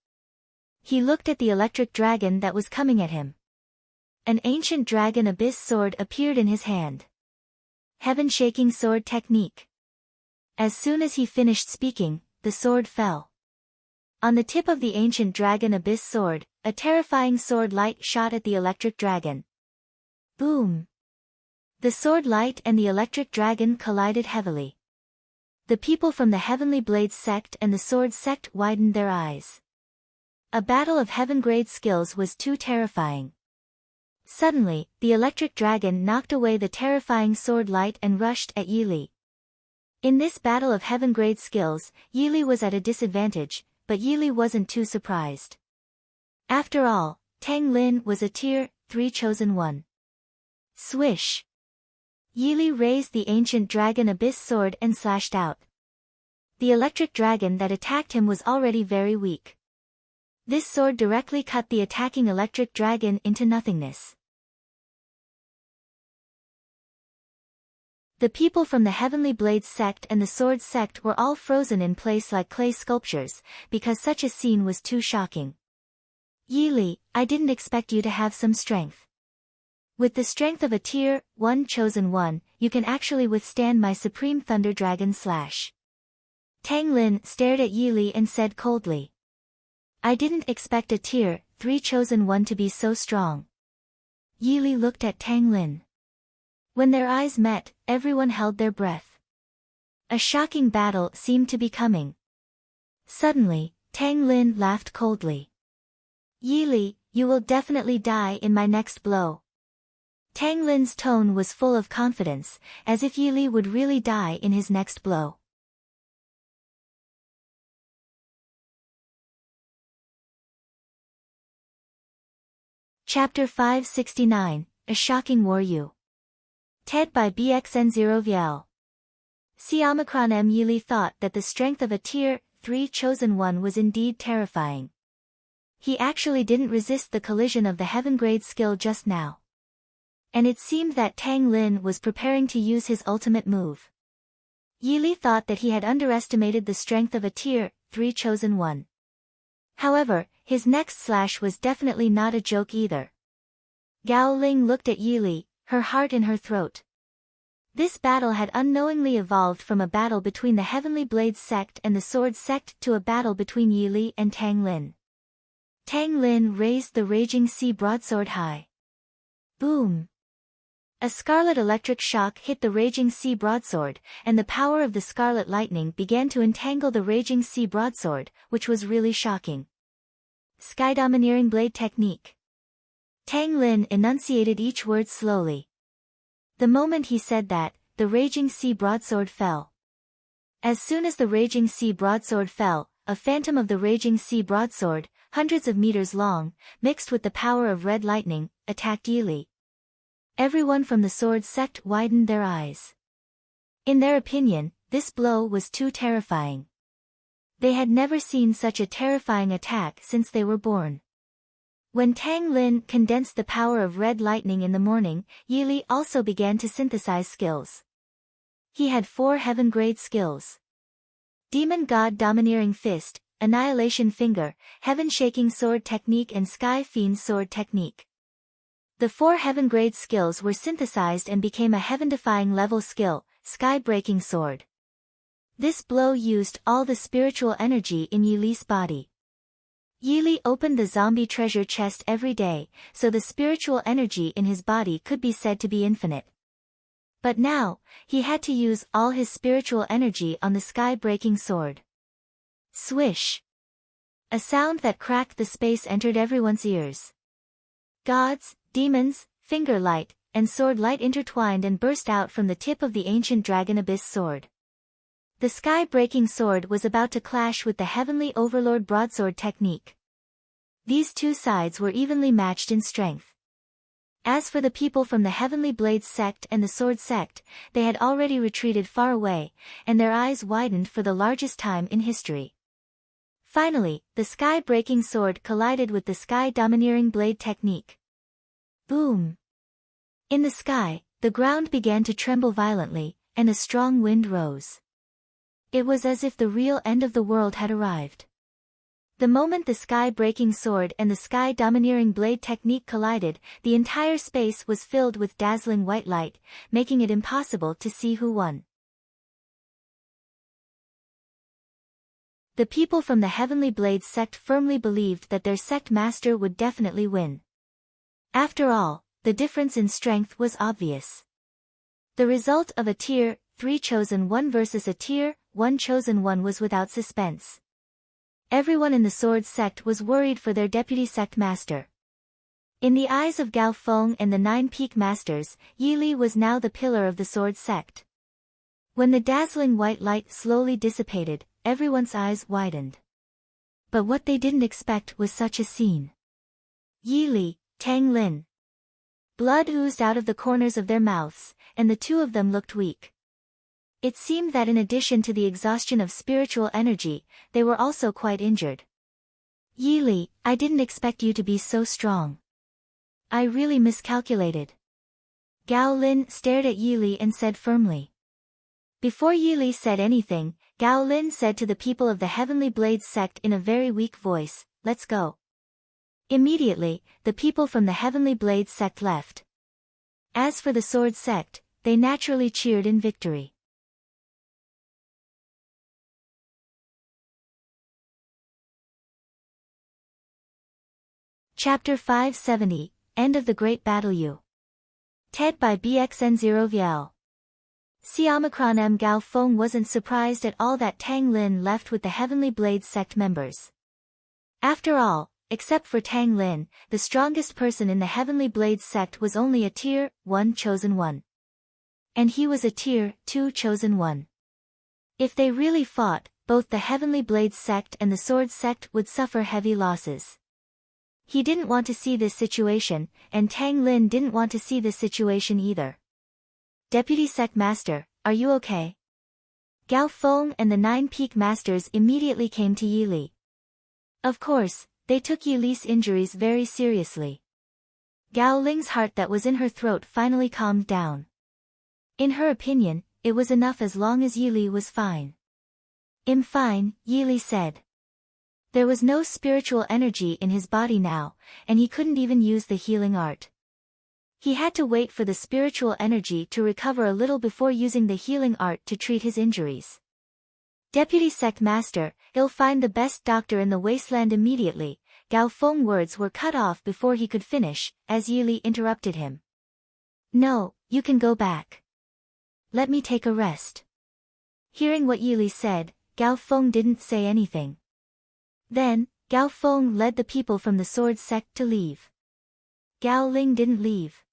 He looked at the electric dragon that was coming at him. An ancient dragon abyss sword appeared in his hand. Heaven-shaking sword technique. As soon as he finished speaking, the sword fell. On the tip of the ancient dragon abyss sword, a terrifying sword light shot at the electric dragon. Boom! The sword light and the electric dragon collided heavily. The people from the Heavenly Blades sect and the Sword sect widened their eyes. A battle of heaven-grade skills was too terrifying. Suddenly, the electric dragon knocked away the terrifying sword light and rushed at Yili. In this battle of heaven-grade skills, Yili was at a disadvantage, but Yili wasn't too surprised. After all, Tang Lin was a Tier 3 chosen one. Swish! Yili raised the ancient dragon abyss sword and slashed out. The electric dragon that attacked him was already very weak. This sword directly cut the attacking electric dragon into nothingness. The people from the Heavenly Blades sect and the Sword sect were all frozen in place like clay sculptures, because such a scene was too shocking. Yili, I didn't expect you to have some strength. With the strength of a Tier 1 chosen one, you can actually withstand my Supreme Thunder Dragon Slash. Tang Lin stared at Yili and said coldly. I didn't expect a Tier 3 chosen one to be so strong. Yili looked at Tang Lin. When their eyes met, everyone held their breath. A shocking battle seemed to be coming. Suddenly, Tang Lin laughed coldly. Yili, you will definitely die in my next blow. Tang Lin's tone was full of confidence, as if Yili would really die in his next blow. Chapter 569, A Shocking War U. TED by BXN0VL. C. Omicron M. Yili thought that the strength of a Tier 3 chosen one was indeed terrifying. He actually didn't resist the collision of the heaven-grade skill just now. And it seemed that Tang Lin was preparing to use his ultimate move. Yili thought that he had underestimated the strength of a Tier 3 chosen one. However, his next slash was definitely not a joke either. Gao Ling looked at Yili, her heart in her throat. This battle had unknowingly evolved from a battle between the Heavenly Blades sect and the Sword sect to a battle between Yili and Tang Lin. Tang Lin raised the raging sea broadsword high. Boom! A scarlet electric shock hit the raging sea broadsword, and the power of the scarlet lightning began to entangle the raging sea broadsword, which was really shocking. Sky Domineering Blade Technique. Tang Lin enunciated each word slowly. The moment he said that, the raging sea broadsword fell. As soon as the raging sea broadsword fell, a phantom of the raging sea broadsword, hundreds of meters long, mixed with the power of red lightning, attacked Yili. Everyone from the Sword sect widened their eyes. In their opinion, this blow was too terrifying. They had never seen such a terrifying attack since they were born. When Tang Lin condensed the power of red lightning in the morning, Yili also began to synthesize skills. He had 4 heaven-grade skills. Demon God Domineering Fist, Annihilation Finger, Heaven-Shaking Sword Technique and Sky Fiend Sword Technique. The 4 heaven-grade skills were synthesized and became a heaven-defying level skill, Sky-Breaking Sword. This blow used all the spiritual energy in Yili's body. Yili opened the zombie treasure chest every day, so the spiritual energy in his body could be said to be infinite. But now, he had to use all his spiritual energy on the sky-breaking sword. Swish! A sound that cracked the space entered everyone's ears. Gods, demons, finger light, and sword light intertwined and burst out from the tip of the ancient dragon abyss sword. The sky-breaking sword was about to clash with the heavenly overlord broadsword technique. These two sides were evenly matched in strength. As for the people from the Heavenly Blades sect and the Sword sect, they had already retreated far away, and their eyes widened for the largest time in history. Finally, the sky-breaking sword collided with the sky-domineering blade technique. Boom! In the sky, the ground began to tremble violently, and a strong wind rose. It was as if the real end of the world had arrived. The moment the sky-breaking sword and the sky-domineering blade technique collided, the entire space was filled with dazzling white light, making it impossible to see who won. The people from the Heavenly Blades sect firmly believed that their sect master would definitely win. After all, the difference in strength was obvious. The result of a Tier 3 chosen one versus a Tier 1 chosen one was without suspense. Everyone in the Sword sect was worried for their deputy sect master. In the eyes of Gao Feng and the 9 Peak Masters, Yi Li was now the pillar of the Sword sect. When the dazzling white light slowly dissipated, everyone's eyes widened. But what they didn't expect was such a scene. Yi Li, Tang Lin. Blood oozed out of the corners of their mouths, and the two of them looked weak. It seemed that in addition to the exhaustion of spiritual energy, they were also quite injured. Yi Li, I didn't expect you to be so strong. I really miscalculated. Gao Lin stared at Yi Li and said firmly. Before Yi Li said anything, Gao Lin said to the people of the Heavenly Blades sect in a very weak voice, "Let's go." Immediately, the people from the Heavenly Blades sect left. As for the Sword sect, they naturally cheered in victory. Chapter 570, End of the Great Battle U. TED by BXN0VL. C-Omicron M. Gao Feng wasn't surprised at all that Tang Lin left with the Heavenly Blades sect members. After all, except for Tang Lin, the strongest person in the Heavenly Blades sect was only a Tier 1 chosen one. And he was a Tier 2 chosen one. If they really fought, both the Heavenly Blades sect and the Sword sect would suffer heavy losses. He didn't want to see this situation, and Tang Lin didn't want to see this situation either. Deputy Sect Master, are you okay? Gao Feng and the 9 Peak Masters immediately came to Yi Li. Of course, they took Yi Li's injuries very seriously. Gao Ling's heart that was in her throat finally calmed down. In her opinion, it was enough as long as Yi Li was fine. "I'm fine," Yi Li said. There was no spiritual energy in his body now, and he couldn't even use the healing art. He had to wait for the spiritual energy to recover a little before using the healing art to treat his injuries. Deputy Sect Master, he'll find the best doctor in the wasteland immediately. Gao Feng's words were cut off before he could finish, as Yi Li interrupted him. "No, you can go back. Let me take a rest." Hearing what Yi Li said, Gao Feng didn't say anything. Then, Gao Feng led the people from the Sword sect to leave. Gao Ling didn't leave.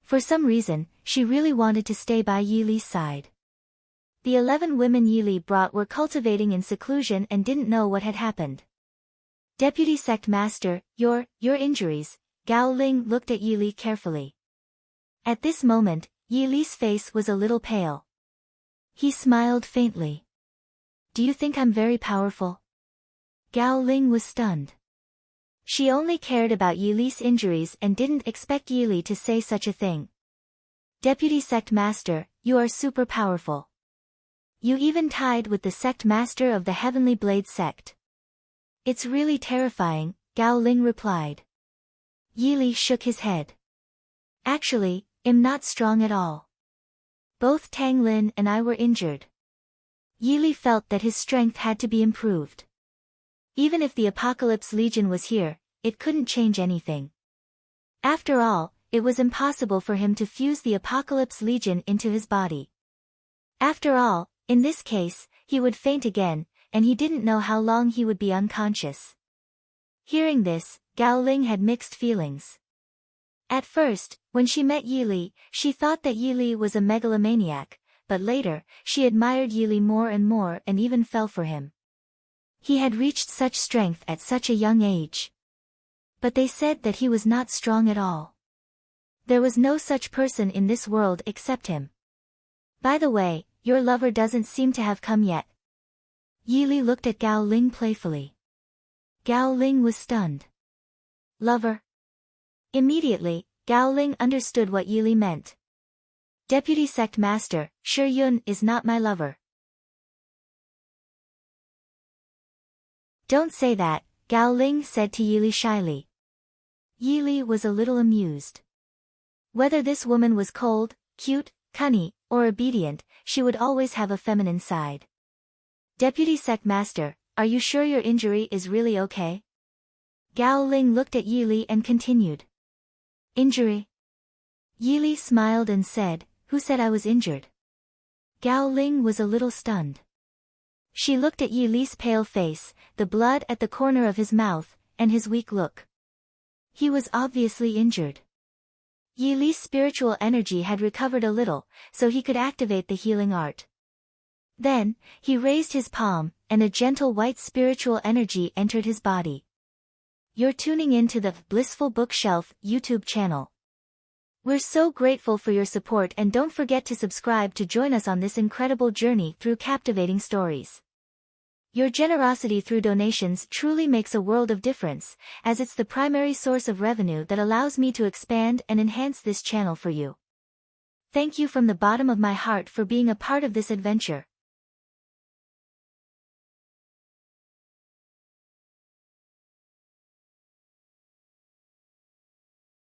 For some reason, she really wanted to stay by Yi Li's side. The 11 women Yi Li brought were cultivating in seclusion and didn't know what had happened. Deputy Sect Master, your injuries. Gao Ling looked at Yi Li carefully. At this moment, Yi Li's face was a little pale. He smiled faintly. "Do you think I'm very powerful?" Gao Ling was stunned. She only cared about Yi Li's injuries and didn't expect Yi Li to say such a thing. "Deputy Sect Master, you are super powerful. You even tied with the Sect Master of the Heavenly Blade sect." "It's really terrifying," Gao Ling replied. Yi Li shook his head. "Actually, I'm not strong at all. Both Tang Lin and I were injured." Yi Li felt that his strength had to be improved. Even if the Apocalypse Legion was here, it couldn't change anything. After all, it was impossible for him to fuse the Apocalypse Legion into his body. After all, in this case, he would faint again, and he didn't know how long he would be unconscious. Hearing this, Gao Ling had mixed feelings. At first, when she met Yili, she thought that Yili was a megalomaniac, but later, she admired Yili more and even fell for him. He had reached such strength at such a young age. But they said that he was not strong at all. There was no such person in this world except him. By the way, your lover doesn't seem to have come yet. Yili looked at Gao Ling playfully. Gao Ling was stunned. Lover? Immediately, Gao Ling understood what Yili meant. Deputy Sect Master, Shi Yun is not my lover. Don't say that, Gao Ling said to Yili shyly. Yili was a little amused. Whether this woman was cold, cute, cunning, or obedient, she would always have a feminine side. Deputy Sect Master, are you sure your injury is really okay? Gao Ling looked at Yili and continued. Injury? Yili smiled and said, who said I was injured? Gao Ling was a little stunned. She looked at Yili's pale face, the blood at the corner of his mouth, and his weak look. He was obviously injured. Yili's spiritual energy had recovered a little, so he could activate the healing art. Then, he raised his palm, and a gentle white spiritual energy entered his body. You're tuning in to the Blissful Bookshelf YouTube channel. We're so grateful for your support, and don't forget to subscribe to join us on this incredible journey through captivating stories. Your generosity through donations truly makes a world of difference, as it's the primary source of revenue that allows me to expand and enhance this channel for you. Thank you from the bottom of my heart for being a part of this adventure.